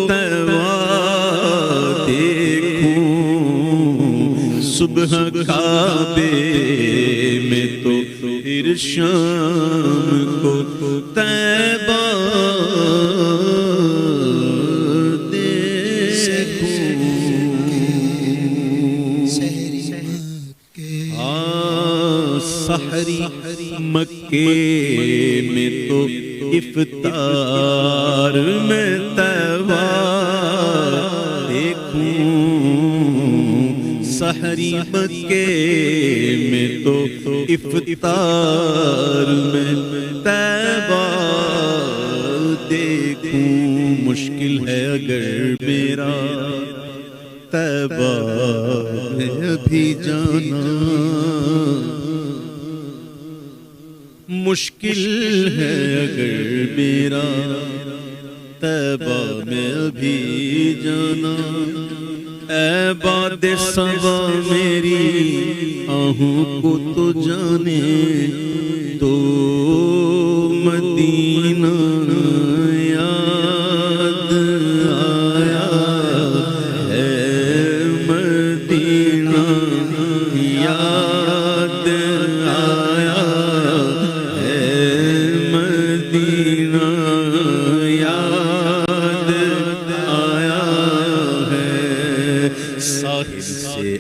طیبہ دیکھوں صبح کعبے میں تو پھر شام کو طیبہ سحری مکے میں تو افطار میں طیبہ دیکھوں سحری مکے میں تو افطار میں طیبہ دیکھوں مشکل ہے اگر میرا طیبہ میں ابھی جانا مشکل ہے اگر میرا طیبہ میں ابھی جانا اے باد صبا میری آہوں کو تو جانے تو مدینہ یاد آیا ہے مدینہ یاد آیا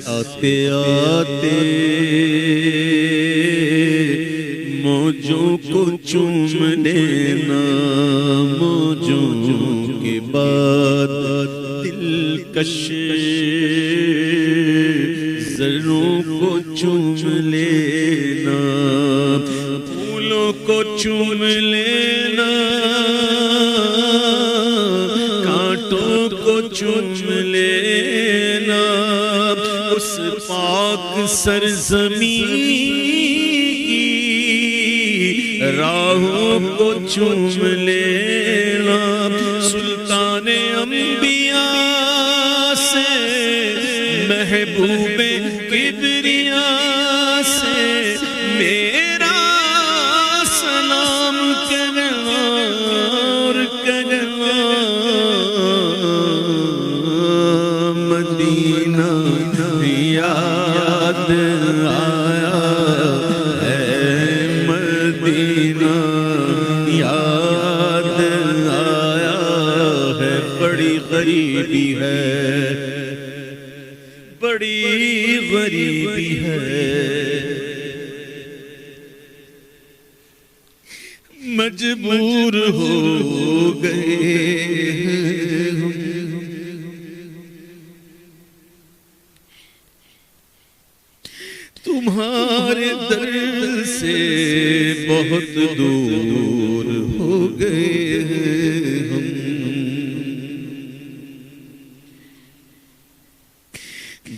آتے آتے موجوں کو چوم لینا موجوں کے بعد دلکش زروں کو چوم لینا پھولوں کو چوم لینا کانٹوں کو چوم لینا اس پاک سرزمین کی راہوں کو چوم لینا سلطان انبیاء سے محبوب کبریاء سے میرا سلام کرنا اور کرنا مدینہ یاد آیا ہے مدینہ یاد آیا ہے بڑی غریبی ہے بڑی غریبی ہے مجبور ہو گئے تمہارے در سے بہت دور ہو گئے ہم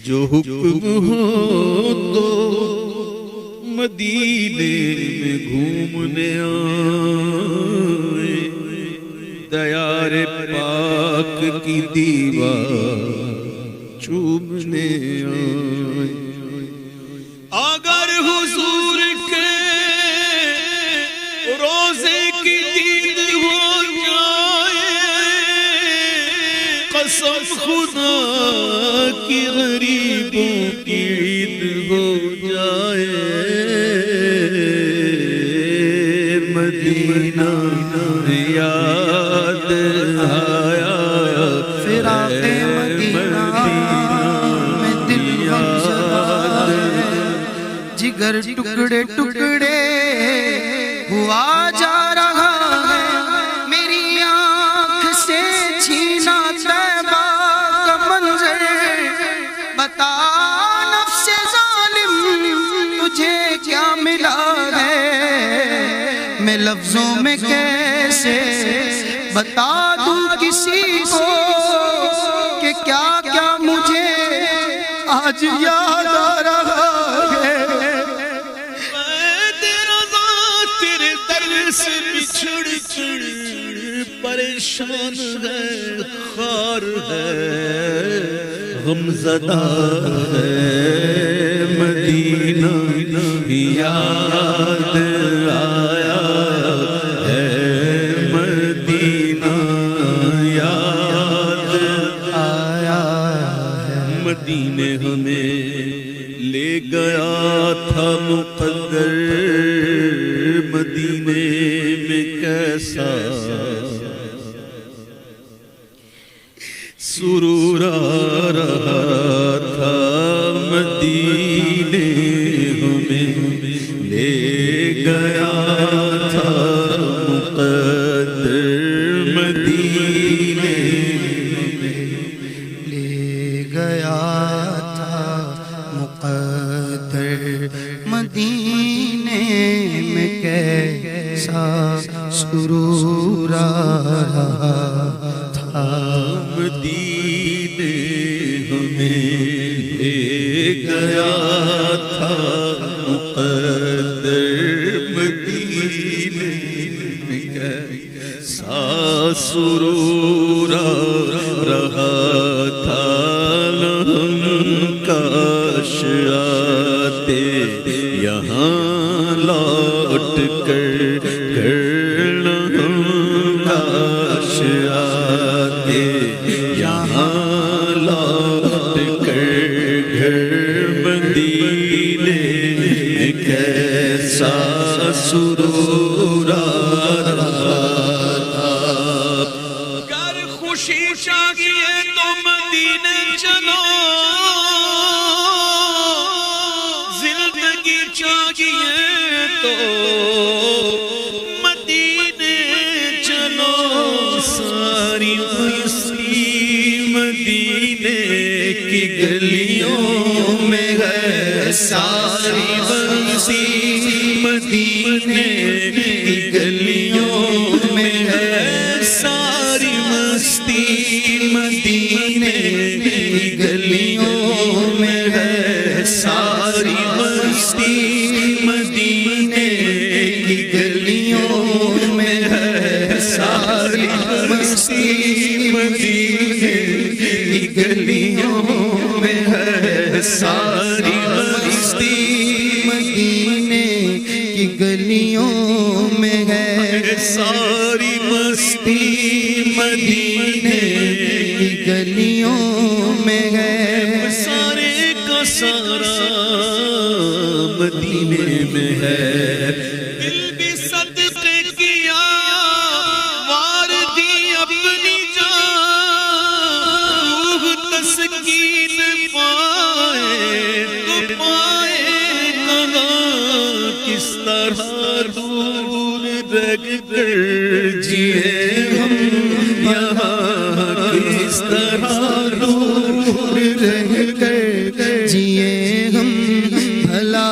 جو حکم ہو تو مدینے میں گھومنے آئے دیار پاک کی دیوار چومنے آئے اگر حضور کے روزے کی دید ہو جائے قسم خدا کی غریبوں کی عید ہو جائے مدینہ یاد آیا
فراق مدینہ میں دل جگر ٹکڑے ٹکڑے ہوا جا رہا ہے میری آنکھ سے چھینا طیبہ کا منظر بتا نفس ظالم تجھے کیا ملا ہے میں لفظوں میں کیسے بتا دوں کسی کو کہ کیا کیا مجھے آج یاد آ رہا ہے
سے بچھڑ چڑ پریشان ہے خار ہے غمزدہ ہے مدینہ یاد آیا ہے مدینہ یاد آیا ہے مدینے ہمیں لے گیا تھا مقدر مدینے میں کیسا سرور آ رہا تھا مدینے ہمیں لے گیا تھا مقدر مدینے
لے گیا تھا مقدر مدینے میں کیسا سرور آ رہا تھا
مدینے ہمیں لے گیا تھا مقدر مدینے میں کیسا سرور آ رہا تھا لہم کاش آتے یہاں لوٹ کر کاش آتے یہاں لوٹ کر گھر مدینے میں کیسا سرور آ رہا تھا گر خوشی چاہیے تو مدینے چلو زندگی چاہیے تو مدینے چلو ساری خوشی مدینے کی گلیوں میں ہے ساری خوشی مدینے کی گلیوں میں ہے ساری مستی مدینے کی گلیوں میں ہے ساری مستی مدینے کی گلیوں میں ہے ساری مستی مدینے کی گلیوں میں ہے ساری مستی
مدینے کی گلیوں میں ہے
ساری مستی مدینے
کی گلیوں میں ہے
سارے کا سارا مدینے میں ہے دل بھی صدقے کیا وار دی اپنی جان روح تسکین پائے تو پائے کہاں کس طرح دور رہ کر جیے ہم یہاں کس طرح دور
رہ کر جیے ہم بھلا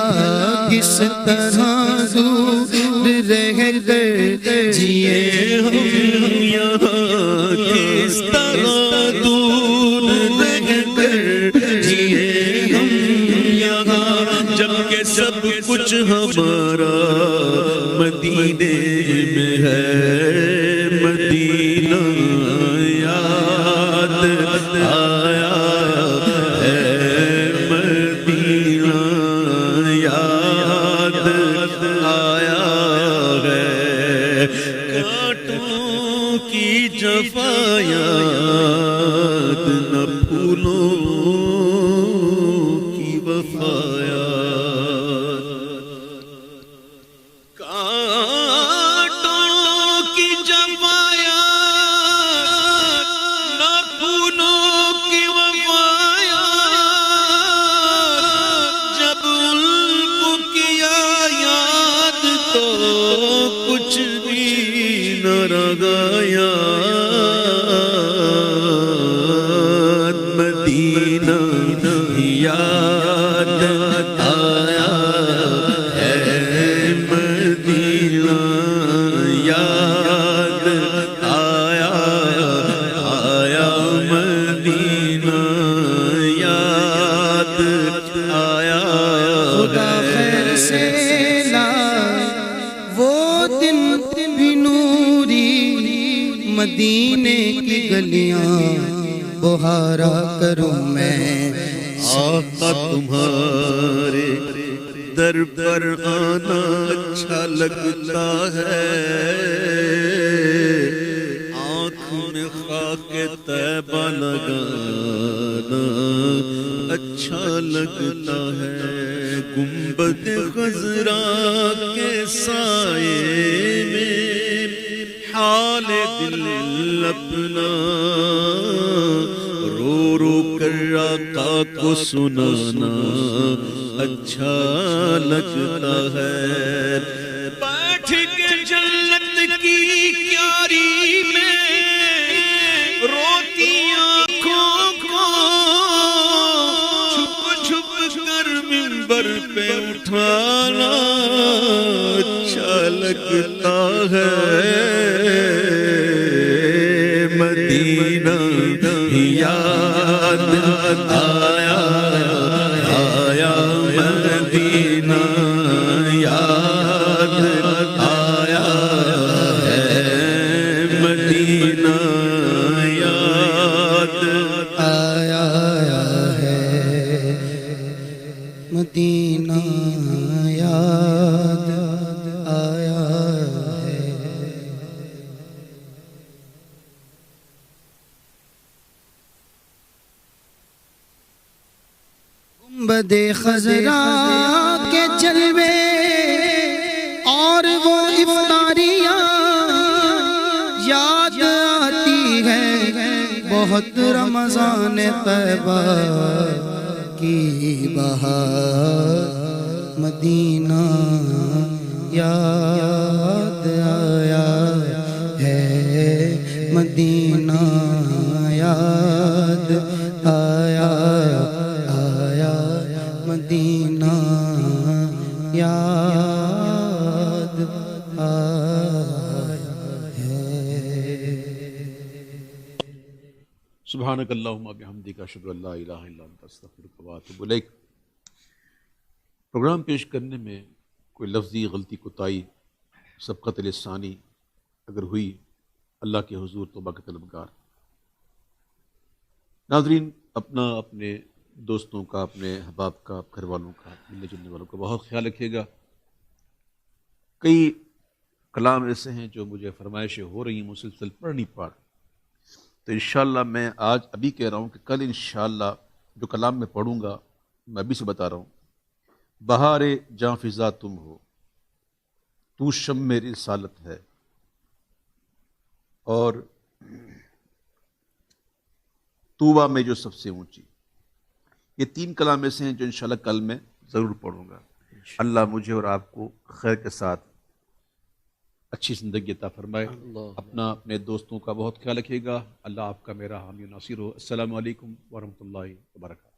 کس طرح دور رہ کر جیے ہم
یہاں کس طرح دور رہ کر جیے ہم یہاں جبکہ سب کچھ ہمارا مدینے میں ہے مدینہ یاد آیا ہے مدینہ یاد آیا ہے کانٹوں کی جفایات نہ پھولوں کی وفایات کچھ بھی نہ رہا یاد مدینہ یاد آیا ہے مدینہ یاد آیا آیا مدینہ یاد آیا
خدا خیر سے بھی نوری مدینے کی گلیاں بہارا کروں میں.
آقا تمہارے در پر آنا اچھا لگتا ہے، آنکھ میں خاک طیبہ لگانا اچھا لگتا ہے، گنبد خضرا کے سائے میں حال دل اپنا رو رو کر آقا کو سنانا اچھا لگتا ہے، بیٹھ کے جنت کی کیاری میں روتی آنکھوں کو چھپ چھپ کر منبر پہ اٹھانا اچھا لگتا ہے، مدینہ یاد آیا آیا مدینہ یاد آیا ہے، مدینہ یاد
آیا ہے، مدینہ یاد آیا ہے. گنبد خضرا کے جلوے اور وہ افطاریاں یاد آتی ہے بہت رمضان طیبہ کی بہار، مدینہ یاد آیا ہے، مدینہ یاد آیا آیا، مدینہ یاد آیا ہے.
سبحانک اللہم بحمدک اشہد ان لا الہ الا انت استغفرک و اتوب الیک. پروگرام پیش کرنے میں کوئی لفظی غلطی کوتاہی سبقت لسانی اگر ہوئی، اللہ کے حضور توبہ کے طلبگار. ناظرین، اپنا، اپنے دوستوں کا، اپنے احباب کا، گھر والوں کا، ملنے جلنے والوں کا بہت خیال رکھیے گا. کئی کلام ایسے ہیں جو مجھے فرمائشیں ہو رہی ہیں مسلسل پڑھ نہیں پا رہا، تو انشاءاللہ میں آج ابھی کہہ رہا ہوں کہ کل انشاءاللہ جو کلام میں پڑھوں گا میں ابھی سے بتا رہا ہوں. بہار جاں فضا تم ہو، تو شم رسالت ہے، اور طوبہ میں جو سب سے اونچی. یہ تین کلام ایسے ہیں جو انشاءاللہ کل میں ضرور پڑھوں گا. اللہ مجھے اور آپ کو خیر کے ساتھ اچھی زندگی عطا فرمائے. اپنا، اپنے دوستوں کا بہت خیال رکھیے گا. اللہ آپ کا میرا حامی و ناصر ہو. السلام علیکم ورحمۃ اللہ وبرکاتہ.